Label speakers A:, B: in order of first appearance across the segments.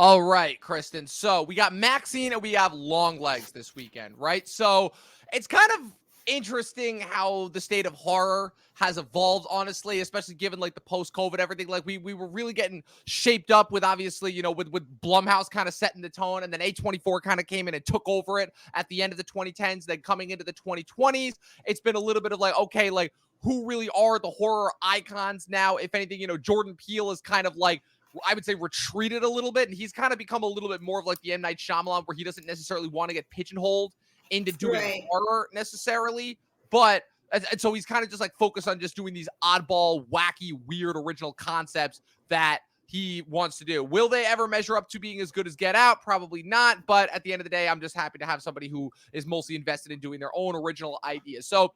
A: All right, Kristen. So we got Maxxxine and we have Longlegs this weekend, right? So it's kind of interesting how the state of horror has evolved, honestly, especially given like the post-COVID everything. Like we were really getting shaped up with obviously, with Blumhouse kind of setting the tone, and then A24 kind of came in and took over it at the end of the 2010s. Then coming into the 2020s, it's been a little bit of like, okay, like who really are the horror icons now? If anything, Jordan Peele is kind of like, I would say, retreated a little bit, and he's kind of become a little bit more of like the M. Night Shyamalan, where he doesn't necessarily want to get pigeonholed into doing
B: Right.
A: horror necessarily, but and so he's kind of just like focused on just doing these oddball, wacky, weird, original concepts that he wants to do. Will they ever measure up to being as good as Get Out? Probably not, but at the end of the day, I'm just happy to have somebody who is mostly invested in doing their own original ideas. So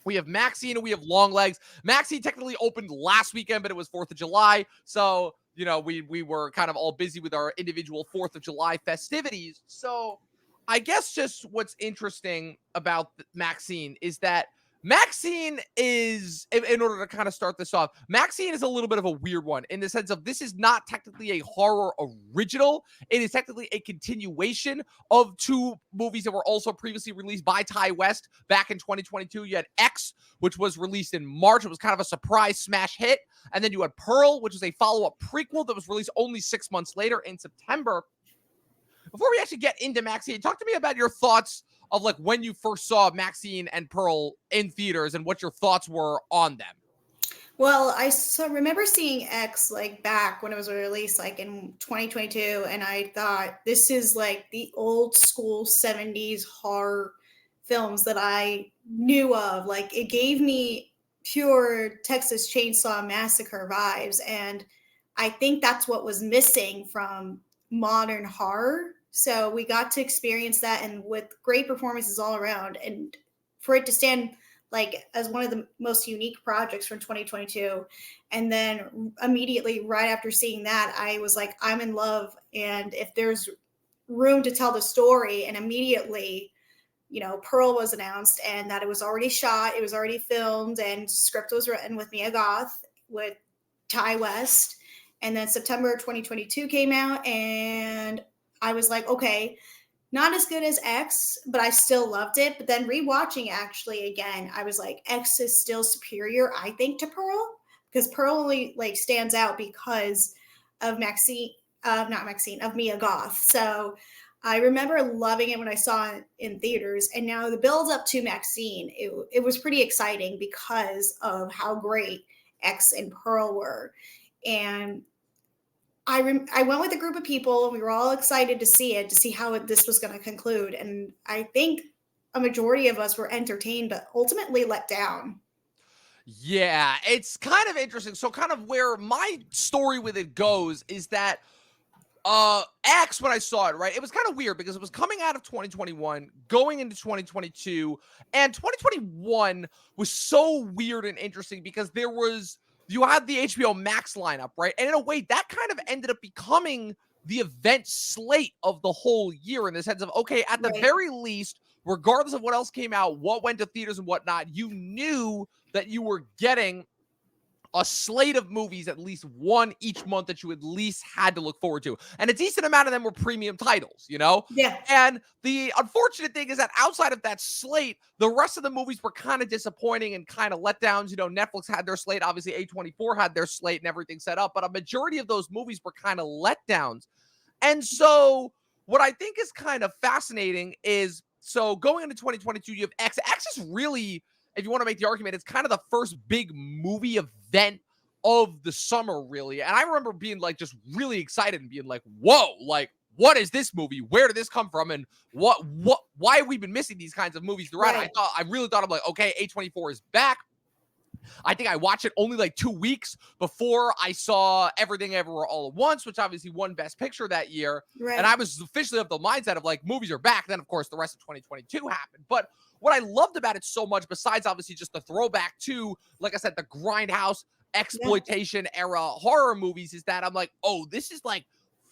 A: we have Maxxxine and we have Longlegs. Maxxxine technically opened last weekend, but it was 4th of July. So, we were kind of all busy with our individual 4th of July festivities. So I guess just what's interesting about Maxxxine is that Maxxxine is, in order to kind of start this off, Maxxxine is a little bit of a weird one in the sense of this is not technically a horror original. It is technically a continuation of two movies that were also previously released by Ti West back in 2022. You had X, which was released in March. It was kind of a surprise smash hit. And then you had Pearl, which was a follow-up prequel that was released only 6 months later in September. Before we actually get into Maxxxine, talk to me about your thoughts of like when you first saw Maxxxine and Pearl in theaters and what your thoughts were on them.
B: Well, remember seeing X like back when it was released, like in 2022, and I thought this is like the old school 70s horror films that I knew of. Like it gave me pure Texas Chainsaw Massacre vibes, and I think that's what was missing from modern horror. So we got to experience that, and with great performances all around, and for it to stand like as one of the most unique projects from 2022. And then immediately right after seeing that, I was like, I'm in love. And if there's room to tell the story, and immediately, Pearl was announced and that it was already shot, it was already filmed, and script was written with Mia Goth, with Ti West. And then September 2022 came out, and I was like, okay, not as good as X, but I still loved it. But then rewatching actually again, I was like, X is still superior, I think, to Pearl, because Pearl only like stands out because of of Mia Goth. So I remember loving it when I saw it in theaters, and now the build up to Maxxxine, it was pretty exciting because of how great X and Pearl were. And I went with a group of people, and we were all excited to see how this was going to conclude. And I think a majority of us were entertained, but ultimately let down.
A: Yeah, it's kind of interesting. So kind of where my story with it goes is that X, when I saw it, right, it was kind of weird because it was coming out of 2021, going into 2022, and 2021 was so weird and interesting because you had the HBO Max lineup, right? And in a way, that kind of ended up becoming the event slate of the whole year in the sense of, okay, at the very least, regardless of what else came out, what went to theaters and whatnot, you knew that you were getting a slate of movies, at least one each month that you at least had to look forward to. And a decent amount of them were premium titles,
B: Yeah.
A: And the unfortunate thing is that outside of that slate, the rest of the movies were kind of disappointing and kind of letdowns. Netflix had their slate. Obviously, A24 had their slate and everything set up. But a majority of those movies were kind of letdowns. And so what I think is kind of fascinating is, so going into 2022, you have X. X is really, if you want to make the argument, it's kind of the first big movie event of the summer, really. And I remember being like just really excited and being like, whoa, like, what is this movie? Where did this come from? And why have we been missing these kinds of movies throughout?
B: Right.
A: I really thought I'm like, okay, A24 is back. I think I watched it only like 2 weeks before I saw Everything Everywhere All at Once, which obviously won Best Picture that year.
B: Right.
A: And I was officially of the mindset of like, movies are back. Then, of course, the rest of 2022 happened. But what I loved about it so much, besides obviously just the throwback to, like I said, the grindhouse exploitation era horror movies, is that I'm like, oh, this is like,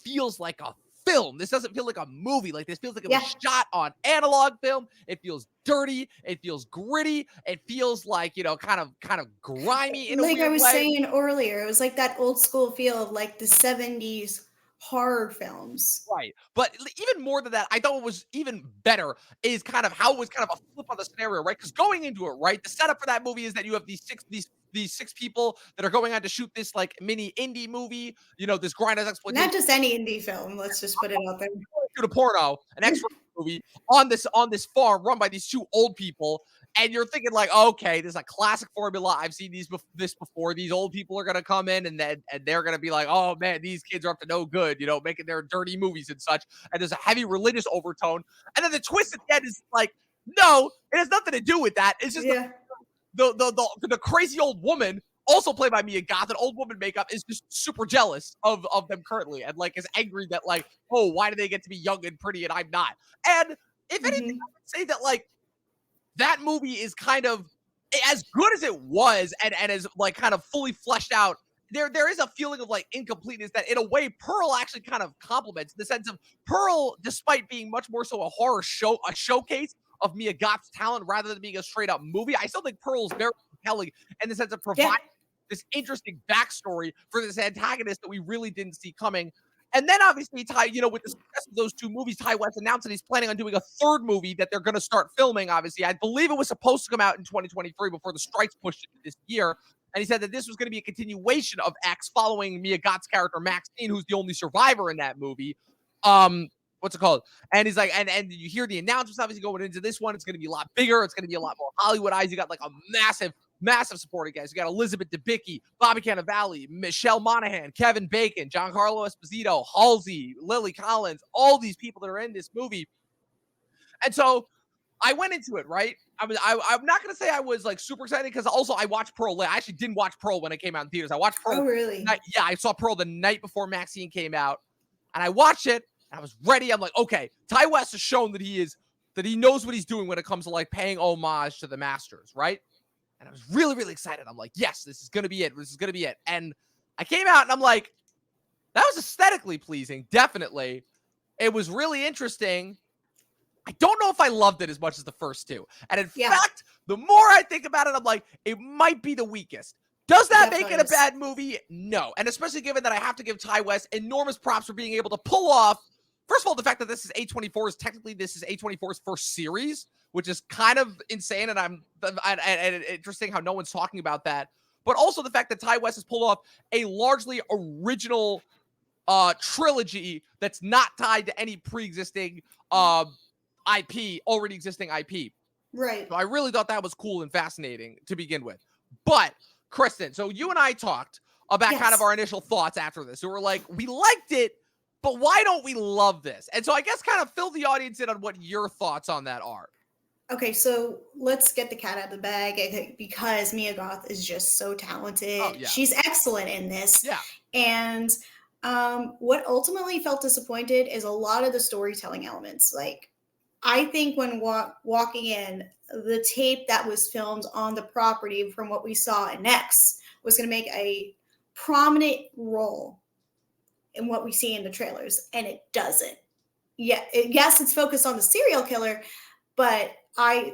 A: feels like a film. This doesn't feel like a movie. Like, this feels like it was shot on analog film. It feels dirty. It feels gritty. It feels like, kind of grimy in a weird way.
B: Like I was saying earlier, it was like that old school feel of like the 70s horror films.
A: Right. But even more than that, I thought what was even better is kind of how it was kind of a flip on the scenario, right? Because going into it, right, the setup for that movie is that you have these six people that are going on to shoot this like mini indie movie, you know, this grindhouse exploitation
B: Not just any indie film, let's just put it out there.
A: shoot a porno, an X movie on this farm run by these two old people, and you're thinking like, okay, this is a classic formula. I've seen this before. These old people are gonna come in, and they're gonna be like, oh man, these kids are up to no good, you know, making their dirty movies and such. And there's a heavy religious overtone, and then the twist at the end is like, no, it has nothing to do with that. It's just
B: Yeah.
A: the crazy old woman, also played by Mia Goth, an old woman makeup, is just super jealous of them currently, and like is angry that like, oh, why do they get to be young and pretty and I'm not? And if anything,
B: Mhm.
A: I would say that like that movie is kind of as good as it was and is like kind of fully fleshed out. There is a feeling of like incompleteness that in a way Pearl actually kind of complements, in the sense of Pearl, despite being much more so a horror show, a showcase of Mia Goth's talent rather than being a straight up movie. I still think Pearl's very compelling in the sense of
B: Yeah.
A: providing this interesting backstory for this antagonist that we really didn't see coming. And then obviously, Ty, you know, with the success of those two movies, Ty West announced that he's planning on doing a third movie that they're going to start filming. Obviously, I believe it was supposed to come out in 2023 before the strikes pushed it to this year. And he said that this was going to be a continuation of X, following Mia Goth's character Maxxine, who's the only survivor in that movie. What's it called? And he's like, and you hear the announcements obviously going into this one. It's going to be a lot bigger. It's going to be a lot more Hollywoodized. You got like a massive supporting cast. You got Elizabeth Debicki, Bobby Cannavale, Michelle Monaghan, Kevin Bacon, Giancarlo Esposito, Halsey, Lily Collins, all these people that are in this movie. And so I went into it, right? I'm not gonna say I was like super excited, because also I watched Pearl late. I actually didn't watch Pearl when it came out in theaters. I watched Pearl.
B: Oh, really?
A: Yeah, I saw Pearl the night before Maxxine came out, and I watched it. And I was ready. I'm like, okay, Ty West has shown that he knows what he's doing when it comes to like paying homage to the masters, right? And I was really, really excited. I'm like, yes, this is gonna be it. This is gonna be it. And I came out and I'm like, that was aesthetically pleasing, definitely. It was really interesting. I don't know if I loved it as much as the first two. And in fact, the more I think about it, I'm like, it might be the weakest. Does that make it a bad movie? No. And especially given that I have to give Ty West enormous props for being able to pull off, first of all, the fact that this is A24's, technically this is A24's first series, which is kind of insane. And interesting how no one's talking about that. But also the fact that Ty West has pulled off a largely original trilogy that's not tied to any pre-existing IP, already existing IP.
B: Right.
A: So I really thought that was cool and fascinating to begin with. But Kristen, so you and I talked about kind of our initial thoughts after this. So we're like, we liked it, but why don't we love this? And so I guess kind of fill the audience in on what your thoughts on that are.
B: Okay, so let's get the cat out of the bag, I think, because Mia Goth is just so talented.
A: Oh, yeah.
B: She's excellent in this.
A: Yeah.
B: And what ultimately felt disappointed is a lot of the storytelling elements. Like, I think when walking in, the tape that was filmed on the property from what we saw in X was going to make a prominent role in what we see in the trailers, and it doesn't. Yeah, yes, it's focused on the serial killer, but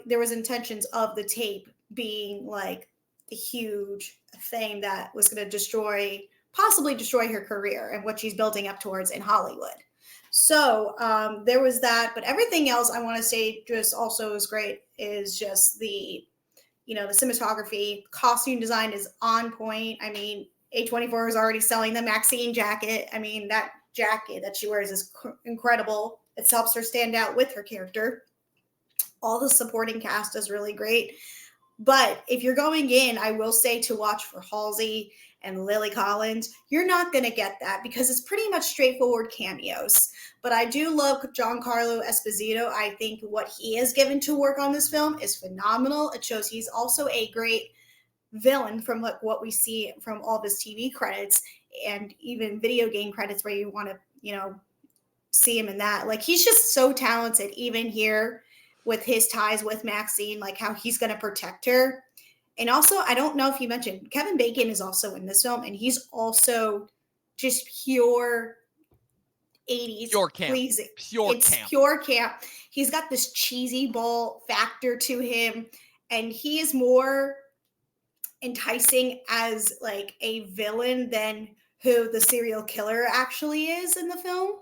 B: there was intentions of the tape being like the huge thing that was going to possibly destroy her career and what she's building up towards in Hollywood. So there was that, but everything else I want to say just also is great is just the cinematography, costume design is on point. I mean, A24 is already selling the Maxxine jacket. I mean, that jacket that she wears is incredible. It helps her stand out with her character. All the supporting cast is really great. But if you're going in, I will say to watch for Halsey and Lily Collins, you're not going to get that because it's pretty much straightforward cameos. But I do love Giancarlo Esposito. I think what he has given to work on this film is phenomenal. It shows he's also a great villain from what we see from all of his TV credits and even video game credits where you want to, see him in that. Like, he's just so talented, even here with his ties with Maxxine, like how he's going to protect her. And also, I don't know if you mentioned, Kevin Bacon is also in this film, and he's also just pure 80s.
A: Pure camp.
B: Pleasing.
A: It's
B: pure camp. He's got this cheesy ball factor to him, and he is more enticing as like a villain than who the serial killer actually is in the film.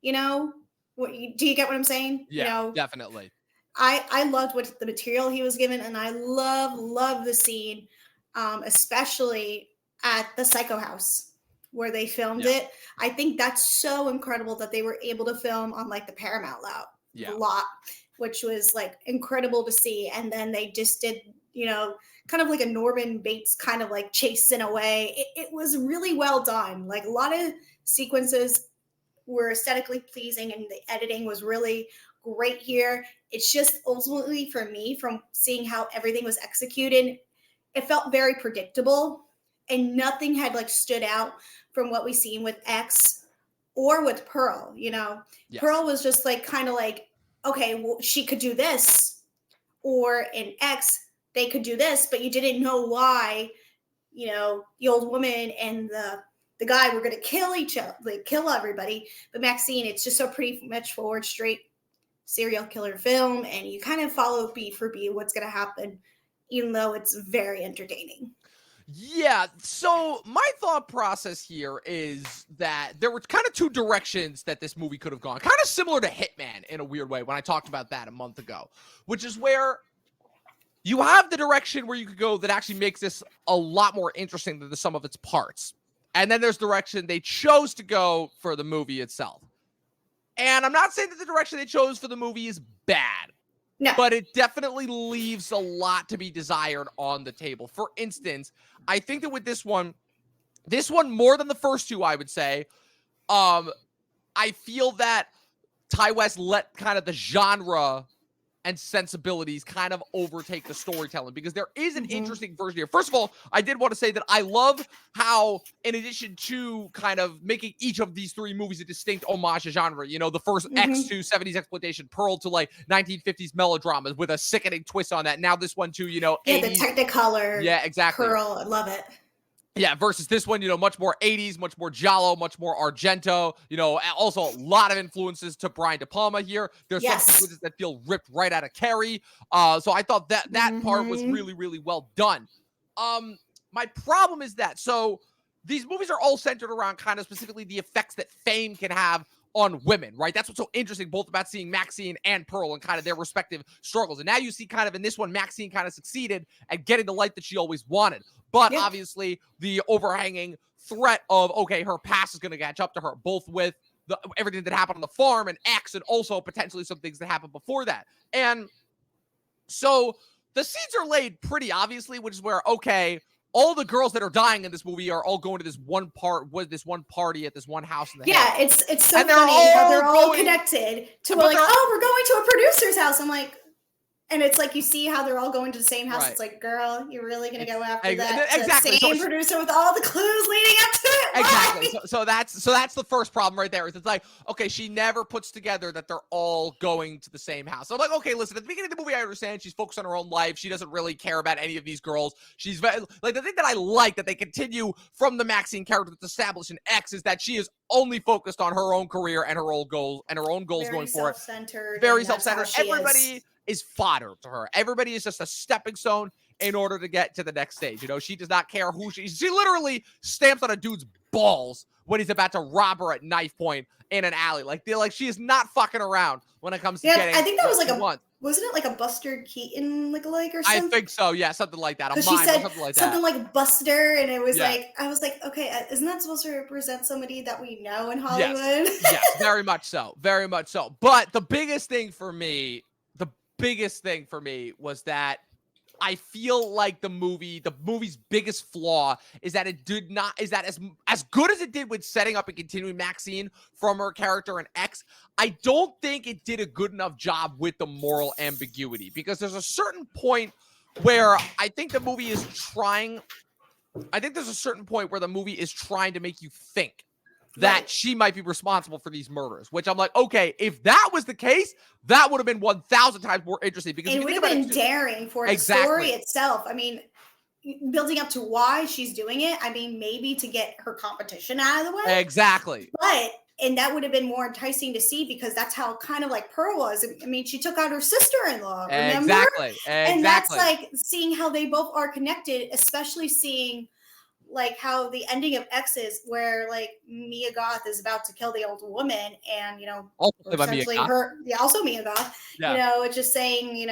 B: You know, do you get what I'm saying?
A: Yeah,
B: you know,
A: definitely.
B: I loved what the material he was given, and I love the scene, especially at the Psycho House where they filmed it. I think that's so incredible that they were able to film on like the Paramount lot, which was like incredible to see. And then they just did, you know, kind of like a Norman Bates kind of like chase in a way. It was really well done. Like a lot of sequences were aesthetically pleasing, and the editing was really great here. It's just ultimately for me, from seeing how everything was executed, it felt very predictable, and nothing had like stood out from what we seen with X or with Pearl. You know, Pearl was just like kind of like, okay, well, she could do this, or in X they could do this, but you didn't know why. You know, the old woman and the guy were going to kill each other, like kill everybody. But Maxxxine, it's just so pretty much forward, straight serial killer film, and you kind of follow beat for beat what's going to happen, even though it's very entertaining.
A: Yeah, so my thought process here is that there were kind of two directions that this movie could have gone. Kind of similar to Hitman in a weird way when I talked about that a month ago, which is where you have the direction where you could go that actually makes this a lot more interesting than the sum of its parts. And then there's direction they chose to go for the movie itself. And I'm not saying that the direction they chose for the movie is bad.
B: No.
A: But it definitely leaves a lot to be desired on the table. For instance, I think that with this one more than the first two, I would say, I feel that Ti West let kind of the genre and sensibilities kind of overtake the storytelling, because there is an interesting version here. First of all, I did want to say that I love how, in addition to kind of making each of these three movies a distinct homage to genre, you know, the first X to 70s exploitation, Pearl to like 1950s melodramas with a sickening twist on that. Now this one too, you know, 80s.
B: The Technicolor.
A: Yeah, exactly.
B: Pearl, I love it.
A: Yeah, versus this one, you know, much more 80s, much more giallo, much more Argento. You know, also a lot of influences to Brian De Palma here. There's some sequences that feel ripped right out of Carrie. So I thought that part was really, really well done. My problem is that, so these movies are all centered around kind of specifically the effects that fame can have on women, right? That's what's so interesting, both about seeing Maxxxine and Pearl and kind of their respective struggles. And now you see kind of in this one, Maxxxine kind of succeeded at getting the light that she always wanted. But obviously the overhanging threat of, okay, her past is going to catch up to her, both with everything that happened on the farm and X, and also potentially some things that happened before that. And so the seeds are laid pretty obviously, which is where, okay, all the girls that are dying in this movie are all going to this one party at this one house in the
B: hill. It's so funny how they're all connected to like, oh, we're going to a producer's house. I'm like, and it's like you see how they're all going to the same house. Right. It's like, girl, you're really going to go after that
A: exactly.
B: same producer with all the clues leading up to it.
A: Exactly. So that's the first problem right there. Is it's like, okay, she never puts together that they're all going to the same house. So I'm like, okay, listen, at the beginning of the movie, I understand she's focused on her own life. She doesn't really care about any of these girls. She's like, the thing that I like that they continue from the Maxxxine character that's established in X is that she is only focused on her own career and her own goals going for it. Very self-centered. Everybody is fodder to her. Everybody is just a stepping stone in order to get to the next stage. You know, she does not care who she literally stamps on a dude's balls when he's about to rob her at knife point in an alley. Like she is not fucking around when it comes to getting.
B: I think that was like wasn't it like a Buster Keaton lookalike or something?
A: I think so. Yeah, something like that.
B: She said something like Buster, and it was like, I was like, okay, isn't that supposed to represent somebody that we know in Hollywood?
A: Yes, very much so. Very much so. But the biggest thing for me was that I feel like the movie's biggest flaw is that as good as it did with setting up and continuing Maxxxine from her character in X, I don't think it did a good enough job with the moral ambiguity, because there's a certain point where I think the movie is trying to make you think that she might be responsible for these murders, which I'm like, okay, if that was the case, that would have been 1,000 times more interesting, because
B: it would have been daring for the story itself. I mean, building up to why she's doing it. I mean, maybe to get her competition out of the way.
A: Exactly.
B: And that would have been more enticing to see, because that's how kind of like Pearl was. I mean, she took out her sister-in-law, remember?
A: Exactly.
B: And that's like seeing how they both are connected, especially seeing like how the ending of X is, where like Mia Goth is about to kill the old woman, and
A: Also
B: or
A: played by Mia
B: essentially
A: Goth.
B: also Mia Goth,
A: Yeah.
B: it's just saying,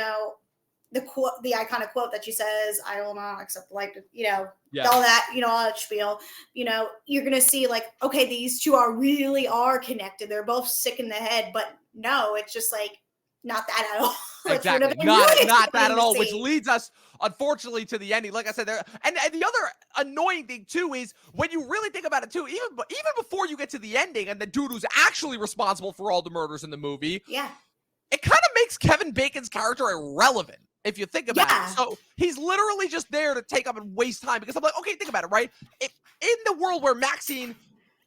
B: the quote, the iconic quote that she says, "I will not accept like," all that, all that spiel. You're gonna see like, okay, these two really are connected. They're both sick in the head, but no, it's just like not that at all.
A: Exactly. Not that at all, which leads us, unfortunately, to the ending. Like I said, there and the other annoying thing too is when you really think about it too, even before you get to the ending and the dude who's actually responsible for all the murders in the movie, it kind of makes Kevin Bacon's character irrelevant if you think about it. So he's literally just there to take up and waste time, because I'm like, okay, think about it, right? If in the world where Maxxxine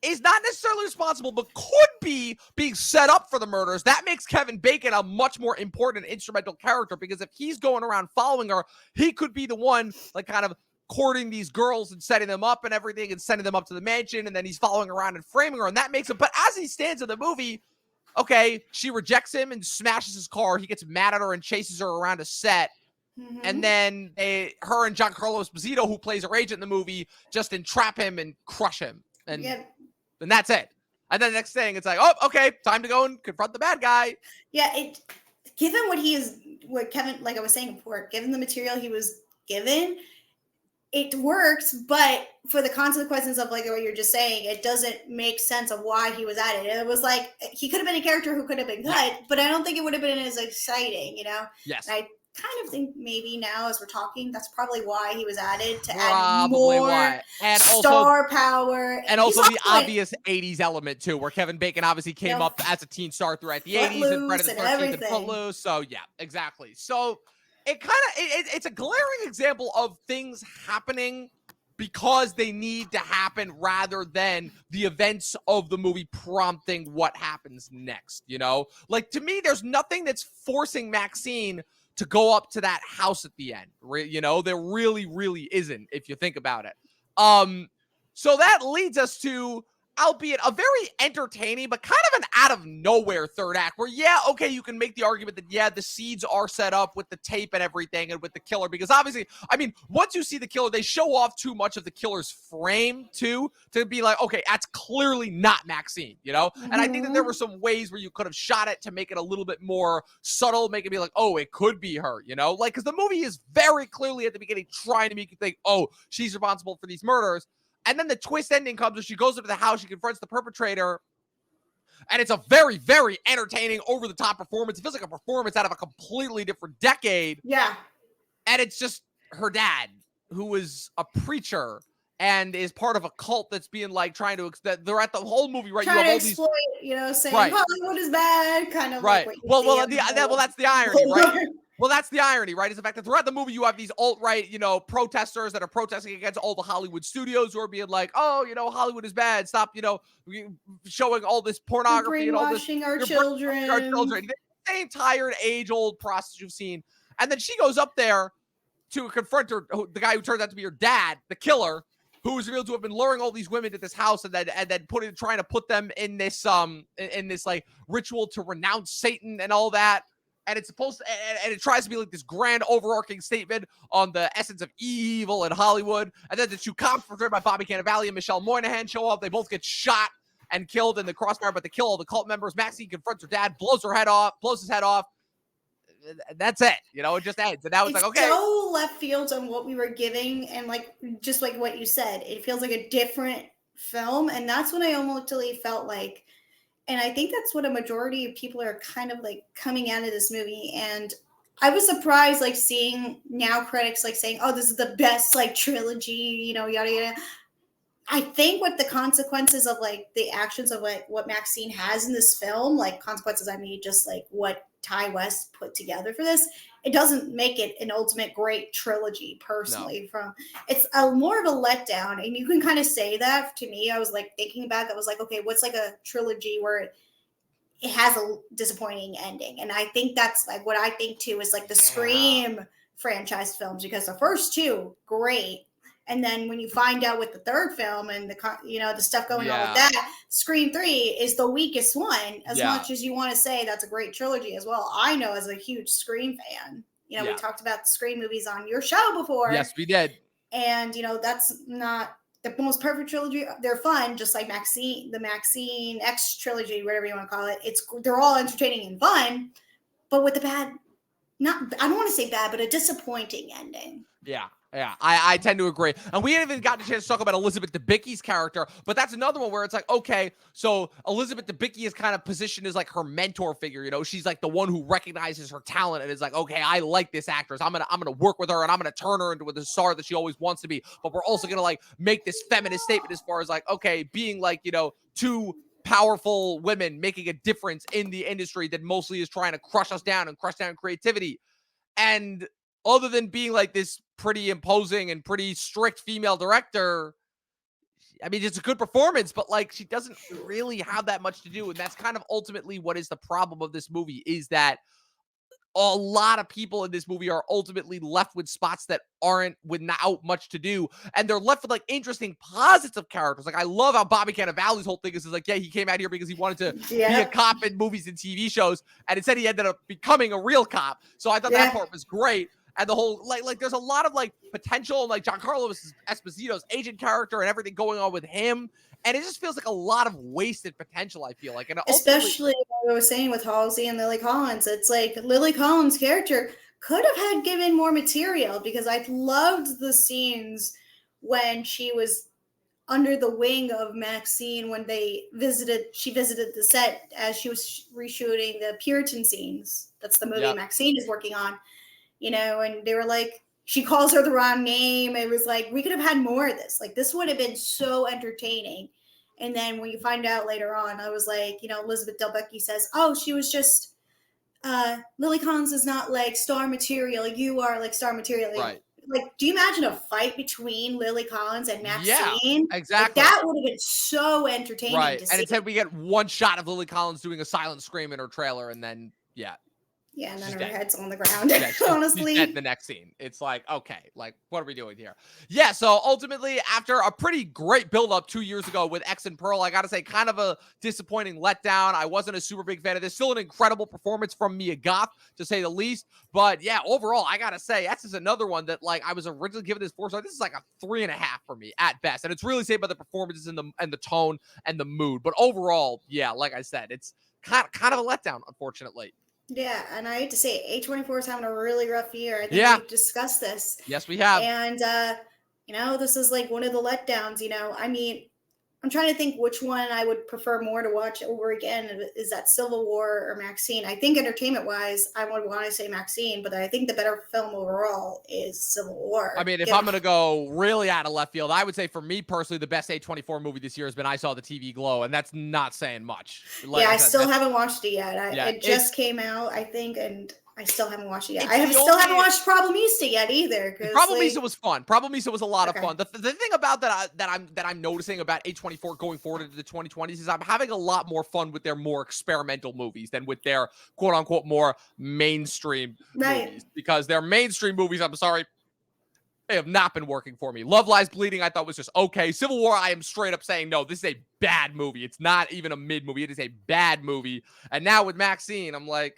A: is not necessarily responsible, but could be being set up for the murders, that makes Kevin Bacon a much more important and instrumental character, because if he's going around following her, he could be the one like kind of courting these girls and setting them up and everything and sending them up to the mansion, and then he's following around and framing her, and that makes him. But as he stands in the movie, okay, she rejects him and smashes his car. He gets mad at her and chases her around a set. And then her and Giancarlo Esposito, who plays her agent in the movie, just entrap him and crush him. And that's it. And then the next thing, it's like, oh, okay, time to go and confront the bad guy.
B: Yeah, given what Kevin, like I was saying before, given the material he was given, it works, but for the consequences of like what you're just saying, it doesn't make sense of why he was at it. It was like he could have been a character who could have been good, but I don't think it would have been as exciting,
A: Yes.
B: And I kind of think maybe now as we're talking, that's probably why he was added, to add more and star power.
A: And also the obvious 80s element too, where Kevin Bacon obviously came up as a teen star throughout the 80s and Friday the 13th and Footloose. So yeah, exactly. So it's a glaring example of things happening because they need to happen rather than the events of the movie prompting what happens next, Like, to me, there's nothing that's forcing Maxxxine to go up to that house at the end. There really, really isn't, if you think about it. So that leads us to, albeit a very entertaining, but kind of an out of nowhere third act where, okay, you can make the argument that, the seeds are set up with the tape and everything and with the killer, because obviously, I mean, once you see the killer, they show off too much of the killer's frame too, to be like, okay, that's clearly not Maxxxine, And I think that there were some ways where you could have shot it to make it a little bit more subtle, make it be like, oh, it could be her, Like, because the movie is very clearly at the beginning trying to make you think, oh, she's responsible for these murders. And then the twist ending comes when she goes up to the house, she confronts the perpetrator, and it's a very, very entertaining, over-the-top performance. It feels like a performance out of a completely different decade.
B: Yeah.
A: And it's just her dad, who is a preacher and is part of a cult that's being like trying to, that they're at the whole movie, right?
B: Trying to exploit, saying Hollywood is bad, kind of
A: right.
B: Like
A: that's the irony, right? Well, that's the irony, right? Is the fact that throughout the movie, you have these alt-right, protesters that are protesting against all the Hollywood studios who are being like, oh, Hollywood is bad. Stop, showing all this pornography and all this.
B: Our children.
A: Our children. The same tired, age-old process you've seen. And then she goes up there to confront her, the guy who turns out to be her dad, the killer, who is revealed to have been luring all these women to this house and then trying to put them in this like ritual to renounce Satan and all that. And it's supposed to, and it tries to be like this grand overarching statement on the essence of evil in Hollywood. And then the two cops, portrayed by Bobby Cannavale and Michelle Moynihan, show up. They both get shot and killed in the crossfire, but they kill all the cult members. Maxxxine confronts her dad, blows his head off. That's it. It just ends. And now it's like, okay.
B: So left field on what we were giving, and like just like what you said, it feels like a different film. And that's when I almost really felt like, and I think that's what a majority of people are kind of like coming out of this movie. And I was surprised, like seeing now critics like saying, oh, this is the best like trilogy, yada, yada. I think with the consequences of like the actions of like what Maxxxine has in this film, like consequences, I mean, just like what Ti West put together for this, it doesn't make it an ultimate great trilogy personally. No. It's more of a letdown, and you can kind of say that to me. I was like thinking about that, was like, okay, what's like a trilogy where it has a disappointing ending? And I think that's like what I think too is like the Scream franchise films, because the first two, great. And then when you find out with the third film and the stuff going on with that, Scream 3 is the weakest one, as much as you want to say that's a great trilogy as well. I know, as a huge Scream fan, we talked about the Scream movies on your show before.
A: Yes, we did.
B: And, that's not the most perfect trilogy. They're fun, just like Maxxxine, the Maxxxine X trilogy, whatever you want to call it. They're all entertaining and fun, but with the bad, not I don't want to say bad, but a disappointing ending.
A: Yeah, I tend to agree. And we haven't even gotten a chance to talk about Elizabeth Debicki's character, but that's another one where it's like, okay, so Elizabeth Debicki is kind of positioned as like her mentor figure. You know, she's like the one who recognizes her talent and is like, okay, I like this actress. I'm gonna work with her and I'm gonna turn her into the star that she always wants to be. But we're also gonna like make this feminist statement as far as like, okay, being like, you know, two powerful women making a difference in the industry that mostly is trying to crush us down and crush down creativity. And other than being like this pretty imposing and pretty strict female director, I mean, it's a good performance, but like she doesn't really have that much to do. And that's kind of ultimately what is the problem of this movie, is that a lot of people in this movie are ultimately left with spots that aren't without much to do. And they're left with like interesting, positive characters. Like I love how Bobby Cannavale's whole thing is like, yeah, he came out here because he wanted to be a cop in movies and TV shows. And instead he ended up becoming a real cop. So I thought that part was great. And the whole, like there's a lot of like potential, like Giancarlo Esposito's agent character and everything going on with him. And it just feels like a lot of wasted potential, I feel like. And
B: especially what I was saying with Halsey and Lily Collins, it's like Lily Collins' character could have had given more material, because I loved the scenes when she was under the wing of Maxxxine when she visited the set as she was reshooting the Puritan scenes. That's the movie Maxxxine is working on, you know, and they were like, she calls her the wrong name. It was like, we could have had more of this. Like, this would have been so entertaining. And then when you find out later on, I was like, you know, Elizabeth Debicki says, oh, she was just, Lily Collins is not like star material. You are like star material.
A: Right.
B: Like, do you imagine a fight between Lily Collins and Maxxxine?
A: Yeah, exactly.
B: Like, that would have been so entertaining to see.
A: And instead we get one shot of Lily Collins doing a silent scream in her trailer, and then,
B: and then
A: she's
B: her
A: dead.
B: head's on the ground.
A: She's
B: Honestly,
A: dead in the next scene. It's like, okay, like, what are we doing here? Yeah, so ultimately, after a pretty great build-up 2 years ago with X and Pearl, I gotta say, kind of a disappointing letdown. I wasn't a super big fan of this. Still an incredible performance from Mia Goth, to say the least. But yeah, overall, I gotta say, X is another one that, like, I was originally giving this 4 stars. This is like a 3.5 for me at best, and it's really saved by the performances and the tone and the mood. But overall, yeah, like I said, it's kind of a letdown, unfortunately.
B: Yeah, and I hate to say it, A24 is having a really rough year. I think we've discussed this.
A: Yes, we have.
B: And, you know, this is like one of the letdowns, you know. I mean, I'm trying to think which one I would prefer more to watch over again. Is that Civil War or Maxxxine? I think entertainment-wise, I would want to say Maxxxine, but I think the better film overall is Civil War.
A: I mean, if I'm going to go really out of left field, I would say for me personally, the best A24 movie this year has been I Saw the TV Glow, and that's not saying much.
B: Like I still haven't watched it yet. It just came out, I think, and I still haven't watched it yet. I still haven't watched Problemista yet either.
A: Problemista was fun. Problemista was a lot of fun. The thing about that I'm noticing about A24 going forward into the 2020s is I'm having a lot more fun with their more experimental movies than with their quote unquote more mainstream movies. Because their mainstream movies, I'm sorry, they have not been working for me. Love Lies Bleeding, I thought was just okay. Civil War, I am straight up saying, no, this is a bad movie. It's not even a mid movie. It is a bad movie. And now with Maxxxine, I'm like,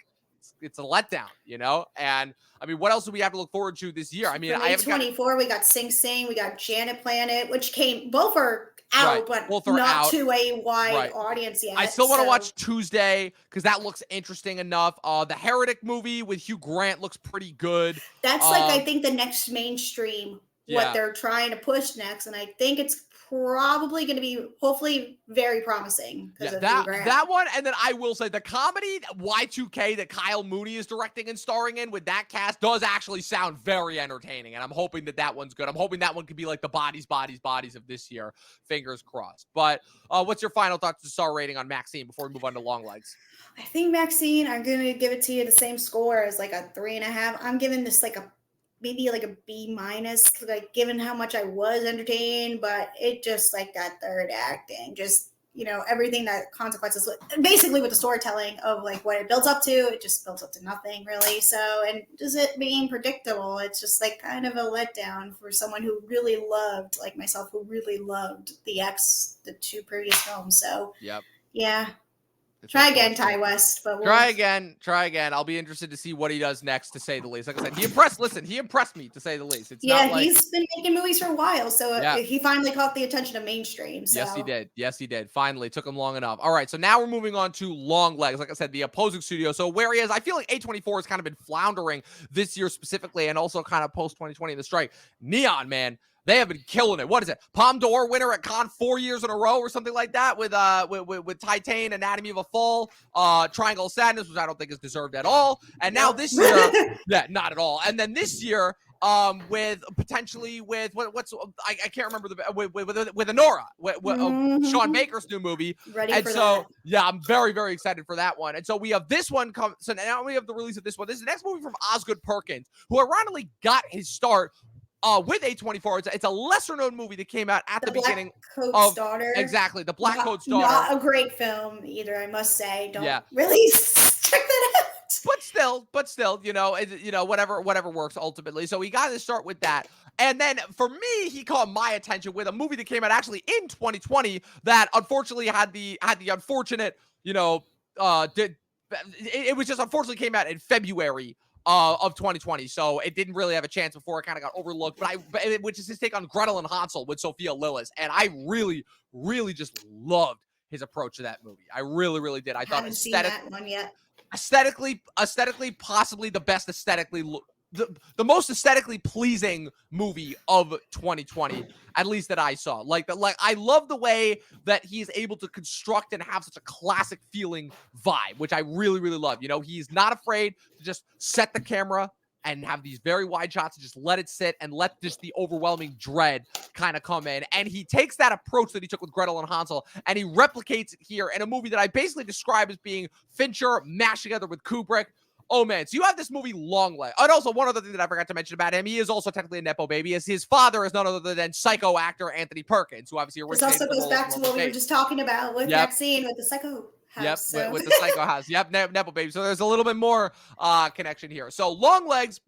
A: it's a letdown, you know? And I mean, what else do we have to look forward to this year? I mean, I haven't
B: 24, we got Sing Sing, we got Janet Planet, which both are out, but not to a wide audience yet.
A: I still want to watch Tuesday because that looks interesting enough. The Heretic movie with Hugh Grant looks pretty good.
B: That's like, I think, the next mainstream, what they're trying to push next. And I think it's probably going to be hopefully very promising.
A: That one. And then I will say the comedy Y2K that Kyle Mooney is directing and starring in with that cast does actually sound very entertaining. And I'm hoping that one's good. I'm hoping that one could be like the bodies of this year. Fingers crossed. But what's your final thoughts to star rating on Maxxxine before we move on to Longlegs?
B: I think Maxxxine, I'm going to give it to you the same score as like a 3.5. I'm giving this like maybe like a B-, like given how much I was entertained, but it just like that third acting, just, you know, everything that consequences basically with the storytelling of like what it builds up to, it just builds up to nothing really. So, and just it being predictable, it's just like kind of a letdown for someone who really loved, like myself, who really loved the 2 previous films. So
A: yeah.
B: Try again, Ti West. But
A: Try again. I'll be interested to see what he does next, to say the least. Like I said, he impressed me, to say the least. It's not like,
B: he's been making movies for a while, so
A: yeah.
B: he finally caught the attention of mainstream. So.
A: Yes, he did. Finally, took him long enough. All right, so now we're moving on to Longlegs. Like I said, the opposing studio. So where he is, I feel like A24 has kind of been floundering this year specifically, and also kind of post 2020 in the strike. Neon, man. They have been killing it. What is it? Palme d'Or winner at Cannes 4 years in a row or something like that with Titan, Anatomy of a Fall, Triangle of Sadness, which I don't think is deserved at all. And now this year, yeah, not at all. And then this year, with potentially with I can't remember with Anora, Sean Baker's new movie.
B: Ready for that.
A: Yeah, I'm very, very excited for that one. And so we have this one come. So now we have the release of this one. This is the next movie from Osgood Perkins, who ironically got his start with A24. It's a lesser known movie that came out at the beginning of
B: Daughter.
A: Exactly, The Black Coat's Daughter.
B: Not a great film either, I must say. Don't really check that out.
A: But still, whatever works ultimately. So he got to start with that. And then for me, he caught my attention with a movie that came out actually in 2020 that unfortunately had the unfortunate, it was just unfortunately came out in February of 2020, so it didn't really have a chance before it kind of got overlooked. Which is his take on Gretel and Hansel with Sophia Lillis, and I really, really just loved his approach to that movie. I really, really did. I thought
B: seen that one yet.
A: Aesthetically, possibly the best the most aesthetically pleasing movie of 2020, at least that I saw. Like I love the way that he's able to construct and have such a classic feeling vibe, which I really, really love. He's not afraid to just set the camera and have these very wide shots and just let it sit and let just the overwhelming dread kind of come in. And he takes that approach that he took with Gretel and Hansel and he replicates it here in a movie that I basically describe as being Fincher mashed together with Kubrick. Oh, man. So you have this movie, Longlegs. And also, one other thing that I forgot to mention about him, he is also technically a Nepo baby, as his father is none other than psycho actor Anthony Perkins, who obviously originated.
B: This also goes back to what we were just talking about with Maxxxine, with the psycho house.
A: With the psycho house. Yep, Nepo baby. So there's a little bit more connection here. So Longlegs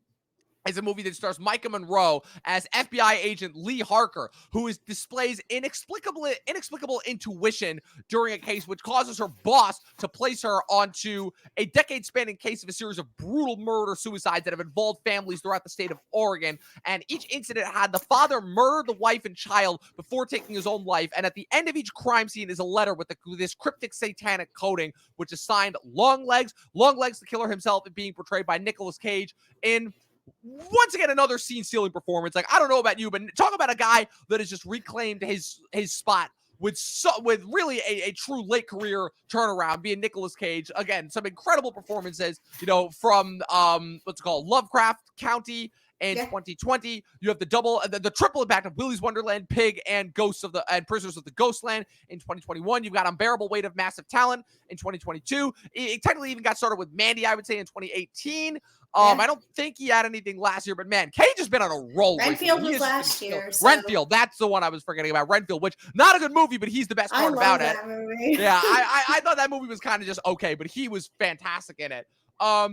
A: is a movie that stars Maika Monroe as FBI agent Lee Harker, who displays inexplicable intuition during a case which causes her boss to place her onto a decade-spanning case of a series of brutal murder-suicides that have involved families throughout the state of Oregon. And each incident had the father murder the wife and child before taking his own life. And at the end of each crime scene is a letter with this cryptic satanic coding, which is signed Longlegs. Longlegs, the killer himself, being portrayed by Nicolas Cage in, once again, another scene-stealing performance. Like, I don't know about you, but talk about a guy that has just reclaimed his spot with really a true late career turnaround, being Nicolas Cage. Again, some incredible performances, from what's called Lovecraft County in 2020. You have the triple impact of Willy's Wonderland, Pig, and Prisoners of the Ghostland in 2021. You've got Unbearable Weight of Massive Talent in 2022. It technically even got started with Mandy, I would say, in 2018. I don't think he had anything last year, but man, Cage has been on a roll.
B: Renfield was last year.
A: So. Renfield, that's the one I was forgetting about. Renfield, which not a good movie, but he's the best part about it.
B: Movie.
A: Yeah, I thought that movie was kind of just okay, but he was fantastic in it. I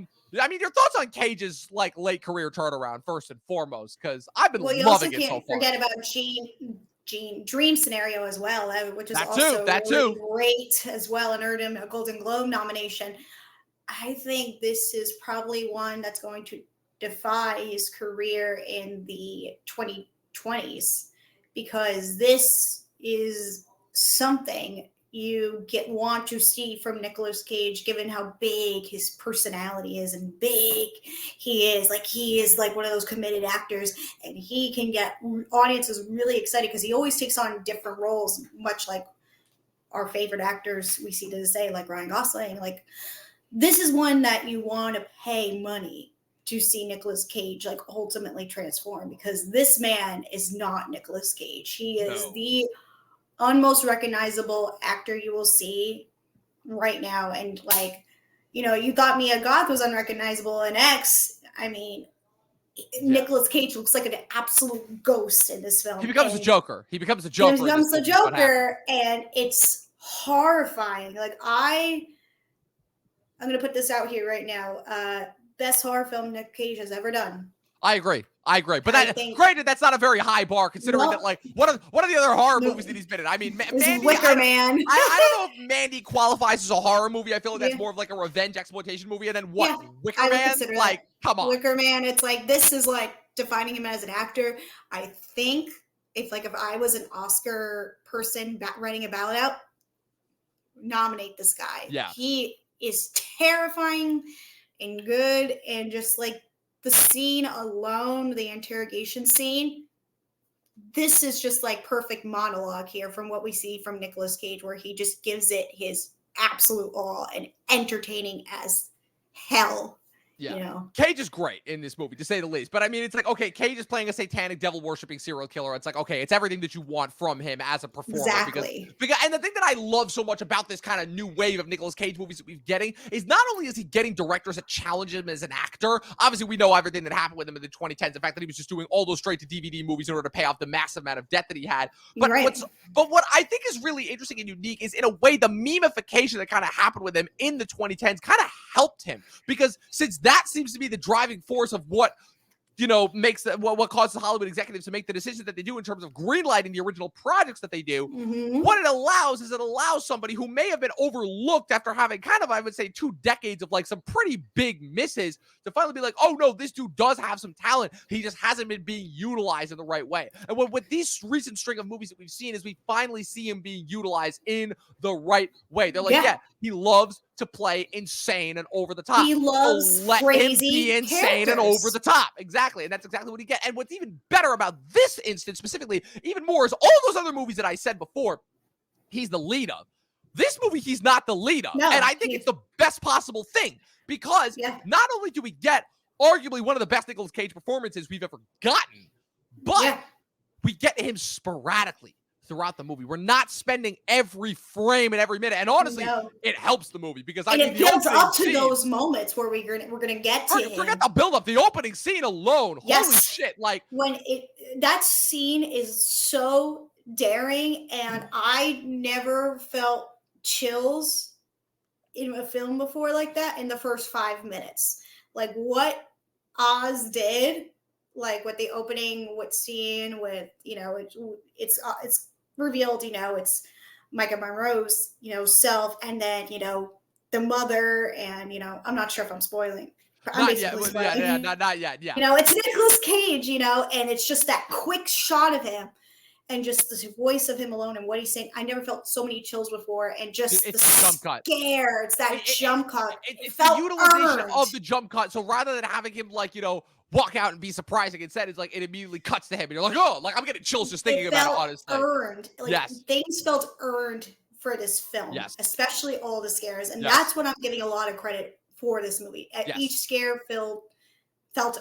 A: mean, your thoughts on Cage's late career turnaround first and foremost, because I've been loving it so far.
B: You also can't forget about Gene Dream Scenario as well, which is really great as well, and earned him a Golden Globe nomination. I think this is probably one that's going to defy his career in the 2020s, because this is something you want to see from Nicolas Cage, given how big his personality is and big he is. He is like one of those committed actors, and he can get audiences really excited because he always takes on different roles, much like our favorite actors we see today, like Ryan Gosling. This is one that you want to pay money to see Nicolas Cage ultimately transform, because this man is not Nicolas Cage. He is the unmost recognizable actor you will see right now. And You Got Me a Goth was unrecognizable in X. I mean, Nicolas Cage looks like an absolute ghost in this film.
A: He becomes the Joker. He becomes the Joker,
B: and it's horrifying. I'm going to put this out here right now. Best horror film Nick Cage has ever done.
A: I agree. But
B: I
A: that,
B: think
A: granted, that's not a very high bar considering that,
B: no,
A: like, what are the other horror
B: no,
A: movies that he's been in? I mean,
B: is
A: Mandy,
B: Wicker Man.
A: I don't know if Mandy qualifies as a horror movie. I feel like that's
B: Yeah,
A: more of like a revenge exploitation movie. And then what?
B: yeah,
A: Wicker
B: I would
A: Man?
B: consider
A: Like,
B: that
A: come on.
B: Wicker Man. It's like this is like defining him as an actor. I think if I was an Oscar person writing a ballot out, nominate this guy.
A: Yeah.
B: He is terrifying and good, and just like the scene alone, the interrogation scene, this is just like perfect monologue here from what we see from Nicolas Cage, where he just gives it his absolute all and entertaining as hell.
A: Yeah.
B: You know,
A: Cage is great in this movie, to say the least. But I mean, it's like, okay, Cage is playing a satanic devil worshipping serial killer. It's like, okay, it's everything that you want from him as a performer.
B: exactly.
A: Because and the thing that I love so much about this kind of new wave of Nicolas Cage movies that we're getting is not only is he getting directors that challenge him as an actor. Obviously, we know everything that happened with him in the 2010s. The fact that he was just doing all those straight to DVD movies in order to pay off the massive amount of debt that he had. But
B: Right.
A: what I think is really interesting and unique is, in a way, the memification that kind of happened with him in the 2010s kind of helped him, because since that seems to be the driving force of what, you know, makes that what causes Hollywood executives to make the decisions that they do in terms of greenlighting the original projects that they do.
B: Mm-hmm.
A: What it allows is it allows somebody who may have been overlooked after having kind of, I would say, 2 decades of like some pretty big misses to finally be like, oh no, this dude does have some talent. He just hasn't been being utilized in the right way. And with these recent string of movies that we've seen is we finally see him being utilized in the right way. They're like, yeah he loves to play insane and over the top.
B: He loves
A: so let him be insane and over the top. Exactly. And that's exactly what he gets. And what's even better about this instance specifically, even more, is all those other movies that I said before, he's the lead of. This movie, he's not the lead of.
B: No,
A: and I think it's the best possible thing, because not only do we get arguably one of the best Nicolas Cage performances we've ever gotten, but we get him sporadically throughout the movie. We're not spending every frame and every minute, and honestly, it helps the movie, because
B: it builds up to those moments where we're gonna get to.
A: Forget the build up, the opening scene alone. Holy shit! Like
B: when that scene is so daring, and I never felt chills in a film before like that in the first 5 minutes. Like what Oz did, like with the opening, what scene with, you know, it's revealed, you know, it's Maika Monroe's, you know, self, and then, you know, the mother, and, you know, I'm not sure if I'm spoiling.
A: Not yet. Not yet. Yeah.
B: You know, it's Nicolas Cage, you know, and it's just that quick shot of him and just the voice of him alone and what he's saying. I never felt so many chills before, and just
A: it's
B: the
A: jump cut.
B: Scare. It's that jump cut.
A: It
B: felt
A: the utilization
B: earned.
A: of the jump cut. So rather than having him, like, you know, walk out and be surprising, instead it's like it immediately cuts to him, and you're like, oh, like I'm getting chills just thinking about it. Honestly,
B: earned. Like, things felt earned for this film, especially all the scares, and that's what I'm giving a lot of credit for this movie. Each scare felt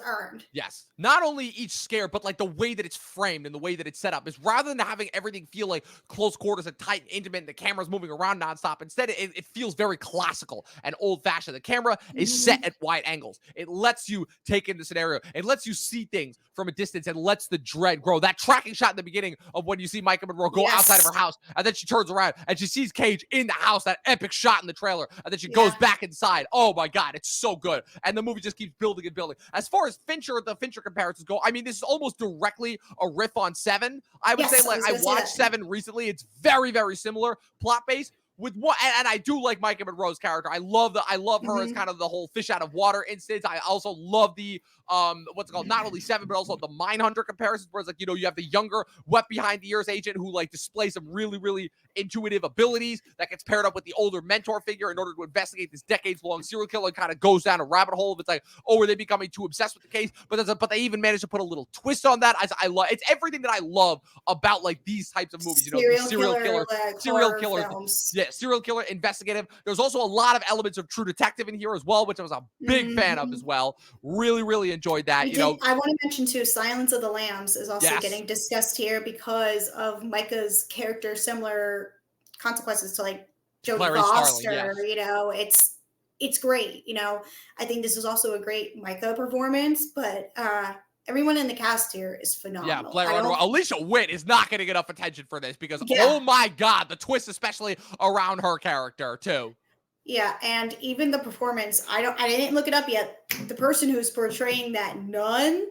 B: earned.
A: Yes. Not only each scare, but like the way that it's framed and the way that it's set up is, rather than having everything feel like close quarters and tight and intimate and the camera's moving around nonstop, instead it feels very classical and old-fashioned. The camera is set at wide angles. It lets you take in the scenario. It lets you see things from a distance and lets the dread grow. That tracking shot in the beginning of when you see Maika Monroe go outside of her house, and then she turns around and she sees Cage in the house, that epic shot in the trailer, and then she goes back inside. Oh my God, it's so good. And the movie just keeps building and building. As far as the Fincher comparisons go, I mean, this is almost directly a riff on Seven. I would say, like, I watched Seven recently. It's very, very similar plot base. With what, and I do like Maika Monroe's character. I love her as kind of the whole fish out of water instance. I also love the what's it called, not only Seven but also the Mindhunter comparisons, where it's like, you know, you have the younger wet behind the ears agent who like displays some really, really intuitive abilities that gets paired up with the older mentor figure in order to investigate this decades-long serial killer, and kind of goes down a rabbit hole of, it's like, oh, are they becoming too obsessed with the case? But they even managed to put a little twist on that. I love, it's everything that I love about like these types of movies, you know, serial killer
B: films.
A: Serial killer, investigative. There's also a lot of elements of True Detective in here as well, which I was a big fan of as well. Really, really enjoyed that.
B: I want to mention too, Silence of the Lambs is also getting discussed here because of Micah's character, similar consequences to like Jodie Foster. You know, it's great. You know, I think this is also a great Micah performance, but everyone in the cast here is phenomenal.
A: Yeah, Alicia Witt is not getting enough attention for this because, oh my God, the twist, especially around her character too.
B: Yeah, and even the performance, I didn't look it up yet. The person who's portraying that nun,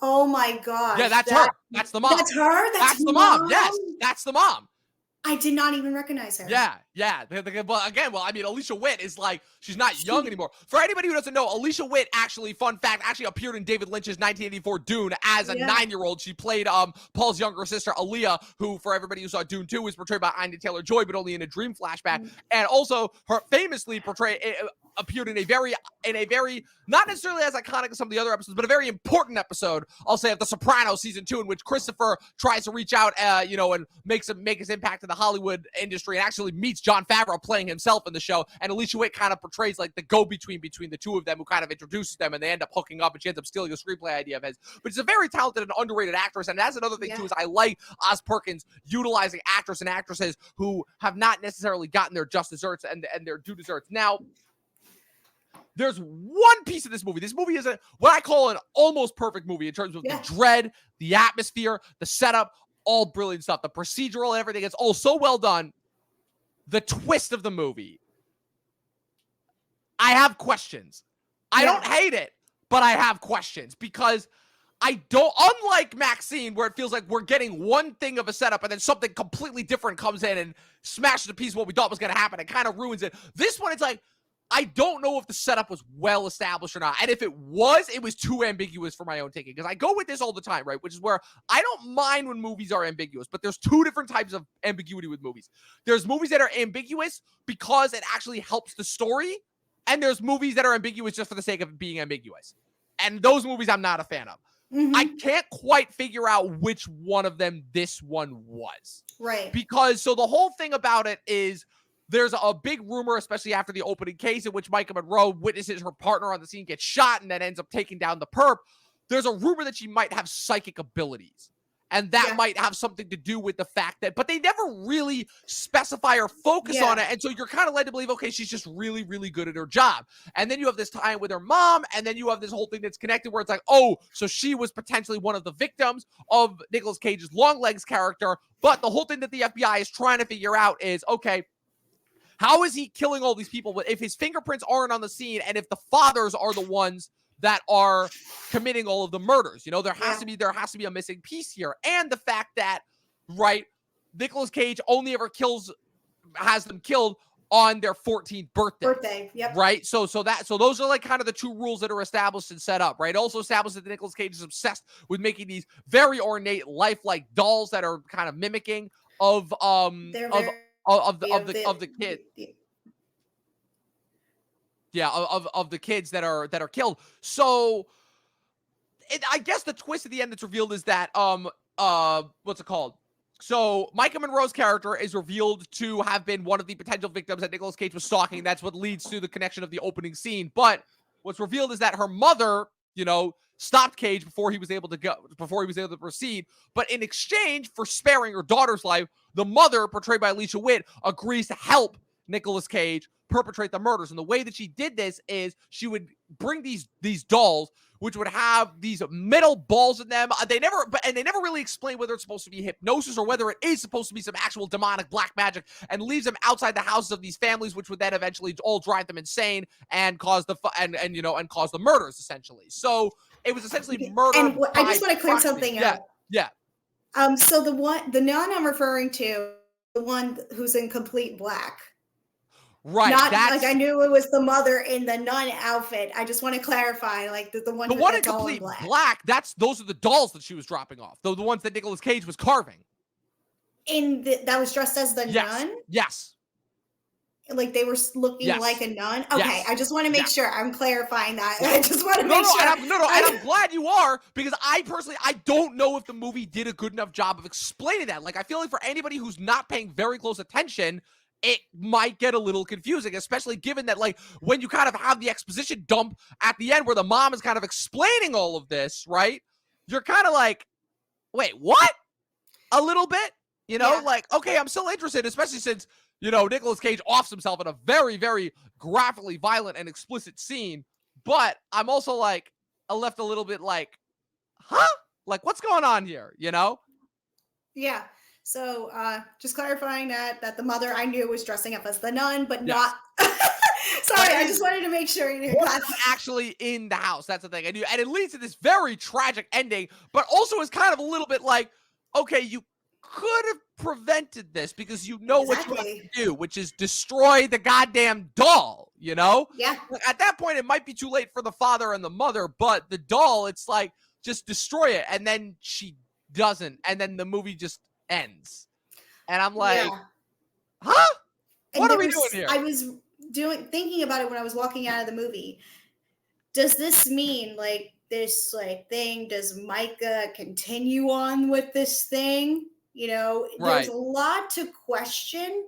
B: Oh my gosh.
A: Yeah, that's her. That's the mom.
B: That's her?
A: That's the mom. Yes, that's the mom.
B: I did not even recognize her.
A: Yeah. But again, I mean, Alicia Witt is like, she's not young anymore. For anybody who doesn't know, Alicia Witt actually, fun fact, actually appeared in David Lynch's 1984 Dune as a 9-year-old. She played Paul's younger sister, Aaliyah, who, for everybody who saw Dune 2, was portrayed by Anya Taylor-Joy, but only in a dream flashback. And also, her famously appeared in a very, not necessarily as iconic as some of the other episodes, but a very important episode, I'll say, of The Sopranos season 2, in which Christopher tries to reach out, and make his impact in the Hollywood industry, and actually meets Jon Favreau playing himself in the show. And Alicia Witt kind of portrays like the go-between between the two of them, who kind of introduces them, and they end up hooking up, and she ends up stealing a screenplay idea of his. But she's a very talented and underrated actress. And that's another thing too, is I like Oz Perkins utilizing actors and actresses who have not necessarily gotten their just desserts and their due desserts. Now, there's one piece of this movie. This movie is what I call an almost perfect movie in terms of the dread, the atmosphere, the setup, all brilliant stuff. The procedural and everything, it's all so well done. The twist of the movie, I have questions. I don't hate it, but I have questions, because I don't, unlike Maxxxine, where it feels like we're getting one thing of a setup and then something completely different comes in and smashes a piece of what we thought was going to happen and kind of ruins it. This one, it's like, I don't know if the setup was well established or not. And if it was too ambiguous for my own taking. Because I go with this all the time, right? Which is where I don't mind when movies are ambiguous, but there's two different types of ambiguity with movies. There's movies that are ambiguous because it actually helps the story, and there's movies that are ambiguous just for the sake of being ambiguous. And those movies I'm not a fan of. I can't quite figure out which one of them this one was.
B: Right.
A: Because, so the whole thing about it is, there's a big rumor, especially after the opening case, in which Maika Monroe witnesses her partner on the scene get shot and then ends up taking down the perp. There's a rumor that she might have psychic abilities. And that might have something to do with the fact that, but they never really specify or focus on it. And so you're kind of led to believe, okay, she's just really, really good at her job. And then you have this tie with her mom, and then you have this whole thing that's connected where it's like, oh, so she was potentially one of the victims of Nicolas Cage's Longlegs character. But the whole thing that the FBI is trying to figure out is, okay, how is he killing all these people if his fingerprints aren't on the scene, and if the fathers are the ones that are committing all of the murders? There has to be a missing piece here. And the fact that, right, Nicolas Cage only ever has them killed on their 14th birthday. Right? So those are like kind of the two rules that are established and set up, right? Also established that Nicolas Cage is obsessed with making these very ornate, lifelike dolls that are kind of mimicking of the kid. Yeah, of the kids that are killed. So I guess the twist at the end that's revealed is that what's it called? So Maika Monroe's character is revealed to have been one of the potential victims that Nicolas Cage was stalking. That's what leads to the connection of the opening scene. But what's revealed is that her mother, stopped Cage before he was able to proceed. But in exchange for sparing her daughter's life, the mother, portrayed by Alicia Witt, agrees to help Nicolas Cage perpetrate the murders. And the way that she did this is she would bring these dolls, which would have these metal balls in them. They never really explain whether it's supposed to be hypnosis or whether it is supposed to be some actual demonic black magic, and leaves them outside the houses of these families, which would then eventually all drive them insane and cause the cause the murders, essentially. So it was essentially murder.
B: And I just want to clear something up.
A: Yeah.
B: So the nun I'm referring to, the one who's in complete black.
A: Right.
B: Not like I knew it was the mother in the nun outfit. I just want to clarify, like the one
A: in complete black. Those are the dolls that she was dropping off. The ones that Nicolas Cage was carving.
B: That was dressed as the nun?
A: Yes.
B: Like they were looking like a nun? Okay,
A: yes.
B: I just want to make sure I'm clarifying that. I just want to make sure.
A: And I'm glad you are, because I don't know if the movie did a good enough job of explaining that. Like, I feel like for anybody who's not paying very close attention, it might get a little confusing, especially given that, like, when you kind of have the exposition dump at the end where the mom is kind of explaining all of this, right? You're kind of like, wait, what? A little bit, like, okay, I'm still interested, especially since, Nicolas Cage offs himself in a very, very graphically violent and explicit scene. But I'm also like, I left a little bit like, huh? Like, what's going on here,
B: Yeah. So just clarifying that the mother I knew was dressing up as the nun, but not Sorry, I just wanted to make sure you got
A: actually in the house. That's the thing. And it leads to this very tragic ending, but also is kind of a little bit like, okay, you could have prevented this because you know what you have to do, which is destroy the goddamn doll, you know?
B: Yeah.
A: At that point, it might be too late for the father and the mother, but the doll, it's like, just destroy it. And then she doesn't. And then the movie just ends. And I'm like, huh? What are we doing here?
B: I was thinking about it when I was walking out of the movie. Does this mean like this thing? Does Maika continue on with this thing? You know, there's a lot to question.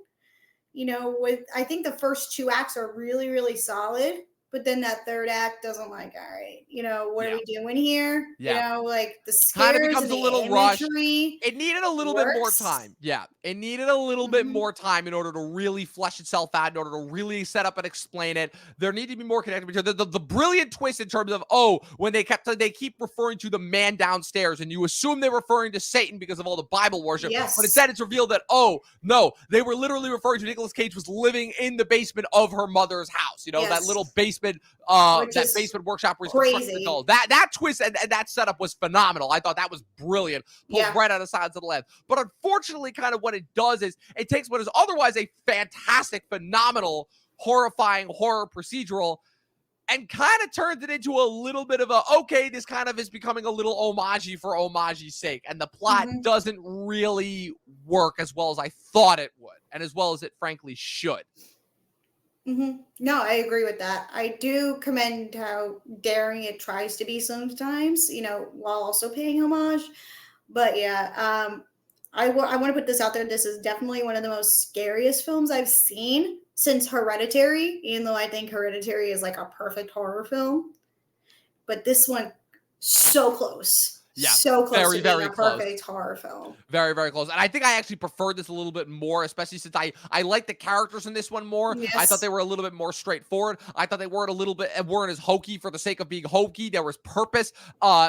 B: You know, I think the first 2 acts are really, really solid. But then that third act doesn't like, all right, you know, what are we doing here? You know, like the scares
A: kind of becomes
B: and
A: a little rushed. It needed a little bit more
B: works.
A: time. Yeah, it needed a little bit more time in order to really flesh itself out, in order to really set up and explain it. There needed to be more connected to each other. The brilliant twist in terms of, when they keep referring to the man downstairs, and you assume they're referring to Satan because of all the Bible worship. Yes. But instead it's revealed that, no, they were literally referring to Nicolas Cage was living in the basement of her mother's house. You know, that little basement, that basement workshop was crazy. That twist and that setup was phenomenal. I thought that was brilliant. Pulled right out of sides of the left. But unfortunately, kind of what it does is it takes what is otherwise a fantastic, phenomenal, horrifying horror procedural and kind of turns it into a little bit of this kind of is becoming a little homage-y for homage's sake. And the plot doesn't really work as well as I thought it would and as well as it frankly should.
B: No, I agree with that. I do commend how daring it tries to be sometimes, you know, while also paying homage. But yeah, I want to put this out there. This is definitely one of the most scariest films I've seen since Hereditary, even though I think Hereditary is like a perfect horror film. But this one, so close. Yeah, so close to being a perfect horror film.
A: Very, very close. And I think I actually preferred this a little bit more, especially since I like the characters in this one more. Yes. I thought they were a little bit more straightforward. I thought they weren't as hokey for the sake of being hokey. There was purpose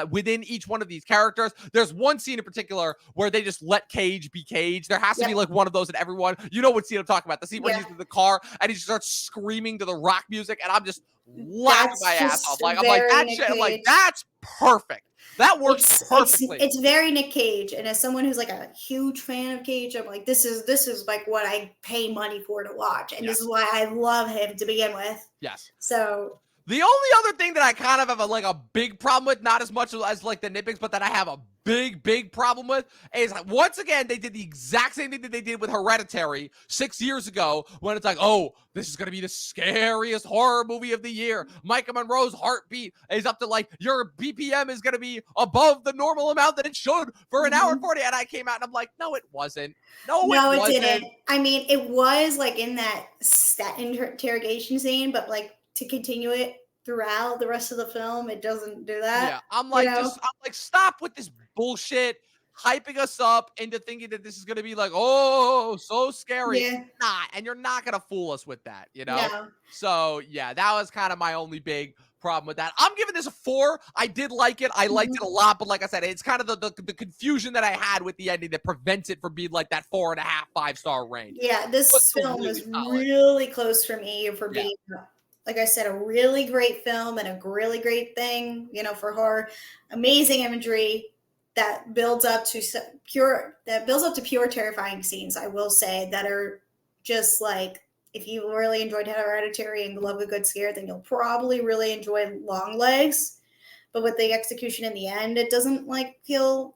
A: within each one of these characters. There's one scene in particular where they just let Cage be Cage. There has to be like one of those in everyone. You know what scene I'm talking about? The scene where he's in the car and he just starts screaming to the rock music, and I'm just laughing my ass off. I'm like that shit. I'm like, that's perfect. That works perfectly.
B: It's very Nick Cage, and as someone who's like a huge fan of Cage, I'm like, this is like what I pay money for to watch, and this is why I love him to begin with.
A: Yes.
B: So
A: the only other thing that I kind of have a big problem with, not as much as like the nitpicks, but that I have a big problem with is once again they did the exact same thing that they did with Hereditary 6 years ago when it's like, this is gonna be the scariest horror movie of the year. Maika Monroe's heartbeat is up to like your BPM is gonna be above the normal amount that it should for an hour and 40, and I came out and I'm like, no, it wasn't. No, it
B: didn't. I mean, it was like in that interrogation scene, but like to continue it throughout the rest of the film, it doesn't do that.
A: Yeah, I'm like, stop with this bullshit, hyping us up into thinking that this is gonna be like, so scary.
B: Yeah.
A: It's not, and you're not gonna fool us with that, you know?
B: No.
A: So yeah, that was kind of my only big problem with that. I'm giving this a 4. I did like it. I liked it a lot, but like I said, it's kind of the confusion that I had with the ending that prevents it from being like that 4.5, 5-star range.
B: Yeah, this film was really close for me for being, like I said, a really great film and a really great thing, you know, for horror. Amazing imagery that builds up to pure terrifying scenes, I will say, that are just like, if you really enjoyed Hereditary and love a good scare, then you'll probably really enjoy Longlegs. But with the execution in the end, it doesn't like feel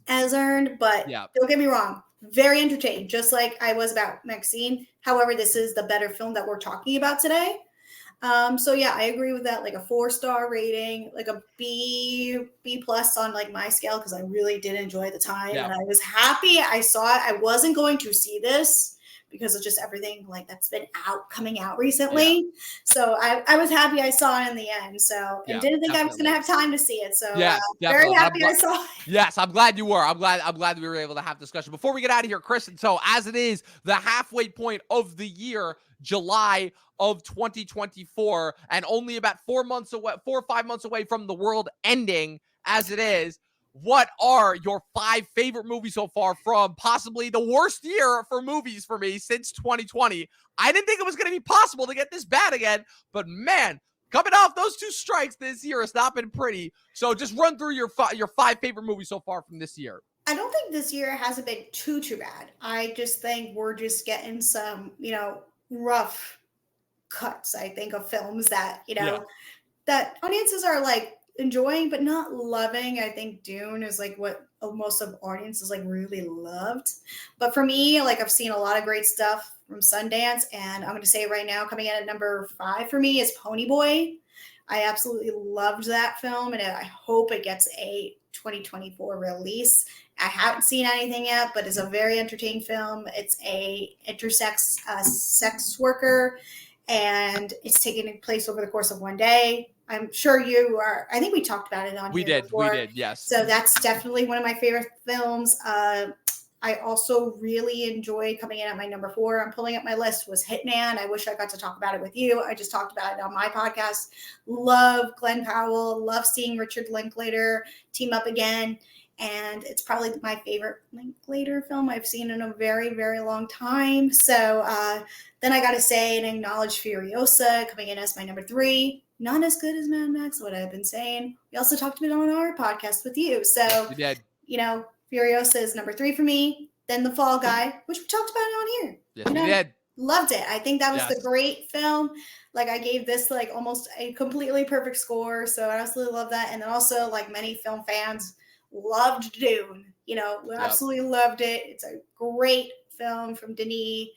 B: as earned. But don't get me wrong, very entertaining, just like I was about Maxxxine. However, this is the better film that we're talking about today. So yeah, I agree with that. Like a 4-star rating, like a B plus on like my scale, because I really did enjoy the time and I was happy I saw it. I wasn't going to see this because of just everything like that's been coming out recently. So I was happy I saw it in the end. So and didn't think I was going to have time to see it. So very happy I saw it.
A: Yes, I'm glad you were. I'm glad we were able to have discussion. Before we get out of here, Kristen, so as it is the halfway point of the year, July of 2024, and only about 4 or 5 months away from the world ending as it is, what are your 5 favorite movies so far from possibly the worst year for movies for me since 2020? I didn't think it was going to be possible to get this bad again, but man, coming off those 2 strikes this year has not been pretty. So just run through your 5 favorite movies so far from this year.
B: I don't think this year hasn't been too bad. I just think we're just getting some, rough cuts, I think, of films that, that audiences are like enjoying but not loving. I think Dune is like what most of audiences like really loved. But for me, like I've seen a lot of great stuff from Sundance, and I'm going to say right now, coming in at number 5 for me is Pony Boy. I absolutely loved that film, and I hope it gets a 2024 release. I haven't seen anything yet, but it's a very entertaining film. It's a intersex sex worker, and it's taking place over the course of one day. I'm sure you are. I think we talked about it on here before.
A: We did, yes.
B: So that's definitely one of my favorite films. I also really enjoyed, coming in at my number 4, I'm pulling up my list, was Hitman. I wish I got to talk about it with you. I just talked about it on my podcast. Love Glenn Powell. Love seeing Richard Linklater team up again. And it's probably my favorite Linklater film I've seen in a very, very long time. So then I got to say and acknowledge Furiosa coming in as my number 3. Not as good as Mad Max, what I've been saying. We also talked about it on our podcast with you. So,
A: we did.
B: Furiosa is number 3 for me. Then The Fall Guy, which we talked about it on here.
A: Yes, we did.
B: Loved it. I think that was the great film. Like I gave this like almost a completely perfect score. So I absolutely love that. And then also like many film fans loved Dune. Absolutely loved it. It's a great film from Denis.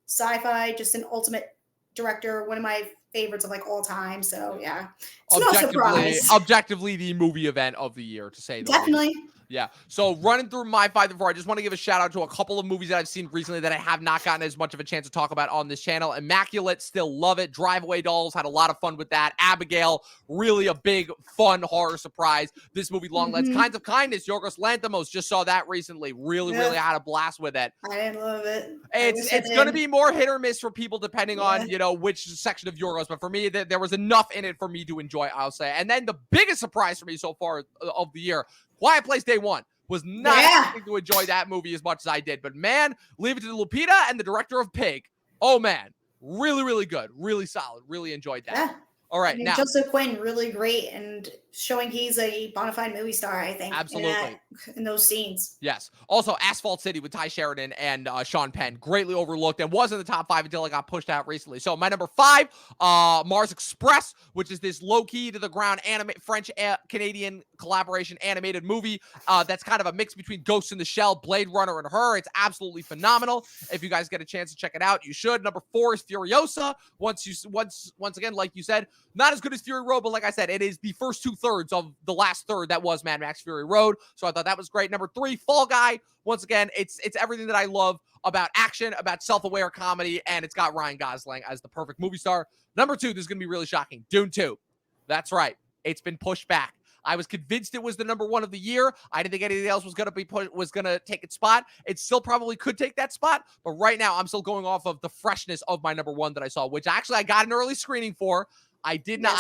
B: Sci-fi, just an ultimate director. One of my favorites of like all time. So yeah, it's no surprise.
A: Objectively, the movie event of the year, to say the
B: definitely.
A: least. Yeah. So running through my 5 before, I just want to give a shout out to a couple of movies that I've seen recently that I have not gotten as much of a chance to talk about on this channel. Immaculate, still love it. Drive-Away Dolls, had a lot of fun with that. Abigail, really a big, fun horror surprise. This movie, Longlegs, Kinds of Kindness, Yorgos Lanthimos, just saw that recently. Really had a blast with it.
B: I didn't love it.
A: It's going to be more hit or miss for people depending on, which section of Yorgos. But for me, there was enough in it for me to enjoy, I'll say. And then the biggest surprise for me so far of the year, Quiet Place Day 1. Was not expecting to enjoy that movie as much as I did. But man, leave it to Lupita and the director of Pig. Oh man, really, really good. Really solid. Really enjoyed that.
B: Yeah.
A: All right, now
B: Joseph Quinn, really great, and showing he's a bona fide movie star, I think.
A: Absolutely.
B: In those scenes.
A: Yes. Also, Asphalt City with Ty Sheridan and Sean Penn, greatly overlooked and was in the top 5 until it got pushed out recently. So my number 5, Mars Express, which is this low-key to the ground French-Canadian collaboration animated movie that's kind of a mix between Ghost in the Shell, Blade Runner, and Her. It's absolutely phenomenal. If you guys get a chance to check it out, you should. Number 4 is Furiosa. Once again, like you said, not as good as Fury Road, but like I said, it is the first 2/3 of the last third that was Mad Max Fury Road. So I thought that was great. Number 3, Fall Guy. Once again, it's everything that I love about action, about self-aware comedy, and it's got Ryan Gosling as the perfect movie star. Number 2, this is going to be really shocking. Dune 2. That's right. It's been pushed back. I was convinced it was the number 1 of the year. I didn't think anything else was going to take its spot. It still probably could take that spot, but right now I'm still going off of the freshness of my number 1 that I saw, which actually I got an early screening for. I did not.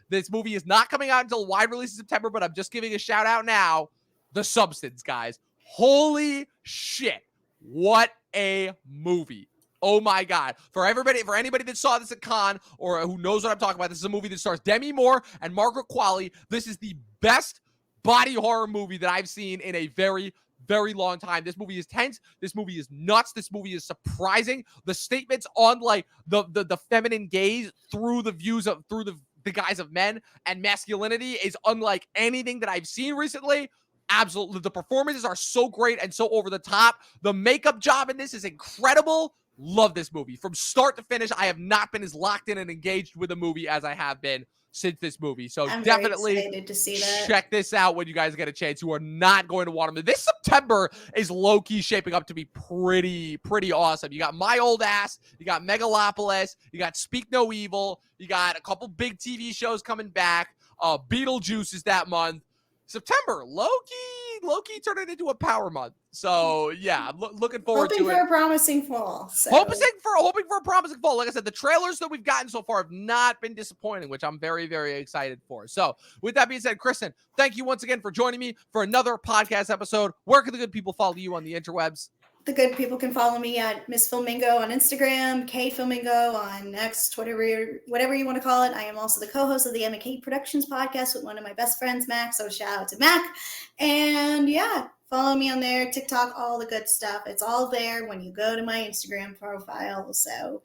A: This movie is not coming out until wide release in September, but I'm just giving a shout out now. The Substance, guys. Holy shit. What a movie. Oh my God. For anybody that saw this at Cannes or who knows what I'm talking about, this is a movie that stars Demi Moore and Margaret Qualley. This is the best body horror movie that I've seen in a very, very long time. This movie is tense. This movie is nuts. This movie is surprising. The statements on like the feminine gaze through the views of the guise of men and masculinity is unlike anything that I've seen recently. Absolutely. The performances are so great and so over the top. The makeup job in this is incredible. Love this movie. From start to finish, I have not been as locked in and engaged with a movie as I have been since this movie. So
B: I'm
A: definitely
B: very excited to see that.
A: Check this out when you guys get a chance. You are not going to want to miss. This September is low-key shaping up to be pretty awesome. You got My Old Ass, you got Megalopolis, you got Speak No Evil, you got a couple big TV shows coming back. Beetlejuice is that month. September, low-key, low-key turn it into a power month. So yeah, I'm looking forward
B: hoping
A: to
B: for
A: it.
B: a promising fall. So.
A: Hoping for a promising fall. Like I said, the trailers that we've gotten so far have not been disappointing, which I'm very, very excited for. So with that being said, Kristen, thank you once again for joining me for another podcast episode. Where can the good people follow you on the interwebs?
B: The good people can follow me at Miss Filmingo on Instagram, K Filmingo on X, Twitter, whatever you want to call it. I am also the co-host of the M&K Productions podcast with one of my best friends, Mac. So shout out to Mac. And yeah, follow me on there, TikTok, all the good stuff. It's all there when you go to my Instagram profile. So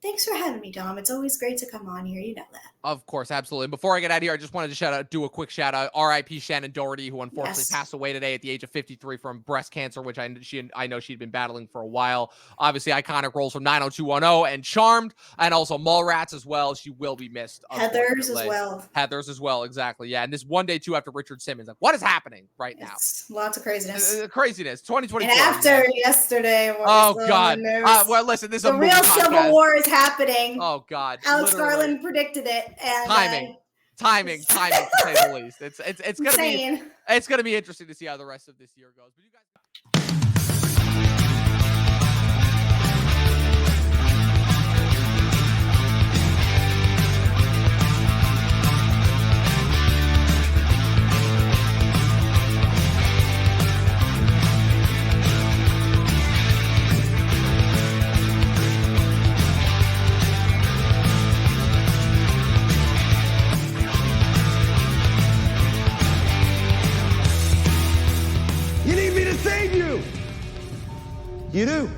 B: thanks for having me, Dom. It's always great to come on here. You know that.
A: Of course, absolutely. And before I get out of here, I just wanted to do a quick shout out. R.I.P. Shannon Doherty, who unfortunately passed away today at the age of 53 from breast cancer, which I know she'd been battling for a while. Obviously, iconic roles from 90210 and Charmed, and also Mallrats as well. She will be missed.
B: Heathers as well.
A: Heathers as well, exactly. Yeah, and this one day too after Richard Simmons. Like, what is happening right now?
B: Lots of craziness.
A: Craziness. 2024.
B: And after yesterday.
A: Oh God. Well, listen, this is
B: the real Civil War is happening.
A: Oh God.
B: Alex Garland predicted it. And
A: timing, to say the least. It's gonna be interesting to see how the rest of this year goes. But you guys.
C: You need me to save you. You do.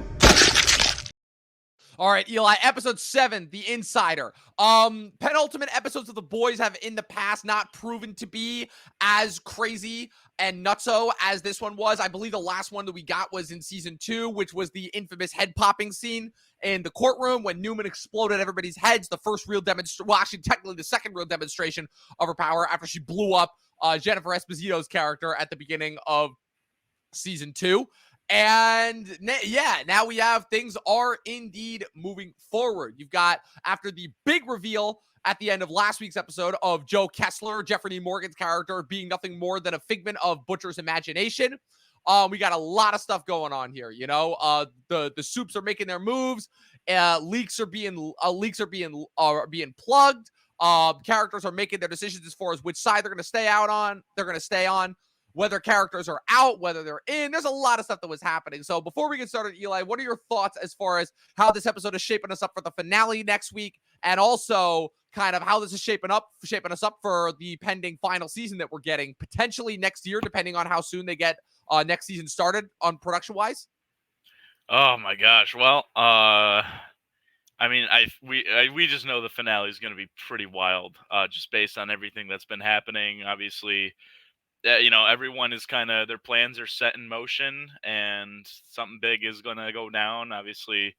A: All right, Eli, episode 7, The Insider. Penultimate episodes of The Boys have in the past not proven to be as crazy and nutso as this one was. I believe the last one that we got was in season 2, which was the infamous head popping scene in the courtroom when Newman exploded everybody's heads. The first real demonstration, well, actually, technically the second real demonstration of her power after she blew up Jennifer Esposito's character at the beginning of season 2. And yeah, now we have things are indeed moving forward. You've got, after the big reveal at the end of last week's episode of Joe Kessler, Jeffrey Dean Morgan's character, being nothing more than a figment of Butcher's imagination. We got a lot of stuff going on here. You know, the soups are making their moves. Leaks are being plugged. Characters are making their decisions as far as which side they're going to stay on. Whether characters are out, whether they're in. There's a lot of stuff that was happening. So before we get started, Eli, what are your thoughts as far as how this episode is shaping us up for the finale next week, and also kind of how this is shaping us up for the pending final season that we're getting potentially next year, depending on how soon they get next season started on production-wise?
D: Oh my gosh. Well, I mean, we just know the finale is going to be pretty wild, just based on everything that's been happening. Obviously, everyone is their plans are set in motion, and something big is going to go down. Obviously,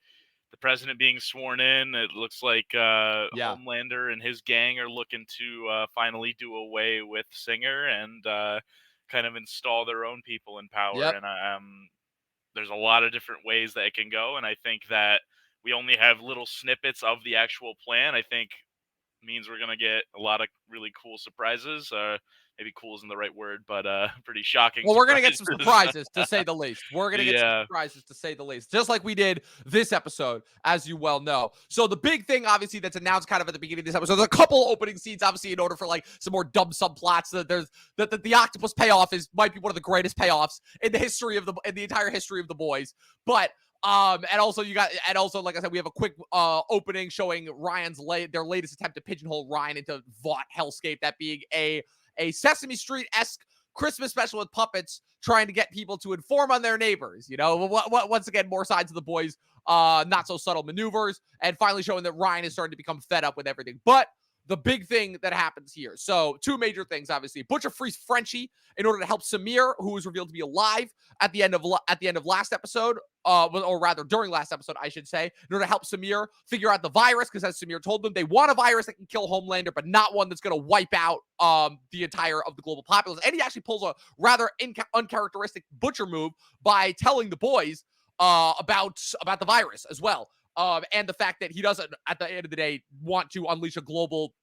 D: the president being sworn in, it looks like Homelander and his gang are looking to finally do away with Singer and kind of install their own people in power.
A: Yep.
D: And there's a lot of different ways that it can go, and I think that we only have little snippets of the actual plan. I think means we're going to get a lot of really cool surprises. Maybe cool isn't the right word, but pretty shocking.
A: Well, we're going to get some surprises, to say the least. We're going to get some surprises, to say the least. Just like we did this episode, as you well know. So the big thing, obviously, that's announced kind of at the beginning of this episode, there's a couple opening scenes, obviously, in order for, like, some more dumb subplots. The octopus payoff might be one of the greatest payoffs in the entire history of The Boys. But and also, like I said, we have a quick opening showing their latest attempt to pigeonhole Ryan into Vought hellscape, that being a Sesame Street-esque Christmas special with puppets trying to get people to inform on their neighbors. You know, once again, more sides of The Boys, not so subtle maneuvers, and finally showing that Ryan is starting to become fed up with everything. But the big thing that happens here. So two major things, obviously. Butcher frees Frenchie in order to help Samir, who was revealed to be alive at the end of last episode, or rather during last episode, I should say, in order to help Samir figure out the virus, because as Samir told them, they want a virus that can kill Homelander, but not one that's going to wipe out the entire of the global populace. And he actually pulls a rather uncharacteristic Butcher move by telling the boys about the virus as well. And the fact that he doesn't, at the end of the day, want to unleash a global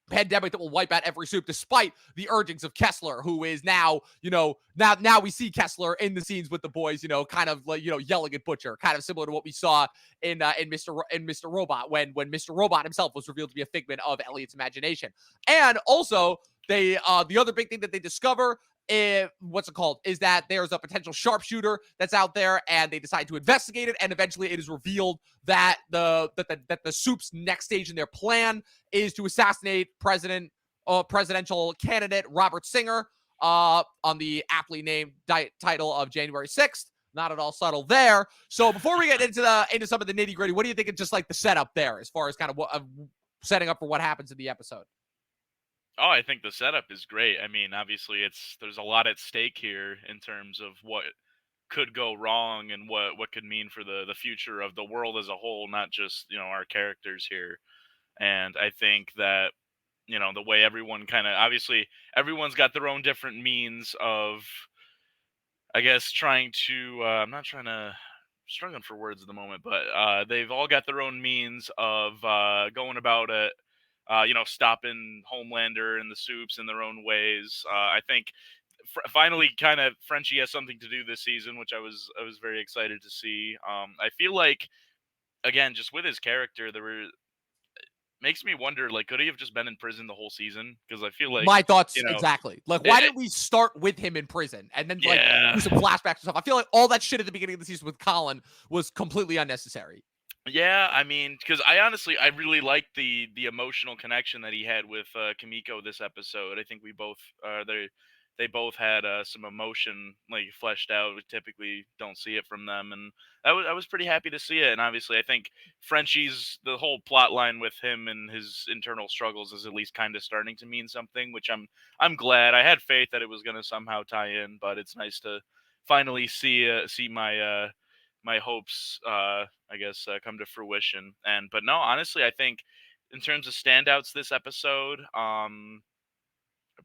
A: pandemic that will wipe out every soup, despite the urgings of Kessler, who is now, now we see Kessler in the scenes with the boys, kind of like, yelling at Butcher, kind of similar to what we saw in Mr. Robot, when Mr. Robot himself was revealed to be a figment of Elliot's imagination. And also, the other big thing that they discover, is that there's a potential sharpshooter that's out there, and they decide to investigate it, and eventually it is revealed that the soup's next stage in their plan is to assassinate presidential candidate Robert Singer on the aptly named title of January 6th. Not at all subtle there. So before we get into some of the nitty gritty, what do you think of just like the setup there, as far as kind of what setting up for what happens in the episode?
D: Oh, I think the setup is great. I mean, obviously, there's a lot at stake here in terms of what could go wrong and what could mean for the future of the world as a whole, not just our characters here. And I think that the way everyone kind of, obviously everyone's got their own different means of, I guess, trying to I'm not trying to struggling for words at the moment, but they've all got their own means of going about it, stopping Homelander and the Soups in their own ways. I think finally, kind of, Frenchie has something to do this season, which I was very excited to see. I feel like, again, just with his character, makes me wonder, like, could he have just been in prison the whole season? Because I feel like,
A: My thoughts,
D: you know,
A: exactly. Like, why didn't we start with him in prison and then like
D: yeah,
A: do some flashbacks and stuff? I feel like all that shit at the beginning of the season with Colin was completely unnecessary.
D: yeah. I mean, because I really liked the emotional connection that he had with Kimiko this episode. I think we both they both had some emotion like fleshed out. We typically don't see it from them, and I was pretty happy to see it. And obviously, I think Frenchie's the whole plot line with him and his internal struggles is at least kind of starting to mean something, which I'm glad. I had faith that it was going to somehow tie in, but it's nice to finally see my hopes, I guess, come to fruition. But no, honestly, I think in terms of standouts this episode,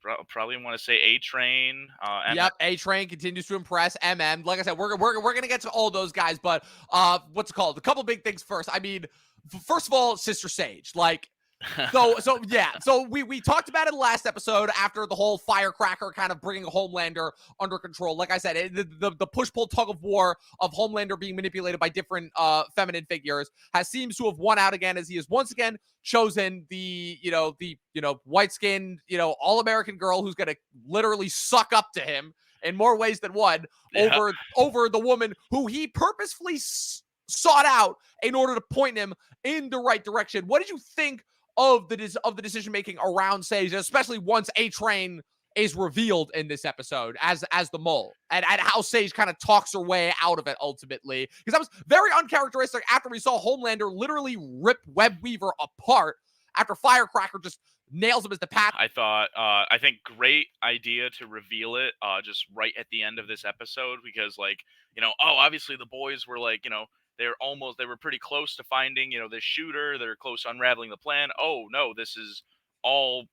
D: I probably want to say A Train.
A: Yep, A Train continues to impress. Like I said, we're gonna get to all those guys, but what's it called? A couple big things first. I mean, first of all, Sister Sage, like. So yeah. So we talked about it last episode after the whole firecracker kind of bringing Homelander under control. Like I said, the push-pull tug of war of Homelander being manipulated by different feminine figures seems to have won out again, as he has once again chosen the white-skinned, all-American girl who's gonna literally suck up to him in more ways than one,
D: Yeah.
A: over the woman who he purposefully sought out in order to point him in the right direction. What did you think of the decision making around Sage, especially once A Train is revealed in this episode as the mole, and how Sage kind of talks her way out of it ultimately? Because that was very uncharacteristic after we saw Homelander literally rip Web Weaver apart after Firecracker just nails him as the path.
D: I think great idea to reveal it just right at the end of this episode, because obviously the boys were like, they were pretty close to finding, this shooter. They're close to unraveling the plan. Oh no, this is all,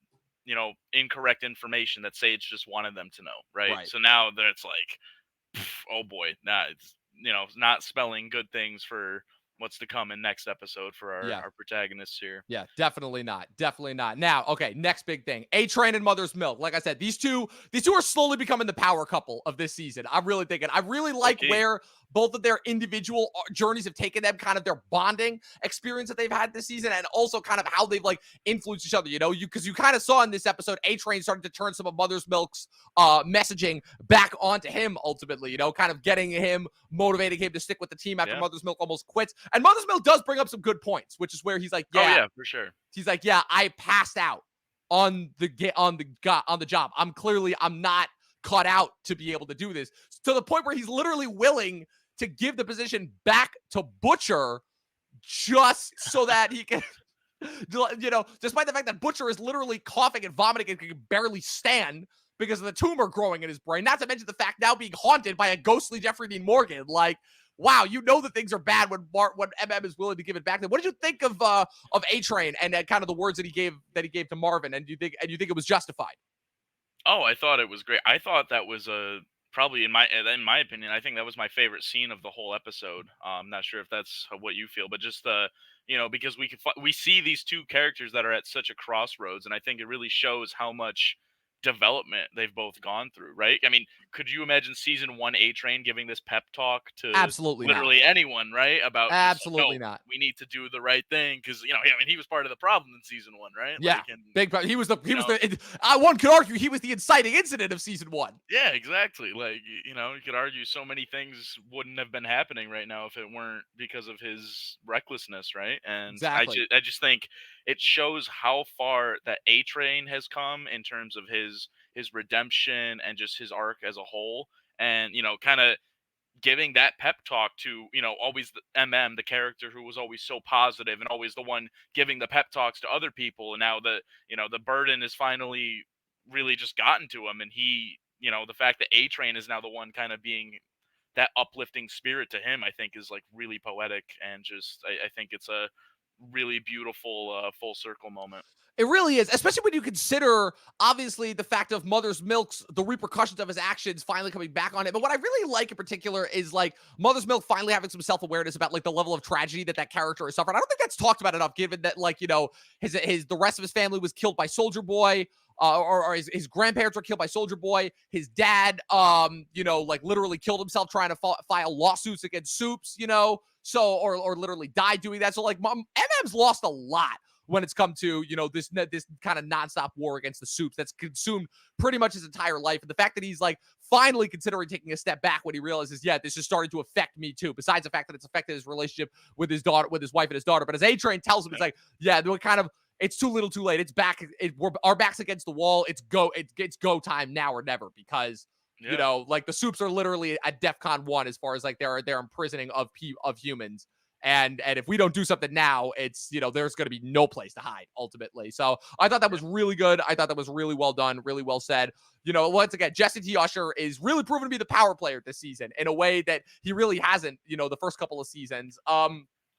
D: incorrect information that Sage just wanted them to know. Right. So now that it's like, oh boy, it's not spelling good things for what's to come in next episode for our protagonists here.
A: Yeah, definitely not. Definitely not. Now, okay, next big thing. A Train and Mother's Milk. Like I said, these two are slowly becoming the power couple of this season. I'm really thinking. I really like where both of their individual journeys have taken them, kind of their bonding experience that they've had this season, and also kind of how they've like influenced each other. Because you kind of saw in this episode, A Train started to turn some of Mother's Milk's messaging back onto him ultimately, kind of getting him, motivating him to stick with the team after Mother's Milk almost quits. And Mother's Milk does bring up some good points, which is where he's like,
D: oh yeah, for sure.
A: He's like, yeah, I passed out on the job. I'm not cut out to be able to do this, to the point where he's literally willing to give the position back to Butcher just so that he can, despite the fact that Butcher is literally coughing and vomiting and can barely stand because of the tumor growing in his brain. Not to mention the fact now being haunted by a ghostly Jeffrey Dean Morgan. Like, wow, that things are bad when MM is willing to give it back. What did you think of A Train and kind of the words that he gave to Marvin? And do you think it was justified?
D: Oh, I thought it was great. I thought that was probably in my opinion, I think that was my favorite scene of the whole episode. I'm not sure if that's what you feel, but just the because we see these two characters that are at such a crossroads, and I think it really shows how much development they've both gone through, right? I mean, could you imagine season 1 A Train giving this pep talk to
A: Absolutely not.
D: literally anyone, right? About just like,
A: Absolutely
D: no,
A: not.
D: we need to do the right thing because I mean, he was part of the problem in season 1, right?
A: Yeah,
D: Like, and
A: big. He was the. He was
D: know,
A: the. One could argue he was the inciting incident of season 1.
D: yeah, exactly. Like, you could argue so many things wouldn't have been happening right now if it weren't because of his recklessness, right? And
A: Exactly.
D: I just think it shows how far that A Train has come in terms of his redemption and just his arc as a whole. And, kind of giving that pep talk to, always the the character who was always so positive and always the one giving the pep talks to other people. And now the burden is finally really just gotten to him. And he, the fact that A Train is now the one kind of being that uplifting spirit to him, I think is like really poetic. And just, I think it's a really beautiful full circle moment.
A: It really is, especially when you consider, obviously, the fact of Mother's Milk's, the repercussions of his actions finally coming back on it. But what I really like in particular is, like, Mother's Milk finally having some self-awareness about, like, the level of tragedy that character has suffered. I don't think that's talked about enough, given that, like, the rest of his family was killed by Soldier Boy. Or his grandparents were killed by Soldier Boy. His dad, like, literally killed himself trying to file lawsuits against Soups, so, or literally died doing that. So, like, MM's lost a lot when it's come to, this kind of nonstop war against the Soups that's consumed pretty much his entire life. And the fact that he's, like, finally considering taking a step back when he realizes, yeah, this is starting to affect me too, besides the fact that it's affected his relationship with his daughter, with his wife and his daughter. But as A-Train tells him, it's like, yeah, it's too little too late. It's back. Our back's against the wall. It's go time now or never, because like, the Soups are literally at DEFCON 1 as far as, like, their imprisoning of humans. And if we don't do something now, it's, there's going to be no place to hide ultimately. So I thought that was really good. I thought that was really well done, really well said. Once again, Jesse T. Usher is really proven to be the power player this season in a way that he really hasn't, the first couple of seasons.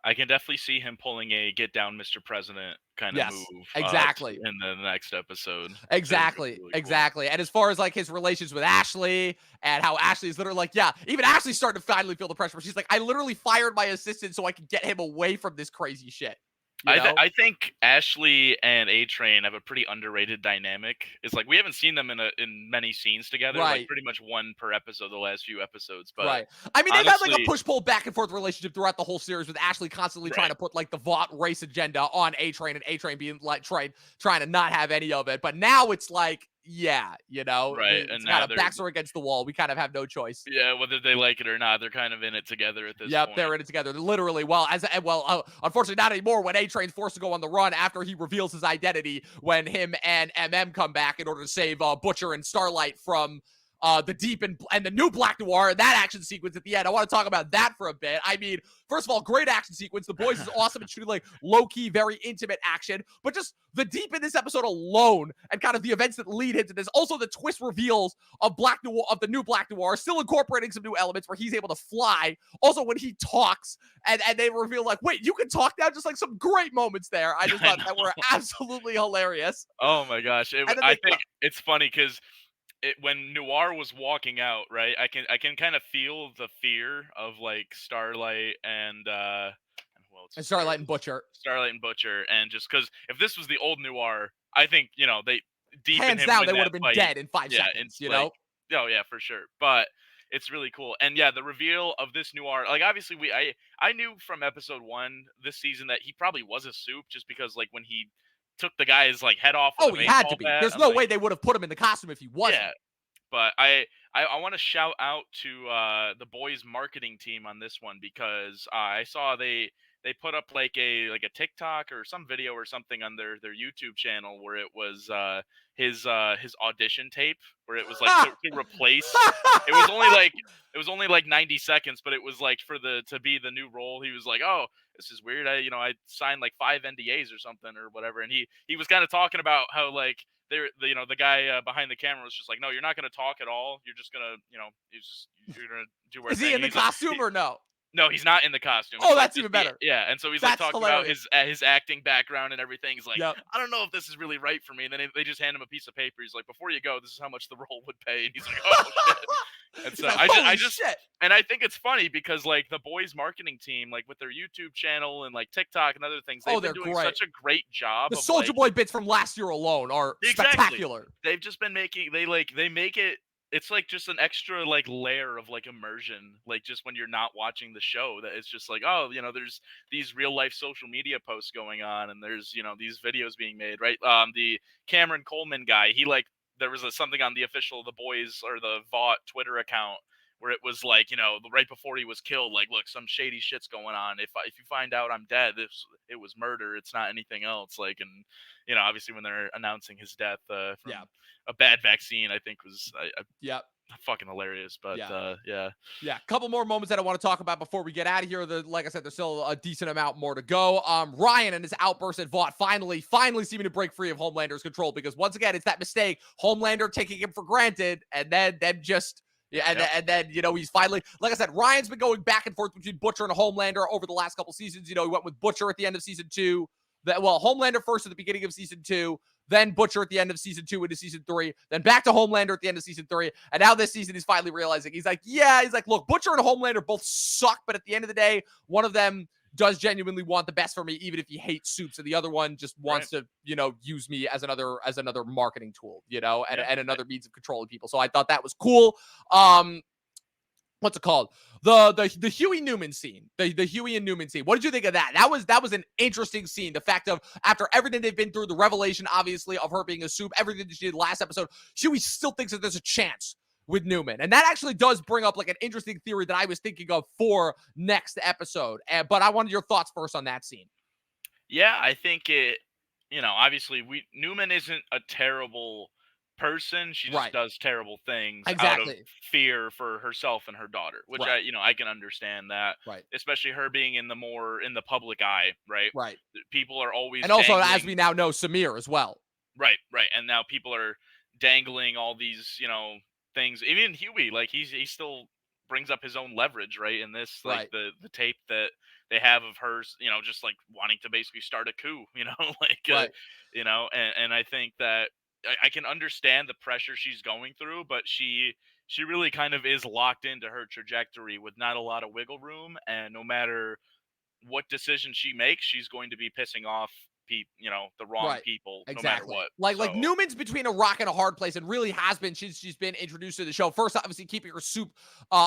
D: I can definitely see him pulling a "Get Down, Mr. President" kind of
A: Yes,
D: move,
A: exactly.
D: in the next episode.
A: Exactly,
D: Really cool.
A: exactly. And as far as, like, his relations with Ashley and how Ashley is literally like, yeah, even Ashley's starting to finally feel the pressure. Where she's like, I literally fired my assistant so I could get him away from this crazy shit.
D: I think Ashley and A Train have a pretty underrated dynamic. It's like we haven't seen them in many scenes together,
A: Right.
D: like pretty much one per episode the last few episodes. But
A: right. I mean, they've had, like, a
D: honestly,
A: push-pull back and forth relationship throughout the whole series, with Ashley constantly trying to put, like, the Vought race agenda on A Train, and A Train being, like, trying to not have any of it. But now it's like, yeah,
D: right,
A: it's
D: and
A: kind
D: now
A: of backs are against the wall. We kind of have no choice.
D: yeah, whether they like it or not, they're kind of in it together at this
A: Yep,
D: point.
A: they're in it together. Literally, unfortunately, not anymore when A-Train's forced to go on the run after he reveals his identity, when him and MM come back in order to save Butcher and Starlight from the Deep and the new Black Noir. And that action sequence at the end, I want to talk about that for a bit. I mean, first of all, great action sequence. The Boys is awesome at shooting, like, low-key, very intimate action. But just the Deep in this episode alone, and kind of the events that lead into this. Also, the twist reveals of Black Noir, of the new Black Noir, still incorporating some new elements where he's able to fly. Also, when he talks, and they reveal, like, wait, you can talk now? Just, like, some great moments there. I just thought that were absolutely hilarious.
D: Oh my gosh, I think it's funny because when Noir was walking out, right? I can kind of feel the fear of, like, Starlight and who else?
A: And Starlight and Butcher.
D: And just because if this was the old Noir, I think they deep
A: hands
D: in him
A: down,
D: win
A: they would
D: that
A: have been
D: fight.
A: dead in 5 seconds.
D: Oh yeah, for sure. But it's really cool, and yeah, the reveal of this Noir. Like, obviously, I knew from episode 1 this season that he probably was a Soup, just because, like, when he took the guy's, like, head off.
A: Oh, he had to be. There's no way they would have put him in the costume if he wasn't.
D: Yeah, but I want to shout out to the Boys marketing team on this one, because I saw they put up like a TikTok or some video or something on their YouTube channel where it was his audition tape, where it was like to replace. It was only like 90 seconds, but it was like to be the new role. He was like, oh, this is weird. I signed like 5 NDAs or something or whatever, and he was kind of talking about how, like, the guy behind the camera was just like, no, you're not going to talk at all. You're just going to, you're going to do our
A: Is
D: thing.
A: he in the costume or no?
D: No, he's not in the costume.
A: Oh,
D: It's like
A: that's
D: just
A: even better.
D: yeah, and so he's like
A: That's
D: talking about
A: hilarious.
D: his acting background and everything. He's like,
A: Yep.
D: I don't know if this is really right for me. And then they just hand him a piece of paper. He's like, before you go, this is how much the role would pay. And he's like, oh shit. And
A: He's
D: so
A: like,
D: I
A: holy
D: just
A: shit.
D: and I think it's funny because like the boys marketing team, like with their YouTube channel and like TikTok and other things, they've
A: Oh,
D: been
A: they're
D: doing
A: great.
D: such a great job
A: The
D: of
A: Soldier
D: like
A: Boy bits from last year alone are
D: exactly.
A: spectacular.
D: They've just been making they make it it's like just an extra like layer of like immersion like just when you're not watching the show that it's just like oh there's these real life social media posts going on and there's these videos being made right the Cameron Coleman guy he like there was something on the official the boys or the Vought Twitter account where it was like right before he was killed like look some shady shit's going on if you find out I'm dead it was murder it's not anything else like and obviously when they're announcing his death from a bad vaccine, I think was
A: Yep.
D: fucking hilarious. But
A: Yeah. A couple more moments that I want to talk about before we get out of here. Like I said, there's still a decent amount more to go. Ryan and his outburst at Vought finally seeming to break free of Homelander's control because once again, it's that mistake. Homelander taking him for granted, and then just. And then he's finally, like I said, Ryan's been going back and forth between Butcher and Homelander over the last couple seasons. He went with Butcher at the end of season 2. Homelander first at the beginning of season 2, then Butcher at the end of season 2 into season 3, then back to Homelander at the end of season 3, and now this season he's finally realizing he's like, look, Butcher and Homelander both suck, but at the end of the day, one of them does genuinely want the best for me, even if he hates soups, and the other one just wants to, use me as another marketing tool, and another means of controlling people. So I thought that was cool. What's it called? The Huey Newman scene. The Huey and Newman scene. What did you think of that? That was an interesting scene. The fact of after everything they've been through, the revelation, obviously, of her being a soup, everything that she did last episode, Huey still thinks that there's a chance with Newman. And that actually does bring up like an interesting theory that I was thinking of for next episode. But I wanted your thoughts first on that scene.
D: Yeah, I think it, obviously Newman isn't a terrible person. She just does terrible things out of fear for herself and her daughter, which I can understand that.
A: Right.
D: Especially her being in the public eye, right?
A: Right.
D: People are always
A: and also as we now know, Samir as well.
D: Right. And now people are dangling all these, things. Even Huey, like he still brings up his own leverage, right? In this, like the tape that they have of her, just like wanting to basically start a coup, and I think that I can understand the pressure she's going through, but she really kind of is locked into her trajectory with not a lot of wiggle room, and no matter what decision she makes, she's going to be pissing off the wrong people, no matter what.
A: Like Newman's between a rock and a hard place, and really has been since she's been introduced to the show. First, obviously keeping her soup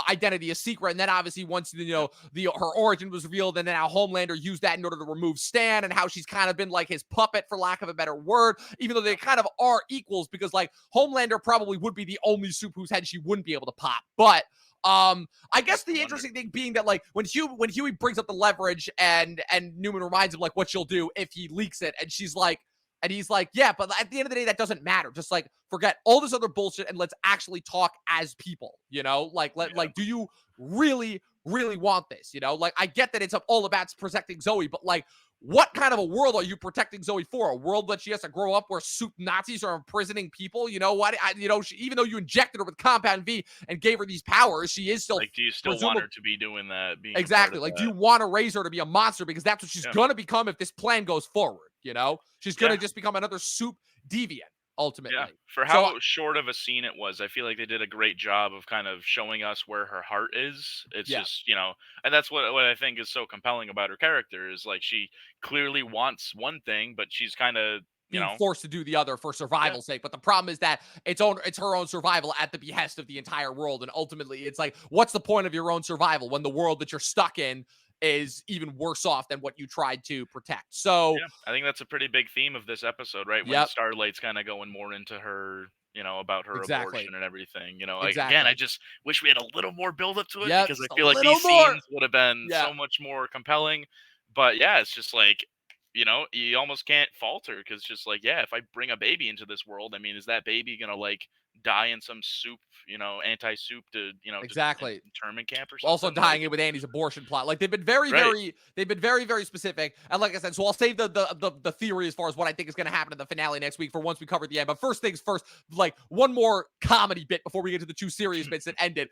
A: identity a secret, and then obviously once her origin was revealed, and then how Homelander used that in order to remove Stan, and how she's kind of been like his puppet, for lack of a better word, even though they kind of are equals, because like Homelander probably would be the only soup whose head she wouldn't be able to pop, but. I guess the interesting thing being that like when Huey brings up the leverage and Newman reminds him like what she'll do if he leaks it, and he's like, yeah, but at the end of the day, that doesn't matter. Just like forget all this other bullshit and let's actually talk as people, like do you really want this? Like I get that it's all about protecting Zoe, but like what kind of a world are you protecting Zoe for? A world that she has to grow up where soup Nazis are imprisoning people? Even though you injected her with Compound V and gave her these powers, she is still
D: like. Do you still want her to be doing that?
A: Exactly. Like, do you want to raise her to be a monster? Because that's what she's gonna become if this plan goes forward. She's gonna just become another soup deviant. Ultimately.
D: Yeah. For how short of a scene it was, I feel like they did a great job of kind of showing us where her heart is. It's just, and that's what I think is so compelling about her character is like she clearly wants one thing, but she's kind of
A: being forced to do the other for survival's sake. But the problem is that it's her own survival at the behest of the entire world. And ultimately it's like, what's the point of your own survival when the world that you're stuck in is even worse off than what you tried to protect? So
D: I think that's a pretty big theme of this episode, right? When Starlight's kind of going more into her, about her abortion and everything, like again, I just wish we had a little more build up to it because I feel like these scenes would have been so much more compelling. But it's just like, you almost can't falter because just like, if I bring a baby into this world, I mean, is that baby going to like die in some soup, anti-soup to, internment camp or something?
A: Also dying in with Andy's abortion plot. Like they've been very specific. And like I said, so I'll save the theory as far as what I think is going to happen in the finale next week for once we cover the end. But first things first, like one more comedy bit before we get to the two serious bits that ended.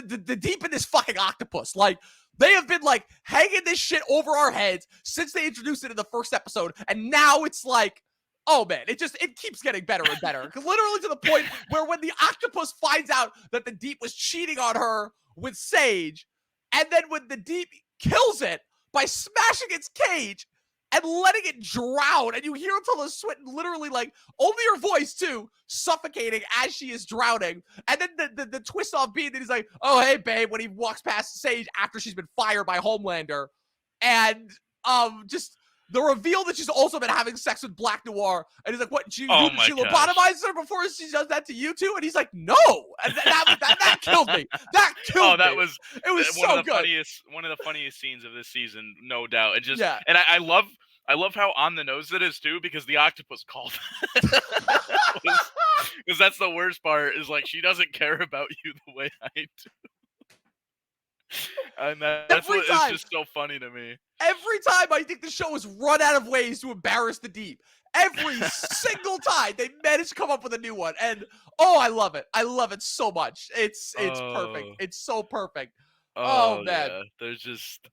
A: the deep in this fucking octopus. Like, they have been like hanging this shit over our heads since they introduced it in the first episode, and now it's like, oh man, it keeps getting better and better. Literally to the point where when the octopus finds out that the deep was cheating on her with Sage, and then when the deep kills it by smashing its cage and letting it drown, and you hear Tilda Swinton literally, like, only her voice too, suffocating as she is drowning. And then the twist off being that he's like, oh hey babe, when he walks past Sage after she's been fired by Homelander, and just the reveal that she's also been having sex with Black Noir, and he's like, what, she lobotomized her before she does that to you too? And he's like, no. And that killed me. That killed me. It was so good.
D: One of the funniest scenes of this season, no doubt. It just, and I love how on the nose it is too, because the octopus called. Because that's the worst part, is like, she doesn't care about you the way I do. And that's what is just so funny to me.
A: Every time I think the show has run out of ways to embarrass the deep. Every single time they manage to come up with a new one. And I love it. I love it so much. It's perfect. It's so perfect. Oh man.
D: Yeah. There's just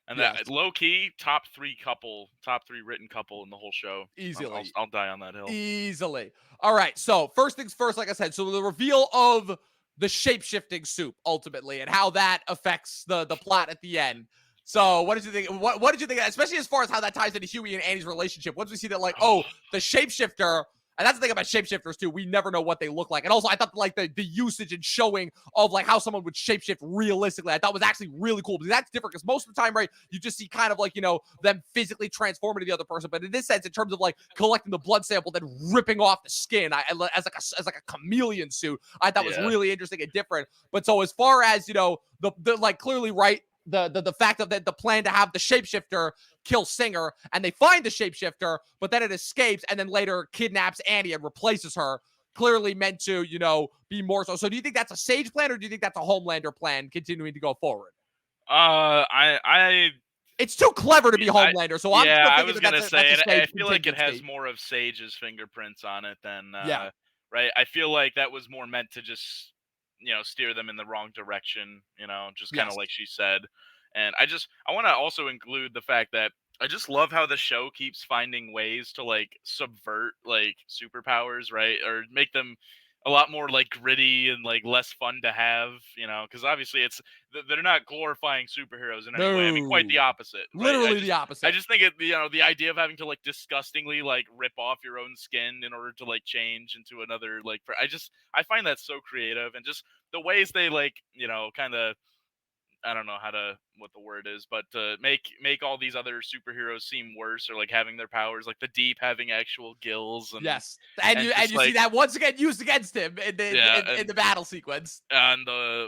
D: and that low key top three written couple in the whole show.
A: Easily.
D: I'll die on that hill.
A: Easily. All right. So first things first, like I said, so the reveal of the shape-shifting soup ultimately, and how that affects the plot at the end. So what did you think? What did you think, especially as far as how that ties into Huey and Annie's relationship? Once we see that, like, the shapeshifter, and that's the thing about shapeshifters too, we never know what they look like. And also I thought like the usage and showing of like how someone would shapeshift realistically, I thought was actually really cool, because that's different, because most of the time, right, you just see kind of like, them physically transform into the other person. But in this sense, in terms of like collecting the blood sample, then ripping off the skin as like a chameleon suit, I thought was really interesting and different. But so as far as, the like, clearly, right, the fact of the plan to have the shapeshifter kill Singer, and they find the shapeshifter, but then it escapes and then later kidnaps Annie and replaces her, clearly meant to, be more so. So do you think that's a Sage plan, or do you think that's a Homelander plan continuing to go forward? It's too clever to be Homelander, so I'm still thinking
D: I was gonna say, I feel like it has
A: contingency.
D: more of Sage's fingerprints on it than right. I feel like that was more meant to just steer them in the wrong direction, just kind of like she said. And I want to also include the fact that I just love how the show keeps finding ways to like subvert like superpowers, right? Or make them a lot more like gritty and like less fun to have, because obviously they're not glorifying superheroes in any way. I mean, quite the opposite. Right?
A: Literally the opposite.
D: I just think the idea of having to like disgustingly like rip off your own skin in order to like change into another like, I find that so creative, and just the ways they like kind of, I don't know what the word is, but make all these other superheroes seem worse, or like having their powers, like the Deep having actual gills, and
A: and you see that once again used against him in the battle sequence.
D: And the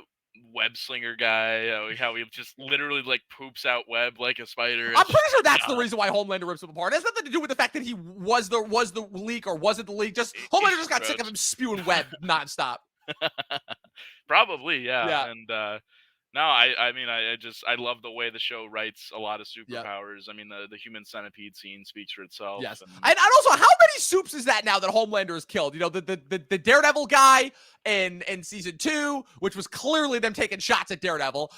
D: web slinger guy, how he just literally like poops out web like a spider.
A: I'm pretty sure that's the reason why Homelander rips him apart. It has nothing to do with the fact that he was the leak or wasn't the leak. Just Homelander just got sick of him spewing web nonstop.
D: Probably, yeah. And no, I mean, I love the way the show writes a lot of superpowers. I mean, the human centipede scene speaks for itself.
A: Yes, and also, how many soups is that now that Homelander has killed? The Daredevil guy in season 2, which was clearly them taking shots at Daredevil.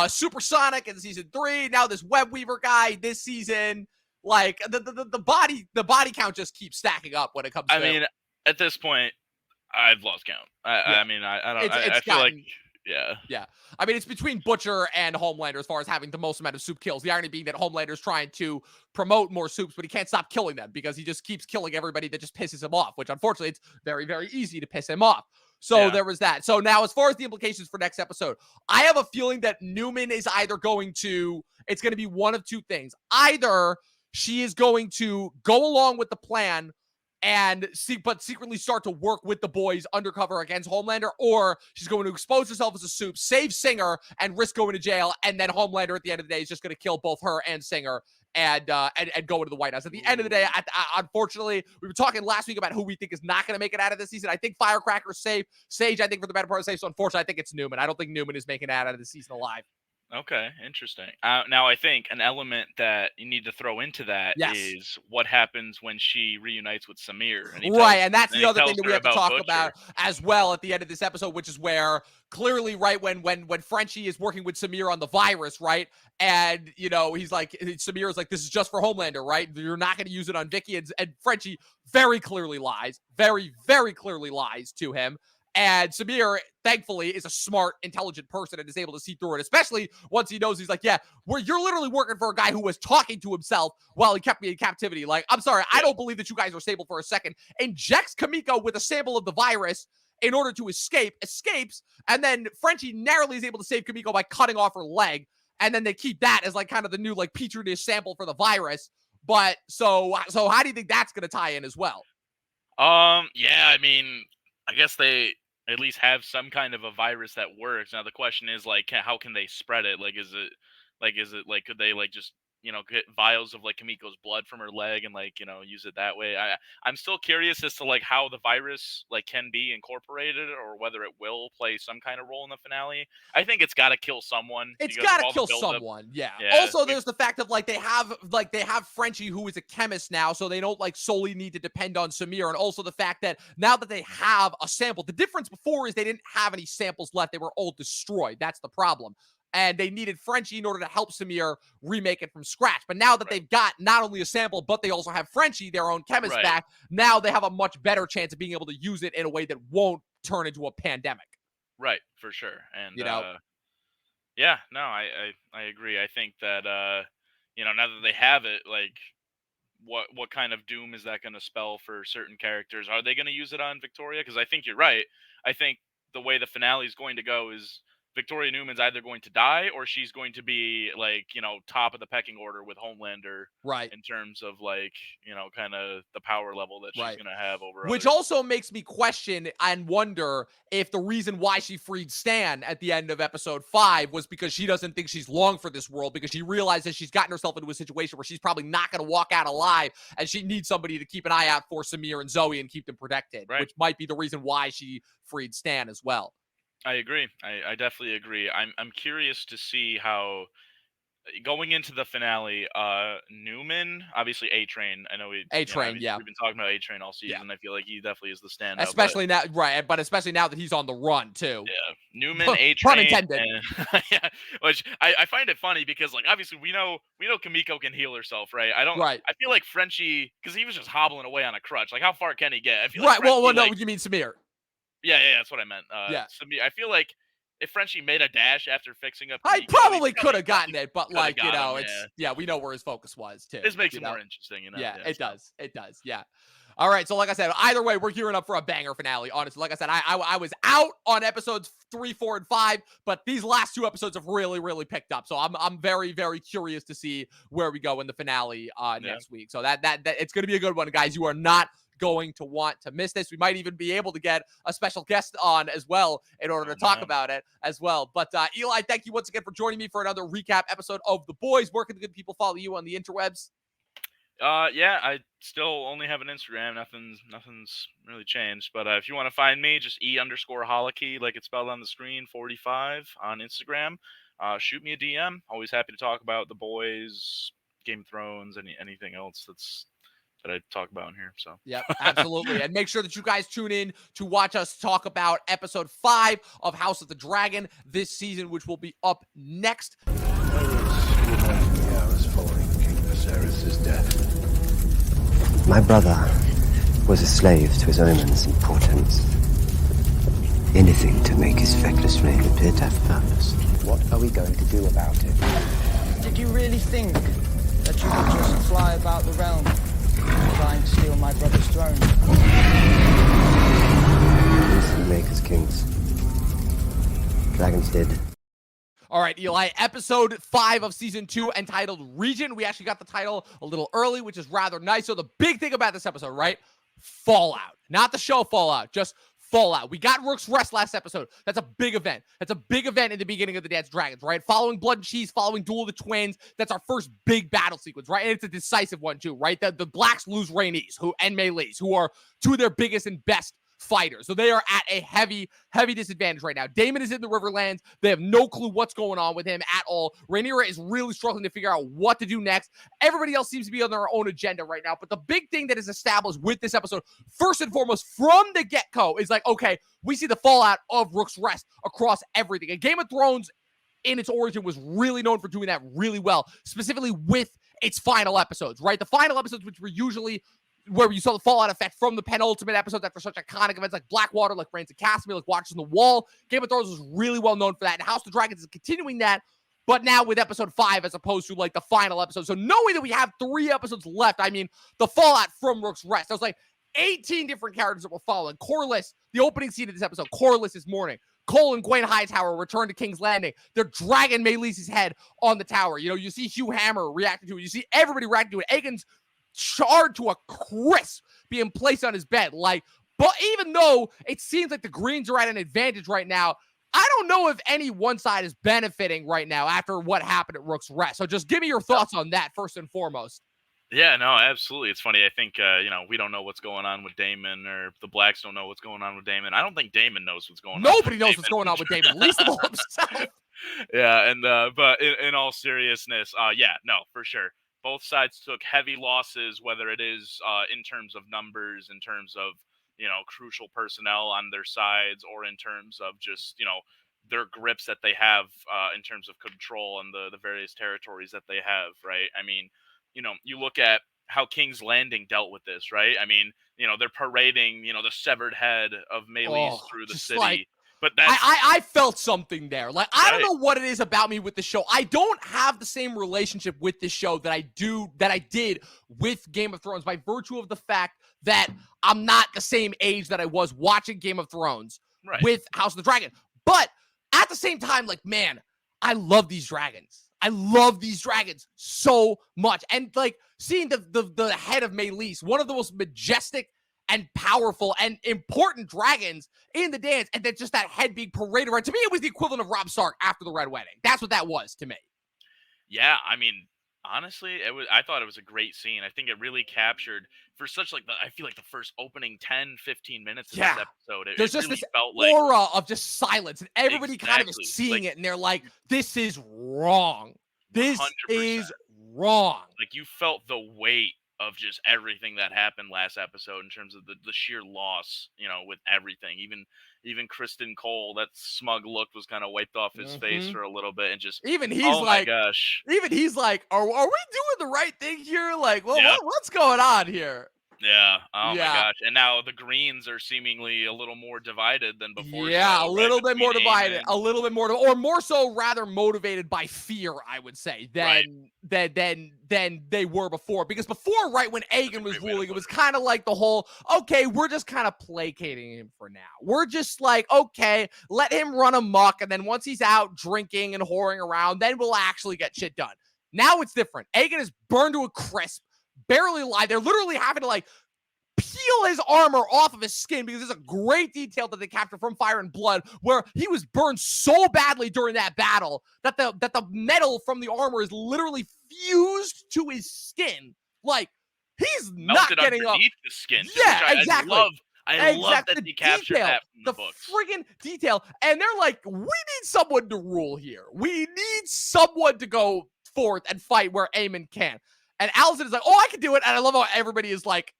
A: Supersonic in season 3. Now this Web Weaver guy this season. Like the body count just keeps stacking up when it comes to.
D: I mean, at this point, I've lost count. I mean, I don't. I feel like. Yeah.
A: I mean, it's between Butcher and Homelander as far as having the most amount of soup kills. The irony being that Homelander's trying to promote more soups, but he can't stop killing them because he just keeps killing everybody that just pisses him off, which unfortunately it's very, very easy to piss him off. So there was that. So now as far as the implications for next episode, I have a feeling that Newman is either it's going to be one of two things. Either she is going to go along with the plan but secretly start to work with the boys undercover against Homelander, or she's going to expose herself as a soup, save Singer, and risk going to jail, and then Homelander at the end of the day is just going to kill both her and Singer and go into the White House. At the end of the day, unfortunately, we were talking last week about who we think is not going to make it out of this season. I think Firecracker's safe. Sage, I think, for the better part, is safe. So unfortunately, I think it's Newman. I don't think Newman is making it out of the season alive.
D: Okay, interesting. Now, I think an element that you need to throw into that
A: Yes.
D: is what happens when she reunites with Samir, and
A: Right, and that's the
D: he
A: other thing
D: tells
A: that we
D: her
A: have to
D: about
A: talk
D: Butcher.
A: about as well at the end of this episode, which is where clearly, right, when Frenchie is working with Samir on the virus, right, and he's like, Samir is like, this is just for Homelander, right? You're not going to use it on Vicky, and Frenchie very clearly lies, very, very clearly lies to him. And Samir, thankfully, is a smart, intelligent person and is able to see through it, especially once he knows he's like, yeah, you're literally working for a guy who was talking to himself while he kept me in captivity. Like, I'm sorry, I don't believe that you guys are stable for a second. Injects Kimiko with a sample of the virus in order to escapes, and then Frenchie narrowly is able to save Kimiko by cutting off her leg, and then they keep that as like kind of the new like petri dish sample for the virus. But so how do you think that's going to tie in as well?
D: Yeah, I mean, I guess they at least have some kind of a virus that works. Now the question is like, how can they spread it? Like, is it like, could they like just get vials of like Kamiko's blood from her leg and like use it that way? I'm still curious as to like how the virus like can be incorporated or whether it will play some kind of role in the finale. I think it's got to kill someone
A: It's
D: because of
A: got to
D: all the
A: kill
D: buildup.
A: someone, yeah.
D: Yeah,
A: Also, there's the fact of like they have Frenchie who is a chemist now, so they don't like solely need to depend on Samir. And also the fact that now that they have a sample, the difference before is they didn't have any samples left; they were all destroyed. That's the problem. And they needed Frenchie in order to help Samir remake it from scratch. But now that they've got not only a sample, but they also have Frenchie, their own chemist, back, now they have a much better chance of being able to use it in a way that won't turn into a pandemic.
D: Right, for sure. And yeah, no, I agree. I think that now that they have it, like what kind of doom is that going to spell for certain characters? Are they going to use it on Victoria? Because I think you're right. I think the way the finale is going to go is Victoria Newman's either going to die or she's going to be like, top of the pecking order with Homelander.
A: Right.
D: In terms of like, kind of the power level that she's going to have over
A: Which
D: others.
A: also makes me question and wonder if the reason why she freed Stan at the end of episode 5 was because she doesn't think she's long for this world, because she realizes she's gotten herself into a situation where she's probably not going to walk out alive, and she needs somebody to keep an eye out for Samir and Zoe and keep them protected, which might be the reason why she freed Stan as well.
D: I agree. I definitely agree. I'm curious to see how going into the finale, Newman, obviously A-Train. I know
A: A-Train,
D: we've been talking about A-Train all season. I feel like he definitely is the standout.
A: Especially now, right? But especially now that he's on the run too.
D: Yeah, Newman, A-Train,
A: pun intended.
D: Yeah, which I find it funny because like obviously we know Kimiko can heal herself, right? I feel like Frenchie, because he was just hobbling away on a crutch. Like how far can he get? I feel like
A: Well, no,
D: like,
A: you mean Samir?
D: Yeah, that's what I meant. Samir, I feel like if Frenchie made a dash after fixing up,
A: I probably could have gotten it, but like it's we know where his focus was too.
D: This makes it more interesting,
A: Yeah, it does. It does. Yeah. All right, so like I said, either way, we're gearing up for a banger finale. Honestly, like I said, I was out on episodes 3, 4, and 5, but these last 2 episodes have really, really picked up. So I'm very, very curious to see where we go in the finale next week. So that it's going to be a good one, guys. You are not going to want to miss this. We might even be able to get a special guest on as well in order to talk about it as well. But Eli, thank you once again for joining me for another recap episode of The Boys. Where can the good people follow you on the interwebs?
D: I still only have an Instagram. Nothing's really changed. But if you want to find me, just E_Holicky, like it's spelled on the screen, 45 on Instagram. Shoot me a DM. Always happy to talk about The Boys, Game of Thrones, anything else that I talk about in here. So
A: yeah, absolutely. And make sure that you guys tune in to watch us talk about episode 5 of House of the Dragon this season, which will be up next.
E: My brother was a slave to his omens and portents. Anything to make his feckless reign appear to have purpose.
F: What are we going to do about it?
G: Did you really think that you could just fly about the realm trying to steal my brother's throne?
E: Beasts make us kings. Dragons did.
A: All right, Eli, episode 5 of season 2 entitled Region. We actually got the title a little early, which is rather nice. So the big thing about this episode, right? Fallout. Not the show Fallout, just Fallout. We got Rook's Rest last episode. That's a big event. That's a big event in the beginning of the Dance Dragons, right? Following Blood and Cheese, following Duel of the Twins. That's our first big battle sequence, right? And it's a decisive one too, right? The Blacks lose Rhaenys and Melees, who are two of their biggest and best fighters. So they are at a heavy disadvantage right now. Damon is in the Riverlands. They have no clue what's going on with him at all. Rhaenyra is really struggling to figure out what to do next. Everybody else seems to be on their own agenda right now. But the big thing that is established with this episode, first and foremost, from the get-go, is like, okay, we see the fallout of Rook's Rest across everything. And Game of Thrones, in its origin, was really known for doing that really well, specifically with its final episodes, right? The final episodes, which were usually where you saw the fallout effect from the penultimate episodes after such iconic events like Blackwater, like Reigns of Castamere, like Watchers on the Wall. Game of Thrones was really well known for that, and House of the Dragons is continuing that, but now with episode 5 as opposed to like the final episode. So knowing that we have 3 episodes left, I mean, the fallout from Rook's Rest, I was like 18 different characters that we're following. Corlys, the opening scene of this episode, Corlys is mourning. Cole and Gwen Hightower return to King's Landing. They're dragging Meleese's head on the tower. You know, you see Hugh Hammer reacting to it. You see everybody reacting to it. Aegon's charred to a crisp, being placed on his bed. Like, but even though it seems like the Greens are at an advantage right now, I don't know if any one side is benefiting right now after what happened at Rook's Rest. So just give me your thoughts on that first and foremost.
D: Yeah, no, absolutely. It's funny. I think, we don't know what's going on with Daemon, or the Blacks don't know what's going on with Daemon. I don't think Daemon knows what's going on.
A: Nobody knows what's going on with Daemon, least of all himself.
D: Yeah, and but in all seriousness, no, for sure. Both sides took heavy losses, whether it is in terms of numbers, in terms of, crucial personnel on their sides, or in terms of just, their grips that they have in terms of control and the various territories that they have, right? I mean, you look at how King's Landing dealt with this, right? I mean, they're parading, the severed head of Meleese through the city.
A: Like,
D: but that's...
A: I felt something there. Like, I don't know what it is about me with the show. I don't have the same relationship with this show that I did with Game of Thrones, by virtue of the fact that I'm not the same age that I was watching Game of Thrones with House of the Dragon. But at the same time, like, man, I love these dragons. I love these dragons so much. And like seeing the head of Meleese, one of the most majestic and powerful and important dragons in the dance, and then just that head being paraded around. To me, it was the equivalent of Robb Stark after the Red Wedding. That's what that was to me.
D: Yeah, I mean, honestly, I thought it was a great scene. I think it really captured, for such like I feel like the first opening 10-15 minutes of this episode,
A: there's just
D: really
A: this
D: felt like
A: aura of just silence, and everybody kind of is
D: Exactly.
A: seeing
D: Like,
A: it, and they're like, this is wrong. This
D: 100%.
A: is wrong.
D: Like, you felt the weight of just everything that happened last episode in terms of the sheer loss, with everything. Even Kristen Cole, that smug look was kind of wiped off his face for a little bit, and just
A: Even he's
D: oh
A: like,
D: my gosh,
A: even he's like, are we doing the right thing here? Like, well,
D: Yeah.
A: what's going on here?
D: yeah, oh my
A: Yeah.
D: gosh. And now the Greens are seemingly a little more divided than before.
A: Yeah,
D: so,
A: a
D: right,
A: little bit more
D: between
A: divided,
D: Aemon-
A: a little bit more, or more so, rather motivated by fear, I would say, than they were before. Because before, right, when Aegon was
D: great way to
A: ruling, it
D: put
A: was
D: it.
A: kind of like the whole, okay, we're just kind of placating him for now. We're just like, okay, let him run amok, and then once he's out drinking and whoring around, then we'll actually get shit done. Now it's different. Aegon is burned to a crisp, barely alive. They're literally having to like peel his armor off of his skin, because there's a great detail that they capture from Fire and Blood where he was burned so badly during that battle that the metal from the armor is literally fused to his skin. Like, he's not
D: melted
A: getting up.
D: underneath the skin.
A: Yeah,
D: which
A: exactly.
D: I love that they captured that from the books.
A: friggin' detail. And they're like, we need someone to rule here. We need someone to go forth and fight where Aemon can. And Alicent is like, oh, I can do it. And I love how everybody is like,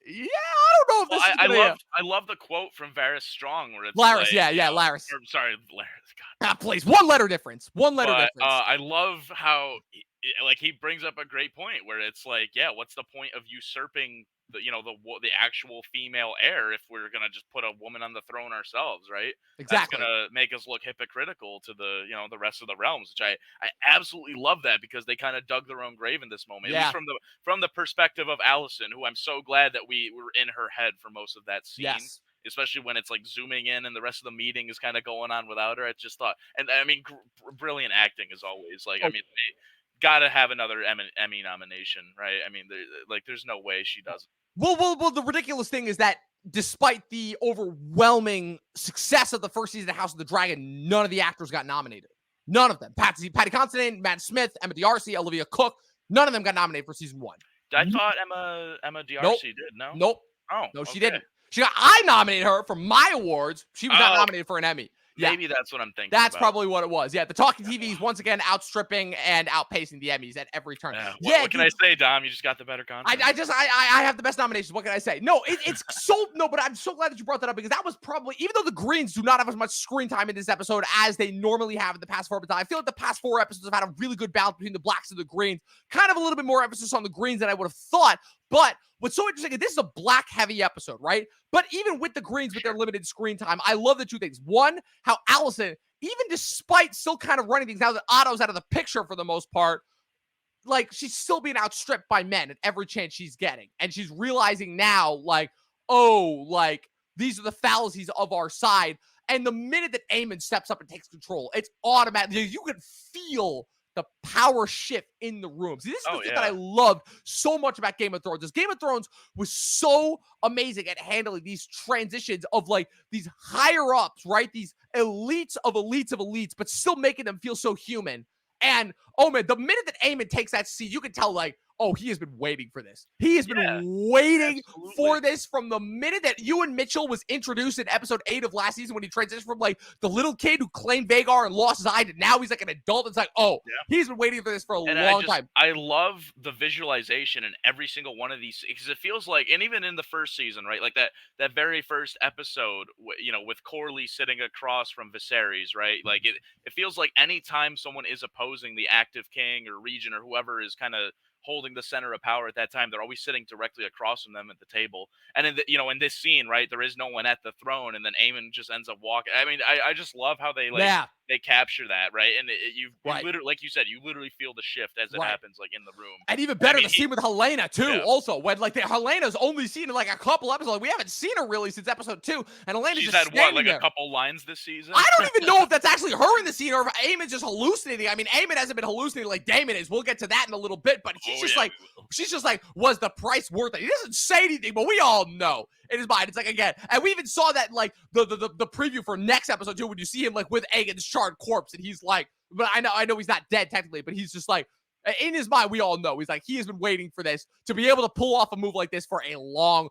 A: yeah, I don't know if this is gonna
D: I love the quote from Varys Strong where it's
A: Laris,
D: like,
A: Laris.
D: Sorry, Laris. God.
A: Please, one letter difference. One letter difference.
D: I love how he brings up a great point where it's like, yeah, what's the point of usurping the actual female heir if we're gonna just put a woman on the throne ourselves, right?
A: Exactly.
D: That's gonna make us look hypocritical to the the rest of the realms, which I absolutely love that, because they kind of dug their own grave in this moment.
A: Yeah.
D: At least from the perspective of Alicent, who I'm so glad that we were in her head for most of that scene.
A: Yes.
D: Especially when it's like zooming in and the rest of the meeting is kind of going on without her. I just thought, and I mean, brilliant acting as always. Like, I mean, they gotta have another Emmy nomination, right? I mean, there's no way she doesn't.
A: Well, the ridiculous thing is that despite the overwhelming success of the first season of House of the Dragon, none of the actors got nominated. None of them. Patty Considine, Matt Smith, Emma D'Arcy, Olivia Cook, none of them got nominated for season 1.
D: I thought Emma D'Arcy did. No.
A: Nope.
D: Oh,
A: No, she
D: okay.
A: didn't. I nominated her for my awards. She was not nominated for an Emmy.
D: Maybe that's what I'm thinking.
A: That's probably what it was. Yeah, the Talking TVs once again outstripping and outpacing the Emmys at every turn.
D: What can I say, Dom? You just got the better content.
A: I have the best nominations. What can I say? No, it's so no, but I'm so glad that you brought that up because that was probably, even though the Greens do not have as much screen time in this episode as they normally have in the past 4 episodes, I feel like the past 4 episodes have had a really good balance between the blacks and the Greens. Kind of a little bit more emphasis on the Greens than I would have thought. But what's so interesting is this is a black heavy episode, right? But even with the Greens, with their limited screen time, I love the 2 things. One, how Allison, even despite still kind of running things now that Otto's out of the picture for the most part, like she's still being outstripped by men at every chance she's getting. And she's realizing now, like, oh, like these are the fallacies of our side. And the minute that Aemon steps up and takes control, it's automatic. You can feel the power shift in the room. See, this is the thing that I love so much about Game of Thrones. This Game of Thrones was so amazing at handling these transitions of like these higher ups, right? These elites of elites of elites, but still making them feel so human. And oh man, the minute that Aemon takes that seat, you can tell like, oh, he has been waiting for this. He has been waiting for this from the minute that Ewan Mitchell was introduced in episode 8 of last season when he transitioned from like the little kid who claimed Vagar and lost his eye to now he's like an adult. It's like, oh, he's been waiting for this for a long time.
D: I love the visualization in every single one of these because it feels like, and even in the first season, right? Like that very first episode, you know, with Corley sitting across from Viserys, right? Like it feels like anytime someone is opposing the active king or regent or whoever is kind of holding the center of power at that time, they're always sitting directly across from them at the table. And in in this scene, right, there is no one at the throne, and then Aemon just ends up walking. I mean, I just love how they they capture that, right? And you literally, like you said, you literally feel the shift as it happens, like in the room.
A: And even better, the scene with Helena too. Also, when like Helena's only seen in like a couple episodes, like, we haven't seen her really since episode 2, and Helena's
D: she's
A: just
D: had
A: there.
D: a couple lines this season.
A: I don't even know if that's actually her in the scene or if Aemon's just hallucinating. I mean, Aemon hasn't been hallucinating like Daemon is. We'll get to that in a little bit, but she's just like, was the price worth it? He doesn't say anything, but we all know in his mind. It's like, again, and we even saw that like the preview for next episode too, when you see him like with Aegon's charred corpse, and he's like, but I know he's not dead technically, but he's just like, in his mind, we all know he's like, he has been waiting for this to be able to pull off a move like this for a long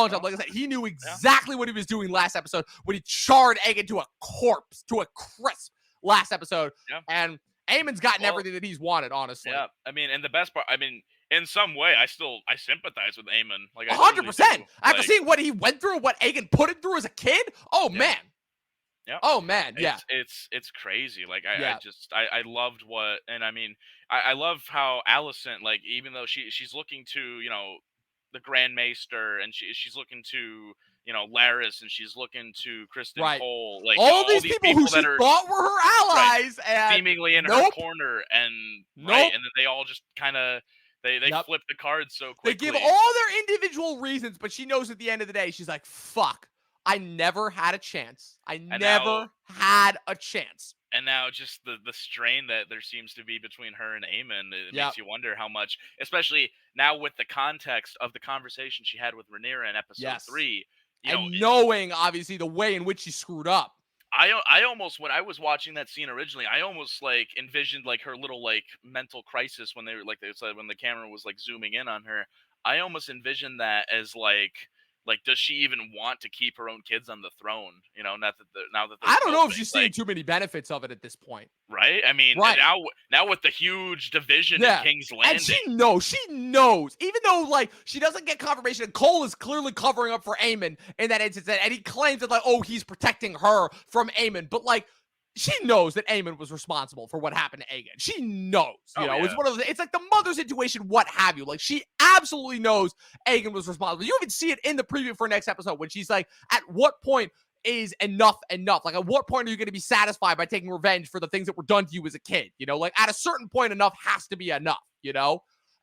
A: time. Like I said, he knew exactly what he was doing last episode when he charred Aegon to a corpse, to a crisp last episode, and Aemon's gotten everything that he's wanted, honestly.
D: Yeah, I mean, and the best part, I mean, in some way, I sympathize with Aemon. Like
A: 100%. After seeing what he went through, what Aegon put him through as a kid, man.
D: Yeah.
A: Oh man, yeah.
D: It's crazy. Like I loved what, and I mean, I love how Alicent, like, even though she's looking to, the Grand Maester, and she's looking to, Larys, and she's looking to Kristen Cole, like
A: all these people who she thought were her allies, and
D: seemingly in her corner, and and then they all just kind of they flip the cards so quickly.
A: They give all their individual reasons, but she knows at the end of the day, she's like, fuck. I never had a chance. I never had a chance.
D: And now just the strain that there seems to be between her and Aemon, it makes you wonder how much, especially now with the context of the conversation she had with Rhaenyra in episode 3.
A: And knowing, obviously, the way in which she screwed up.
D: I almost, when I was watching that scene originally, I almost like envisioned like her little like mental crisis when they said when the camera was like zooming in on her. I almost envisioned that as like, does she even want to keep her own kids on the throne? Now that
A: I don't know if she's seeing too many benefits of it at this point.
D: Right? I mean, now with the huge division in King's Landing.
A: And she knows. Even though, like, she doesn't get confirmation, and Cole is clearly covering up for Aemon in that instance, and he claims that, like, oh, he's protecting her from Aemon. But, like, she knows that Aemon was responsible for what happened to Aegon. She knows, it's one of those, it's like the mother's intuition, what have you. Like, she absolutely knows Aegon was responsible. You even see it in the preview for next episode when she's like, at what point is enough? Like, at what point are you going to be satisfied by taking revenge for the things that were done to you as a kid? Like, at a certain point, enough has to be enough,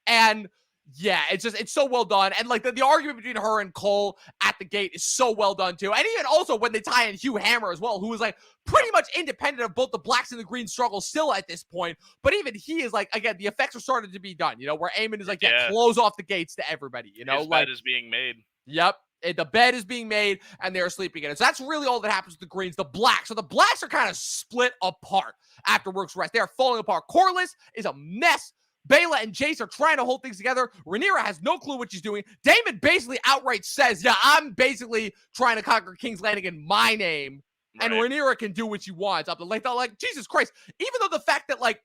A: And yeah, it's so well done. And like the argument between her and Cole at the gate is so well done too. And even also when they tie in Hugh Hammer as well, who is like pretty much independent of both the blacks and the green struggle still at this point. But even he is like, again, the effects are starting to be done, where Aemon is like, close off the gates to everybody,
D: His
A: like
D: bed is being made.
A: Yep. The bed is being made and they're sleeping in it. So that's really all that happens with the greens. The blacks. So the blacks are kind of split apart after Work's Rest. They are falling apart. Corlys is a mess. Bela and Jace are trying to hold things together. Rhaenyra has no clue what she's doing. Daemon basically outright says, yeah, I'm basically trying to conquer King's Landing in my name. And Rhaenyra can do what she wants up the late. Like, Jesus Christ. Even though the fact that, like,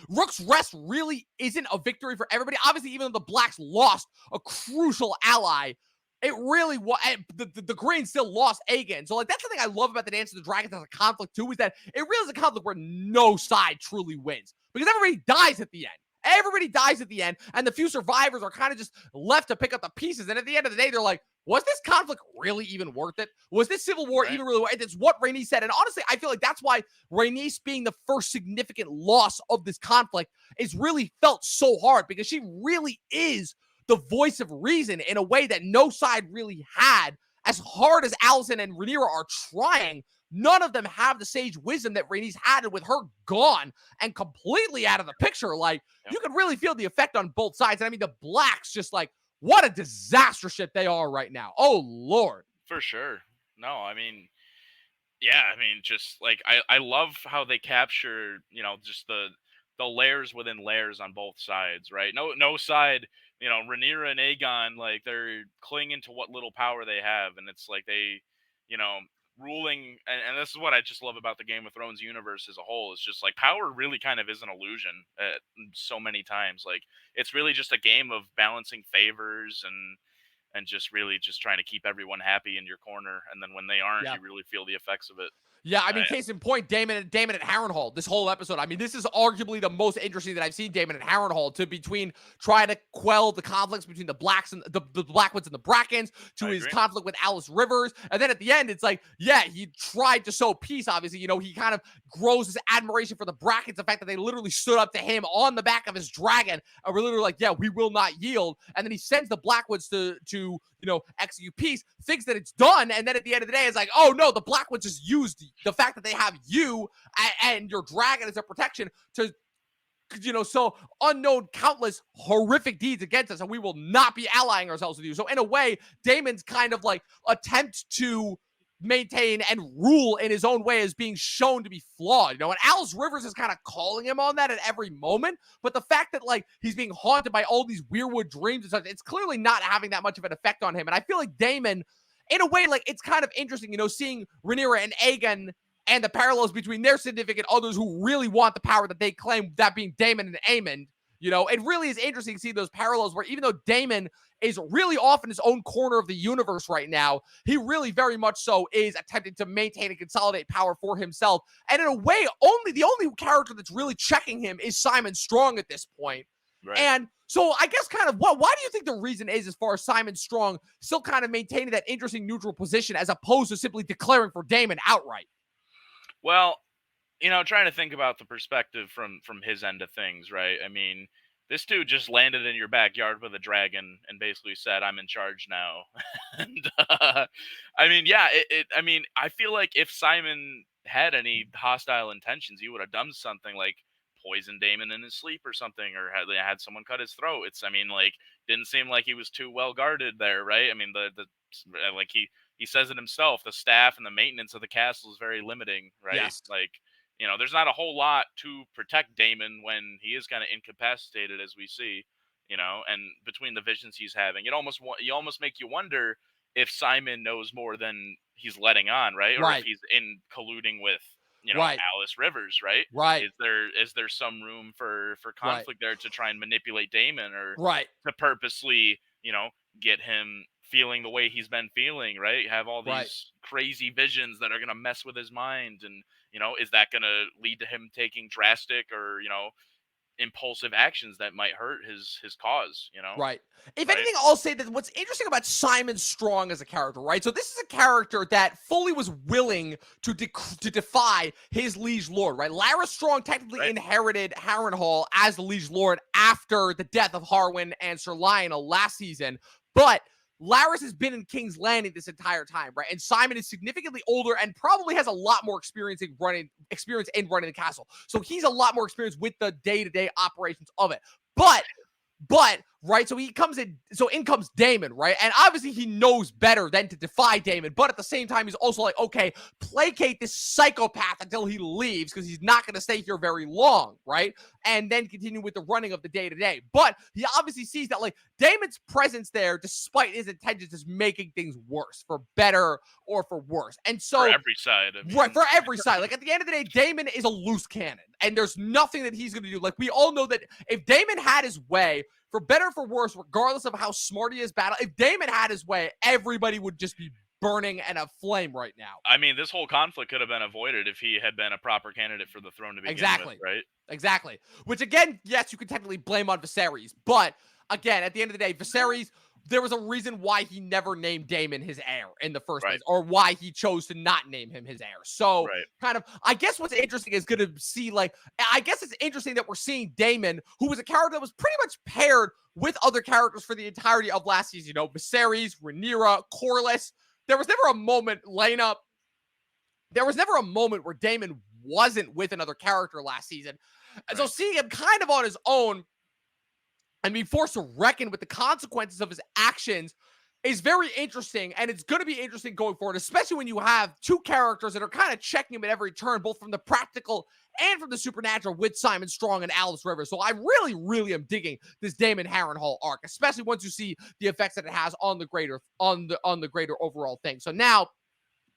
A: Rook's Rest really isn't a victory for everybody. Obviously, even though the Blacks lost a crucial ally, it really was. The Greens still lost Aegon. So, like, that's the thing I love about the Dance of the Dragons as a conflict, too, is that it really is a conflict where no side truly wins. Because everybody dies at the end. Everybody dies at the end, and the few survivors are kind of just left to pick up the pieces. And at the end of the day, they're like, was this conflict really even worth it? Was this civil war even really worth it? It's what Rhaenys said. And honestly, I feel like that's why Rhaenys being the first significant loss of this conflict is really felt so hard, because she really is the voice of reason in a way that no side really had. As hard as Alicent and Rhaenyra are trying, none of them have the sage wisdom that Rhaenys had, and with her gone and completely out of the picture. Like, you can really feel the effect on both sides. And I mean, the Blacks just like, what a disaster shit they are right now. Oh, Lord.
D: For sure. No, I mean, yeah, I mean, just like, I love how they capture, you know, just the layers within layers on both sides, right? No side, you know, Rhaenyra and Aegon, like, they're clinging to what little power they have. And it's like they, you know, ruling, and this is what I just love about the Game of Thrones universe as a whole. It's just like power really kind of is an illusion so many times. Like, it's really just a game of balancing favors and just really just trying to keep everyone happy in your corner. And then when they aren't, you really feel the effects of it.
A: Yeah, I mean, case in point, Daemon at Harrenhal, this whole episode. I mean, this is arguably the most interesting that I've seen Daemon at Harrenhal, to between trying to quell the conflicts between the Blacks and the Blackwoods and the Brackens, to his conflict with Alice Rivers. And then at the end, it's like, yeah, he tried to sow peace, obviously. You know, he kind of grows his admiration for the Brackens, the fact that they literally stood up to him on the back of his dragon and were literally like, yeah, we will not yield. And then he sends the Blackwoods to you know, execute peace, thinks that it's done. And then at the end of the day, it's like, oh no, the Blackwoods just used the fact that they have you and your dragon as a protection to, you know, so unknown countless horrific deeds against us, and we will not be allying ourselves with you. So in a way, Daemon's kind of like attempt to maintain and rule in his own way is being shown to be flawed, you know, and Alice Rivers is kind of calling him on that at every moment. But the fact that, like, he's being haunted by all these weirwood dreams and such, it's clearly not having that much of an effect on him. And I feel like Daemon, in a way, like, it's kind of interesting, you know, seeing Rhaenyra and Aegon and the parallels between their significant others who really want the power that they claim, that being Daemon and Aemond. You know, it really is interesting to see those parallels where even though Daemon is really off in his own corner of the universe right now, he really very much so is attempting to maintain and consolidate power for himself. And in a way, the only character that's really checking him is Simon Strong at this point. Right. And so I guess kind of why do you think the reason is, as far as Simon Strong still kind of maintaining that interesting neutral position as opposed to simply declaring for Daemon outright?
D: Well, you know, trying to think about the perspective from his end of things, right? I mean, this dude just landed in your backyard with a dragon and basically said, "I'm in charge now." And I mean, yeah, I mean, I feel like if Simon had any hostile intentions, he would have done something like poison Daemon in his sleep or something, or had someone cut his throat. I mean, like, didn't seem like he was too well guarded there, right? I mean, the like he says it himself, the staff and the maintenance of the castle is very limiting, right?
A: Yes.
D: Like, you know, there's not a whole lot to protect Daemon when he is kind of incapacitated, as we see, you know, and between the visions he's having, you almost make you wonder if Simon knows more than he's letting on, right? Or if he's colluding with, you know, Alice Rivers, right?
A: Right.
D: Is there some room for conflict there to try and manipulate Daemon, or to purposely, you know, get him feeling the way he's been feeling, right? Have all these crazy visions that are going to mess with his mind. And, you know, is that going to lead to him taking drastic or, you know, impulsive actions that might hurt his cause, you know?
A: Right. If anything, I'll say that what's interesting about Simon Strong as a character, right? So this is a character that fully was willing to defy his liege lord, right? Larys Strong technically inherited Harrenhal as the liege lord after the death of Harwin and Sir Lionel last season, but Larys has been in King's Landing this entire time, right? And Simon is significantly older and probably has a lot more experience in running the castle. So he's a lot more experienced with the day-to-day operations of it. But right? So he comes in, so in comes Damon, right? And obviously he knows better than to defy Damon, but at the same time, he's also like, okay, placate this psychopath until he leaves because he's not going to stay here very long, right? And then continue with the running of the day-to-day. But he obviously sees that, like, Damon's presence there, despite his intentions, is making things worse, for better or for worse. And so,
D: for every side. I mean.
A: right, for every side. Like, at the end of the day, Damon is a loose cannon, and there's nothing that he's going to do. Like, we all know that if Damon had his way, for better or for worse, regardless of how smart he is battle, if Damon had his way, everybody would just be burning and aflame right now.
D: I mean, this whole conflict could have been avoided if he had been a proper candidate for the throne to begin with, right?
A: Exactly. Which, again, yes, you could technically blame on Viserys, but again, at the end of the day, Viserys, there was a reason why he never named Daemon his heir in the first place, or why he chose to not name him his heir. So, kind of, I guess what's interesting is going to see, like, I guess it's interesting that we're seeing Daemon, who was a character that was pretty much paired with other characters for the entirety of last season. You know, Viserys, Rhaenyra, Corlys. There was never a moment, Lena, there was never a moment where Daemon wasn't with another character last season. And so seeing him kind of on his own and being forced to reckon with the consequences of his actions is very interesting, and it's going to be interesting going forward, especially when you have two characters that are kind of checking him at every turn, both from the practical and from the supernatural, with Simon Strong and Alice Rivers. So I really, really am digging this Daemon Harrenhal arc, especially once you see the effects that it has on the greater overall thing. So now,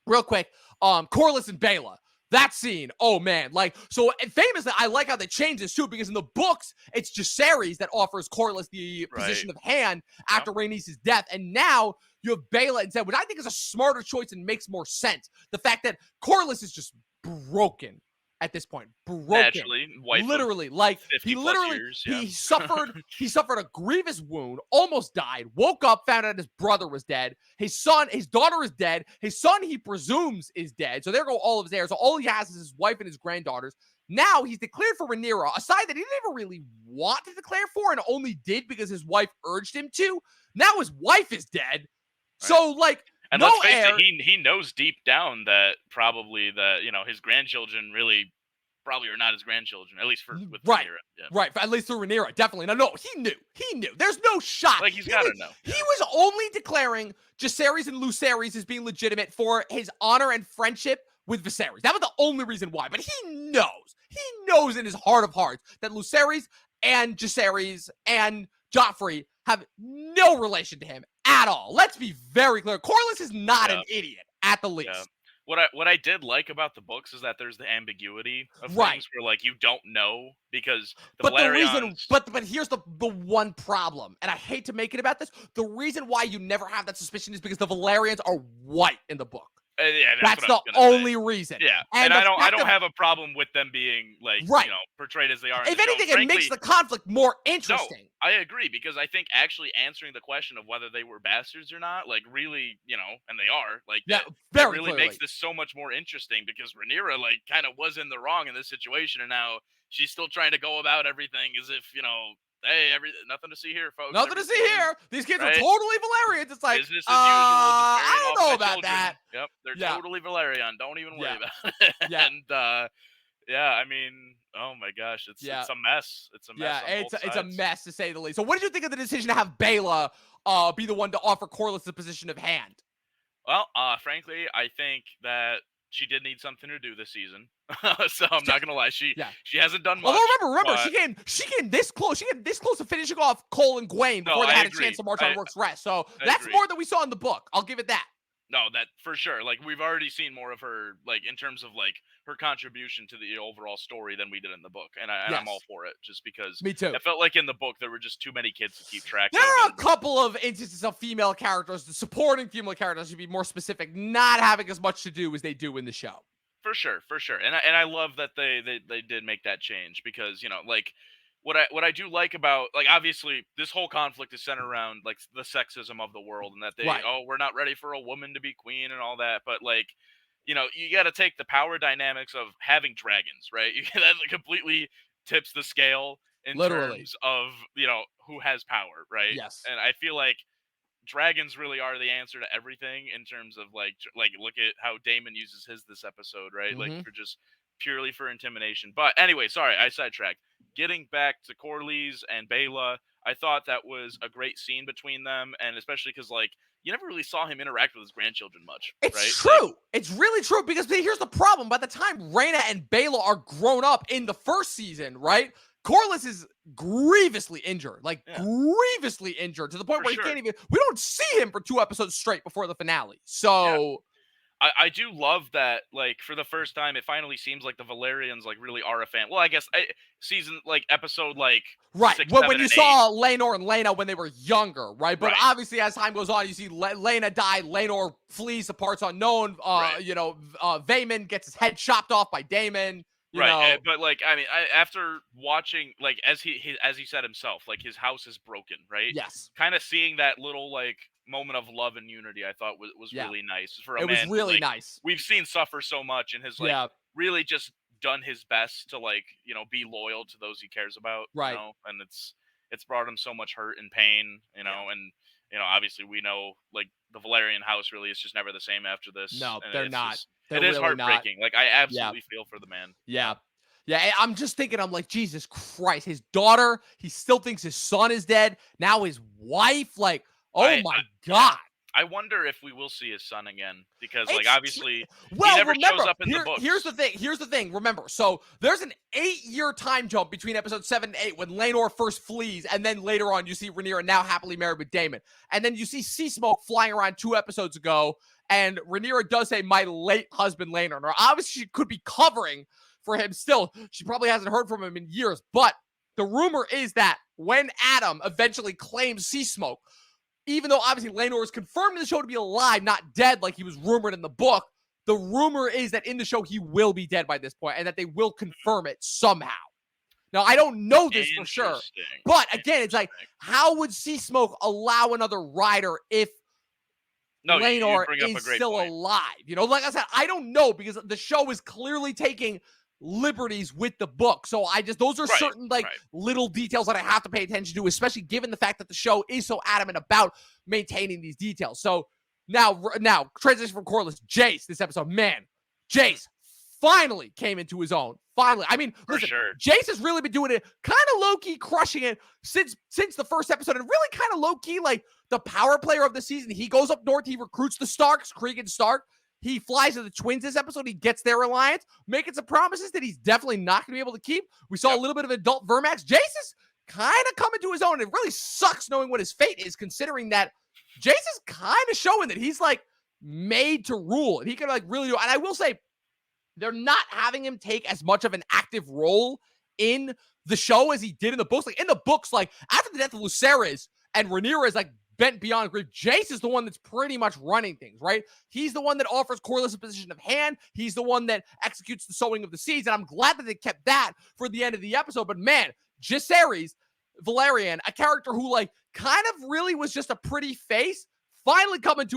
A: real quick, Corlys and Baela. That scene, oh man, like, so famously, I like how they changed this too, because in the books, it's Jacaerys that offers Corlys the position of hand after Rhaenys' death, and now you have Baela instead, which I think is a smarter choice and makes more sense. The fact that Corlys is just broken at this point,
D: Naturally,
A: literally, like, he literally
D: years,
A: he suffered a grievous wound, almost died, woke up, found out his brother was dead, his daughter is dead, his son he presumes is dead, so there go all of his heirs. So all he has is his wife and his granddaughters. Now he's declared for Rhaenyra, a side that he didn't even really want to declare for and only did because his wife urged him to. Now his wife is dead, so, like,
D: and let's face it, he knows deep down that probably his grandchildren really probably are not his grandchildren, at least with Rhaenyra. Yeah.
A: Right, at least through Rhaenyra, definitely. No, he knew. There's no shot.
D: Like, he's got to know.
A: He was only declaring Jacaerys and Lucerys as being legitimate for his honor and friendship with Viserys. That was the only reason why. But he knows. He knows in his heart of hearts that Lucerys and Jacaerys and Joffrey have no relation to him at all. Let's be very clear. Corlys is not an idiot, at the least.
D: Yeah. What I did like about the books is that there's the ambiguity of things where, like, you don't know because the Valerians...
A: But here's the one problem, and I hate to make it about this. The reason why you never have that suspicion is because the Valerians are white in the book. That's the only reason.
D: Yeah, and I don't have a problem with them being, like, portrayed as they are.
A: If anything, it makes the conflict more interesting.
D: No, I agree, because I think actually answering the question of whether they were bastards or not, like, really, and they are, like, that really makes this so much more interesting, because Rhaenyra, like, kind of was in the wrong in this situation, and now she's still trying to go about everything as if, hey, nothing to see here, folks.
A: Nothing to see here. These kids are totally Valerians. It's like,
D: business as usual.
A: I don't know about that.
D: Yep, they're totally Valerian. Don't even worry about it. And I mean, oh my gosh, it's a mess. It's a mess.
A: Yeah, it's a mess, to say the least. So, what did you think of the decision to have Baela be the one to offer Corlys the position of hand?
D: Well, frankly, I think that she did need something to do this season. So I'm not gonna lie, she hasn't done much.
A: Although remember, she came this close. She came this close to finishing off Cole and Gwaine before they had a chance to march on Rook's Rest. So that's more than we saw in the book. I'll give it that.
D: No, that for sure. Like, we've already seen more of her, like, in terms of, like, her contribution to the overall story than we did in the book, and I'm all for it. Just because
A: me too.
D: I felt like in the book there were just too many kids to keep track of.
A: There are a couple of instances of female characters, the supporting female characters, to be more specific, not having as much to do as they do in the show.
D: For sure. And I love that they did make that change, because, like, what I do like about, like, obviously this whole conflict is centered around, like, the sexism of the world, and that we're not ready for a woman to be queen and all that, but, like, you got to take the power dynamics of having dragons, right? That completely tips the scale in terms of, who has power, right?
A: Yes.
D: And I feel like dragons really are the answer to everything in terms of, like look at how Daemon uses his this episode, right?
A: Mm-hmm.
D: Like, for just purely for intimidation. But anyway, sorry, I sidetracked. Getting back to Corlys and Baela, I thought that was a great scene between them, and especially because like you never really saw him interact with his grandchildren much,
A: It's
D: right?
A: true.
D: Like,
A: It's really true because here's the problem. By the time Reyna and Bela are grown up in the first season, right? Corlys is grievously injured, like
D: Yeah.
A: grievously injured to the point
D: For
A: where
D: sure.
A: he can't even. We don't see him for 2 episodes straight before the finale. So
D: I do love that, like, for the first time, it finally seems like the Valerians, like, really are a fan. Well, I guess season, like, episode, like,
A: right
D: 6,
A: when
D: 7,
A: you
D: and 8.
A: saw Laenor and Lena when they were younger, right? But
D: Right.
A: obviously, as time goes on, you see Lena die, Laenor flees to parts unknown.
D: Right.
A: You know, Vaemon gets his head chopped off by Daemon. You know,
D: Right, but, like, I mean, after watching, like, as he said himself, like, his house is broken, right?
A: yes,
D: Kind of seeing that little, like, moment of love and unity, I thought was
A: Yeah.
D: really nice for a
A: it was
D: man who,
A: really
D: like,
A: nice.
D: we've seen suffer so much and has, like,
A: Yeah,
D: really just done his best to, like, you know, be loyal to those he cares about,
A: Right.
D: you know? And it's brought him so much hurt and pain, you know, and, you know, obviously we know, like, the Valerian house really is just never the same after this.
A: no,
D: and
A: they're
D: it's
A: not.
D: just-
A: They're
D: it is
A: really not.
D: heartbreaking. Like, I absolutely feel for the man.
A: Yeah. Yeah, I'm just thinking, I'm like, Jesus Christ, his daughter, he still thinks his son is dead. Now his wife, like, oh my God.
D: I wonder if we will see his son again because, like,
A: It's
D: obviously,
A: Well,
D: he never
A: remember,
D: shows up in the books.
A: here's the thing. Here's the thing. Remember, so there's an 8-year time jump between episode 7 and 8 when Laenor first flees, and then later on you see Rhaenyra now happily married with Daemon, and then you see Sea Smoke flying around 2 episodes ago, and Rhaenyra does say, "My late husband Laenor." Now, obviously, she could be covering for him still. She probably hasn't heard from him in years, but the rumor is that when Adam eventually claims Sea Smoke, even though obviously Laenor is confirmed in the show to be alive, not dead like he was rumored in the book, the rumor is that in the show he will be dead by this point and that they will confirm it somehow. Now, I don't know this for sure,
D: Interesting.
A: but again, it's like, how would Sea Smoke allow another rider if
D: No, you
A: Laenor
D: bring up a
A: is
D: great
A: still
D: point.
A: alive? You know, like I said, I don't know because the show is clearly taking liberties with the book. So those are
D: Right,
A: certain like
D: right.
A: little details that I have to pay attention to, especially given the fact that the show is so adamant about maintaining these details. So now transition from Corlys, Jace, this episode, man, Jace finally came into his own. Finally. I mean,
D: For
A: listen,
D: sure.
A: Jace has really been doing it kind of low-key, crushing it since the first episode, and really kind of low-key, like the power player of the season. He goes up north, he recruits the Starks, Krieg and Stark. He flies to the Twins this episode. He gets their alliance, making some promises that he's definitely not going to be able to keep. We saw a little bit of adult Vermax. Jace is kind of coming to his own. It really sucks knowing what his fate is, considering that Jace is kind of showing that he's like made to rule, and he can like really do. And I will say, they're not having him take as much of an active role in the show as he did in the books. Like in the books, like after the death of Lucerys and Rhaenyra is like bent beyond grief, Jace is the one that's pretty much running things, right? He's the one that offers Corlys a position of hand. He's the one that executes the sowing of the seeds, and I'm glad that they kept that for the end of the episode. But man, Jacaerys Valerian, a character who like kind of really was just a pretty face, finally coming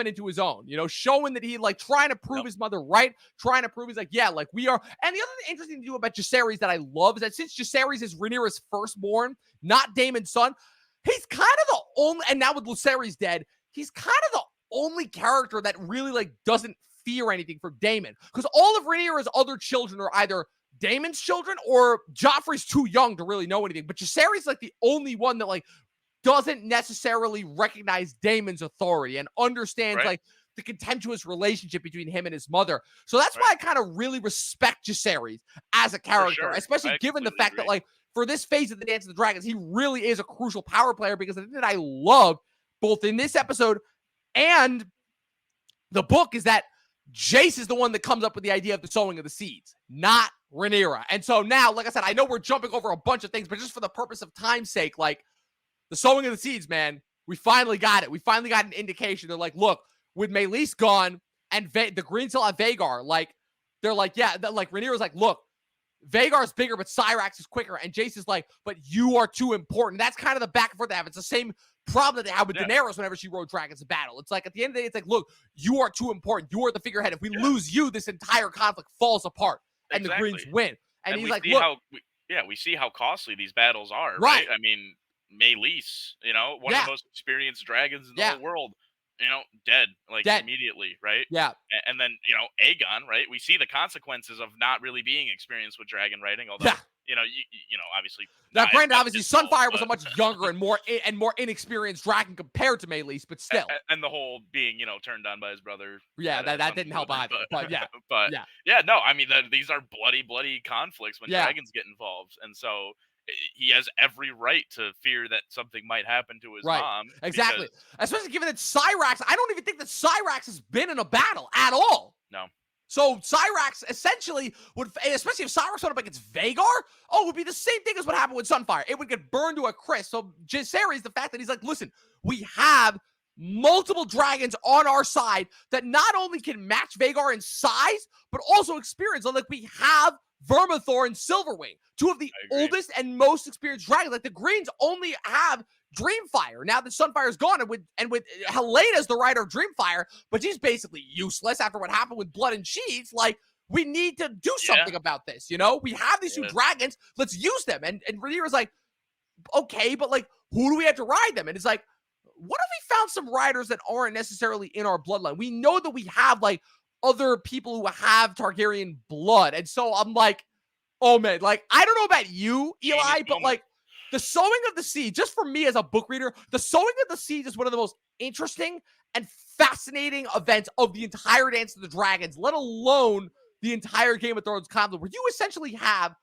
A: into his own, you know, showing that he like trying to prove his mother right, trying to prove he's like, yeah, like we are. And the other interesting thing to do about Jacaerys that I love is that since Jacaerys is Rhaenyra's firstborn, not Daemon's son, he's kind of the only, and now with Lucerys dead, he's kind of the only character that really like doesn't fear anything from Daemon, because all of Rhaenyra's other children are either Daemon's children or Joffrey's too young to really know anything. But Jacaerys like the only one that like doesn't necessarily recognize Daemon's authority and understands like the contemptuous relationship between him and his mother. So that's why I kind of really respect Jacaerys as a character, especially given the fact that like for this phase of the Dance of the Dragons, he really is a crucial power player, because the thing that I love both in this episode and the book is that Jace is the one that comes up with the idea of the sowing of the seeds, not Rhaenyra. And so now, like I said, I know we're jumping over a bunch of things, but just for the purpose of time's sake, like the sowing of the seeds, man, we finally got it. We finally got an indication. They're like, look, with Meleys gone and the Greens still have Vhagar, like, they're like, yeah, like Rhaenyra's like, look, Vhagar's bigger, but Cyrax is quicker. And Jace is like, but you are too important. That's kind of the back and forth they have. It's the same problem that they have with Daenerys whenever she rode dragons in battle. It's like, at the end of the day, it's like, look, you are too important. You are the figurehead. If we lose you, this entire conflict falls apart and the Greens win. And he's like, look.
D: We see how costly these battles are, right? I mean, Meleys, you know, one of the most experienced dragons in the whole world, you know, dead immediately, right?
A: Yeah.
D: And then, you know, Aegon, right? We see the consequences of not really being experienced with dragon riding, although obviously.
A: Now,
D: not as
A: granted,
D: much
A: obviously,
D: as Cole,
A: Sunfire was a
D: but-
A: much younger and more inexperienced dragon compared to Maylease, but still.
D: And the whole being, turned on by his brother.
A: Yeah, that
D: something
A: didn't
D: to
A: help
D: do with
A: either.
D: it,
A: But yeah,
D: but
A: yeah.
D: yeah, no, I mean, these are bloody conflicts when
A: Yeah.
D: dragons get involved, and so he has every right to fear that something might happen to his
A: Right.
D: mom.
A: Exactly.
D: because-
A: Especially given that Cyrax, I don't even think that Cyrax has been in a battle at all.
D: No.
A: So Cyrax essentially would, especially if Cyrax went up against Vagar, it would be the same thing as what happened with Sunfire. It would get burned to a crisp. So Jacaerys, the fact that he's like, listen, we have multiple dragons on our side that not only can match Vagar in size, but also experience. So, like, we have Vermithor and Silverwing, two of the oldest and most experienced dragons. Like, the Greens only have Dreamfire now that Sunfire is gone, and with Helena as the rider of Dreamfire, but she's basically useless after what happened with Blood and Sheets. Like, we need to do something about this. We have these two dragons. Let's use them. And Rhaenyra's like, okay, but like, who do we have to ride them? And it's like, what if we found some riders that aren't necessarily in our bloodline? We know that we have like other people who have Targaryen blood. And so I'm like, oh man, like, I don't know about you, Eli, but like, the Sowing of the Seed, just for me as a book reader, the Sowing of the Seed is one of the most interesting and fascinating events of the entire Dance of the Dragons, let alone the entire Game of Thrones conflict, where you essentially have,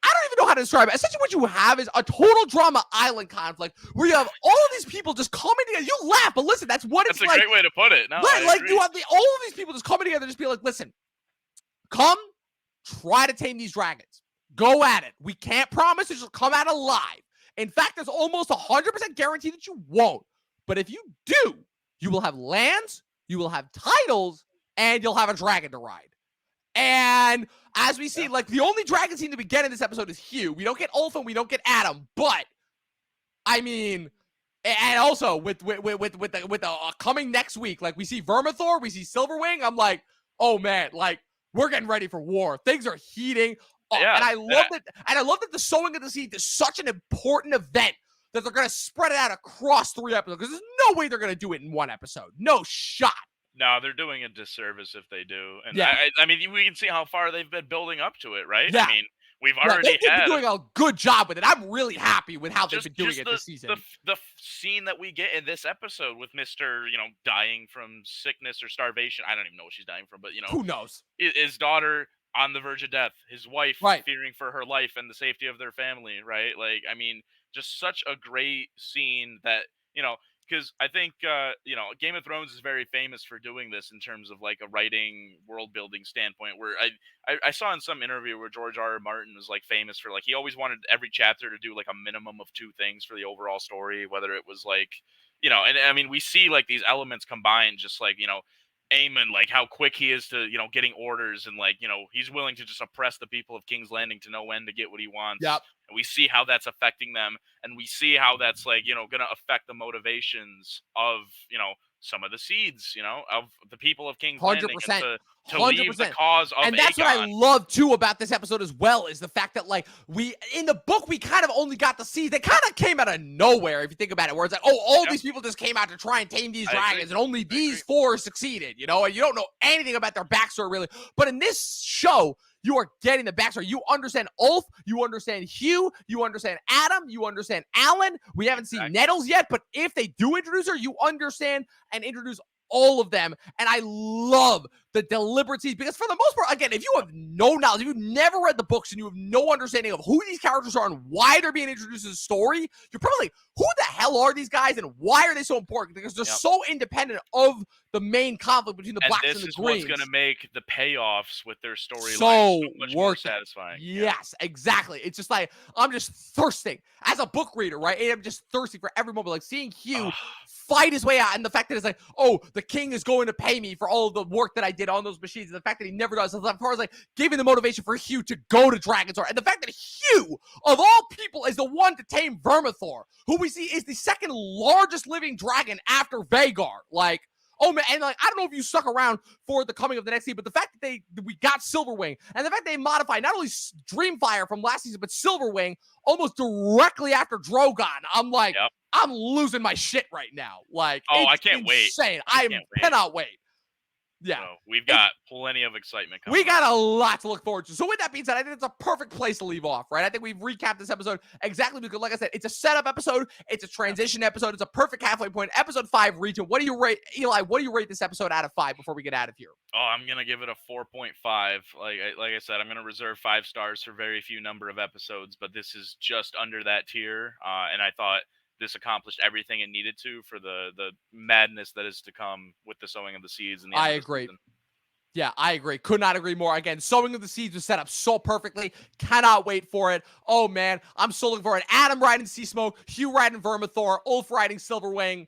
A: I don't even know how to describe it. Essentially what you have is a total drama island conflict where you have all of these people just coming together. You laugh, but listen, that's what it's like.
D: That's a great way to put it. No,
A: right,
D: I
A: like
D: agree.
A: you have all of these people just coming together, just be like, listen, come try to tame these dragons. Go at it. We can't promise that you'll come out alive. In fact, there's almost 100% guarantee that you won't. But if you do, you will have lands, you will have titles, and you'll have a dragon to ride. And as we see, like, the only dragon scene that we get in this episode is Hugh. We don't get Ulf and we don't get Adam. But I mean, and also with the coming next week, like, we see Vermithor, we see Silverwing. I'm like, oh man, like, we're getting ready for war. Things are heating.
D: Yeah,
A: and I love that. And I love that the Sowing of the Seed is such an important event that they're going to spread it out across 3 episodes, because there's no way they're going to do it in 1 episode. No shot.
D: No, they're doing a disservice if they do. And
A: Yeah.
D: I mean, we can see how far they've been building up to it, right?
A: Yeah.
D: I mean, we've
A: Yeah,
D: already
A: they've been
D: had
A: doing a good job with it. I'm really happy with how they've been doing it
D: the,
A: this season.
D: The scene that we get in this episode with Mr. Dying from sickness or starvation. I don't even know what she's dying from, but
A: Who knows?
D: his daughter on the verge of death, his wife fearing for her life and the safety of their family, right? Like, I mean, just such a great scene that, because I think, Game of Thrones is very famous for doing this in terms of like a writing, world building standpoint, where I saw in some interview where George R. R. Martin was like famous for, like, he always wanted every chapter to do like a minimum of 2 things for the overall story, whether it was like, and I mean, we see like these elements combined, just like, Aemon, like how quick he is to, getting orders, and like, he's willing to just oppress the people of King's Landing to know when to get what he wants.
A: Yep.
D: And we see how that's affecting them, and we see how that's like, going to affect the motivations of, some of the seeds, of the people of King's Landing, and to leave the cause of
A: and that's
D: Aegon.
A: what I love too about this episode as well, is the fact that, like, in the book we kind of only got the seeds. They kind of came out of nowhere if you think about it, where it's like, oh, all these people just came out to try and tame these dragons, and only these 4 succeeded, and you don't know anything about their backstory really. But in this show, you are getting the backstory. You understand Ulf, you understand Hugh, you understand Adam, you understand Alan. We haven't seen Nettles yet, but if they do introduce her, you understand and introduce all of them. And I love the deliberacies, because for the most part, again, if you have no knowledge, if you've never read the books and you have no understanding of who these characters are and why they're being introduced to the story, you're probably like, who the hell are these guys and why are they so important? Because they're so independent of the main conflict between the Blacks and the Greens.
D: This is what's going to make the payoffs with their storyline
A: so
D: much
A: worth
D: more satisfying.
A: Yes, exactly. It's just like, I'm just thirsting as a book reader, right? And I'm just thirsty for every moment, like seeing Hugh fight his way out, and the fact that it's like, oh, the king is going to pay me for all of the work that I did on those machines, and the fact that he never does, as far as like giving the motivation for Hugh to go to Dragon's and the fact that Hugh, of all people, is the one to tame Vermithor, who we see is the 2nd largest living dragon after Vagar. Like, oh man, and like, I don't know if you stuck around for the coming of the next season, but the fact that we got Silverwing, and the fact they modified not only Dreamfire from last season, but Silverwing almost directly after Drogon, I'm like, I'm losing my shit right now. Like,
D: I can't wait.
A: Insane. I cannot wait. Yeah.
D: So we've got plenty of excitement coming.
A: We got a lot to look forward to. So with that being said, I think it's a perfect place to leave off, right? I think we've recapped this episode exactly because, like I said, it's a setup episode. It's a transition episode. It's a perfect halfway point. Episode 5 region. What do you rate, Eli? What do you rate this episode out of 5 before we get out of here?
D: Oh, I'm gonna give it a 4.5. Like I said, I'm gonna reserve 5 stars for very few number of episodes, but this is just under that tier. And I thought this accomplished everything it needed to for the madness that is to come with the sowing of the seeds. And the
A: I agree. Yeah, I agree. Could not agree more. Again, Sowing of the Seeds was set up so perfectly. Cannot wait for it. Oh, man. I'm so looking for it. Adam riding Sea Smoke, Hugh riding Vermithor, Ulf riding Silverwing.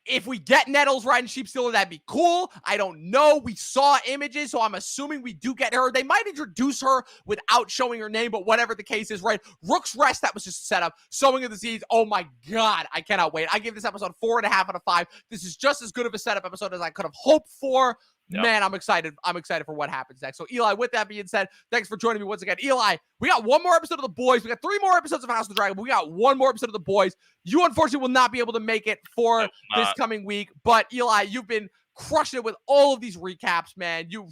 A: If we get Nettles riding Sheepstealer, that'd be cool. I don't know. We saw images, so I'm assuming we do get her. They might introduce her without showing her name, but whatever the case is, right? Rook's Rest, that was just a setup. Sowing of the Seeds, oh my God. I cannot wait. I give this episode 4.5 out of 5. This is just as good of a setup episode as I could have hoped for. Yep. Man, I'm excited. I'm excited for what happens next. So, Eli, with that being said, thanks for joining me once again. Eli, we got one more episode of The Boys. We got 3 more episodes of House of the Dragon, but we got one more episode of The Boys. You, unfortunately, will not be able to make it for this coming week. But, Eli, you've been crushing it with all of these recaps, man. You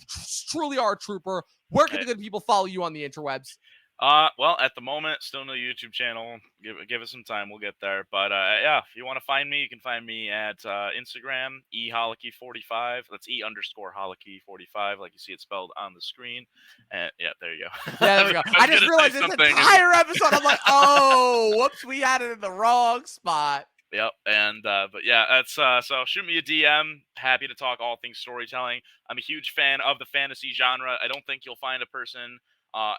A: truly are a trooper. Where can the good people follow you on the interwebs?
D: Well, at the moment, still no YouTube channel. Give us some time, we'll get there. But yeah, if you want to find me, you can find me at Instagram, eholicky45. That's E_Holicky45, like you see it spelled on the screen. And yeah, there you go.
A: Yeah, there we go. I just realized this entire episode, I'm like, oh, whoops, we had it in the wrong spot.
D: Yep, and but yeah, that's so shoot me a DM. Happy to talk all things storytelling. I'm a huge fan of the fantasy genre. I don't think you'll find a person.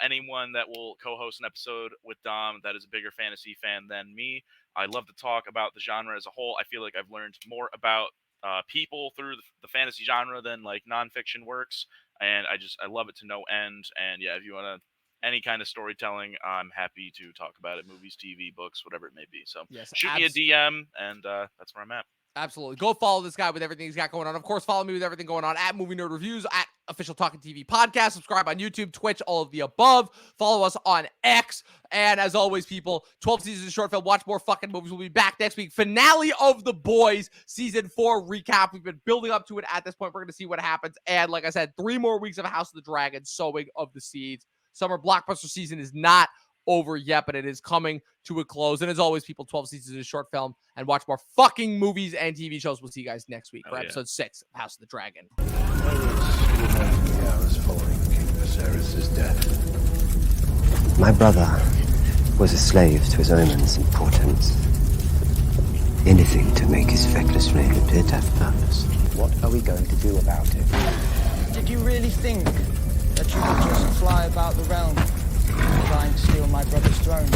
D: Anyone that will co-host an episode with Dom that is a bigger fantasy fan than me. I love to talk about the genre as a whole. I feel like I've learned more about people through the fantasy genre than like nonfiction works, and I love it to no end. And yeah, if you want any kind of storytelling, I'm happy to talk about it. Movies, TV, books, whatever it may be. So
A: yes,
D: shoot me a DM, and that's where I'm at.
A: Absolutely. Go follow this guy with everything he's got going on. Of course, follow me with everything going on at Movie Nerd Reviews, at Official Talking TV Podcast. Subscribe on YouTube, Twitch, all of the above. Follow us on X. And as always, people, 12 seasons of short film. Watch more fucking movies. We'll be back next week. Finale of The Boys, Season 4 recap. We've been building up to it at this point. We're going to see what happens. And like I said, 3 more weeks of House of the Dragon, Sowing of the Seeds. Summer blockbuster season is not over yet, but it is coming to a close. And as always, people, 12 seasons of short film, and watch more fucking movies and TV shows. We'll see you guys next week for episode 6 of House of the Dragon.
E: My brother was a slave to his omens and portents. Anything to make his feckless reign appear to have purpose.
F: What are we going to do about it?
G: Did you really think that you could just fly about the realm trying to steal my brother's throne?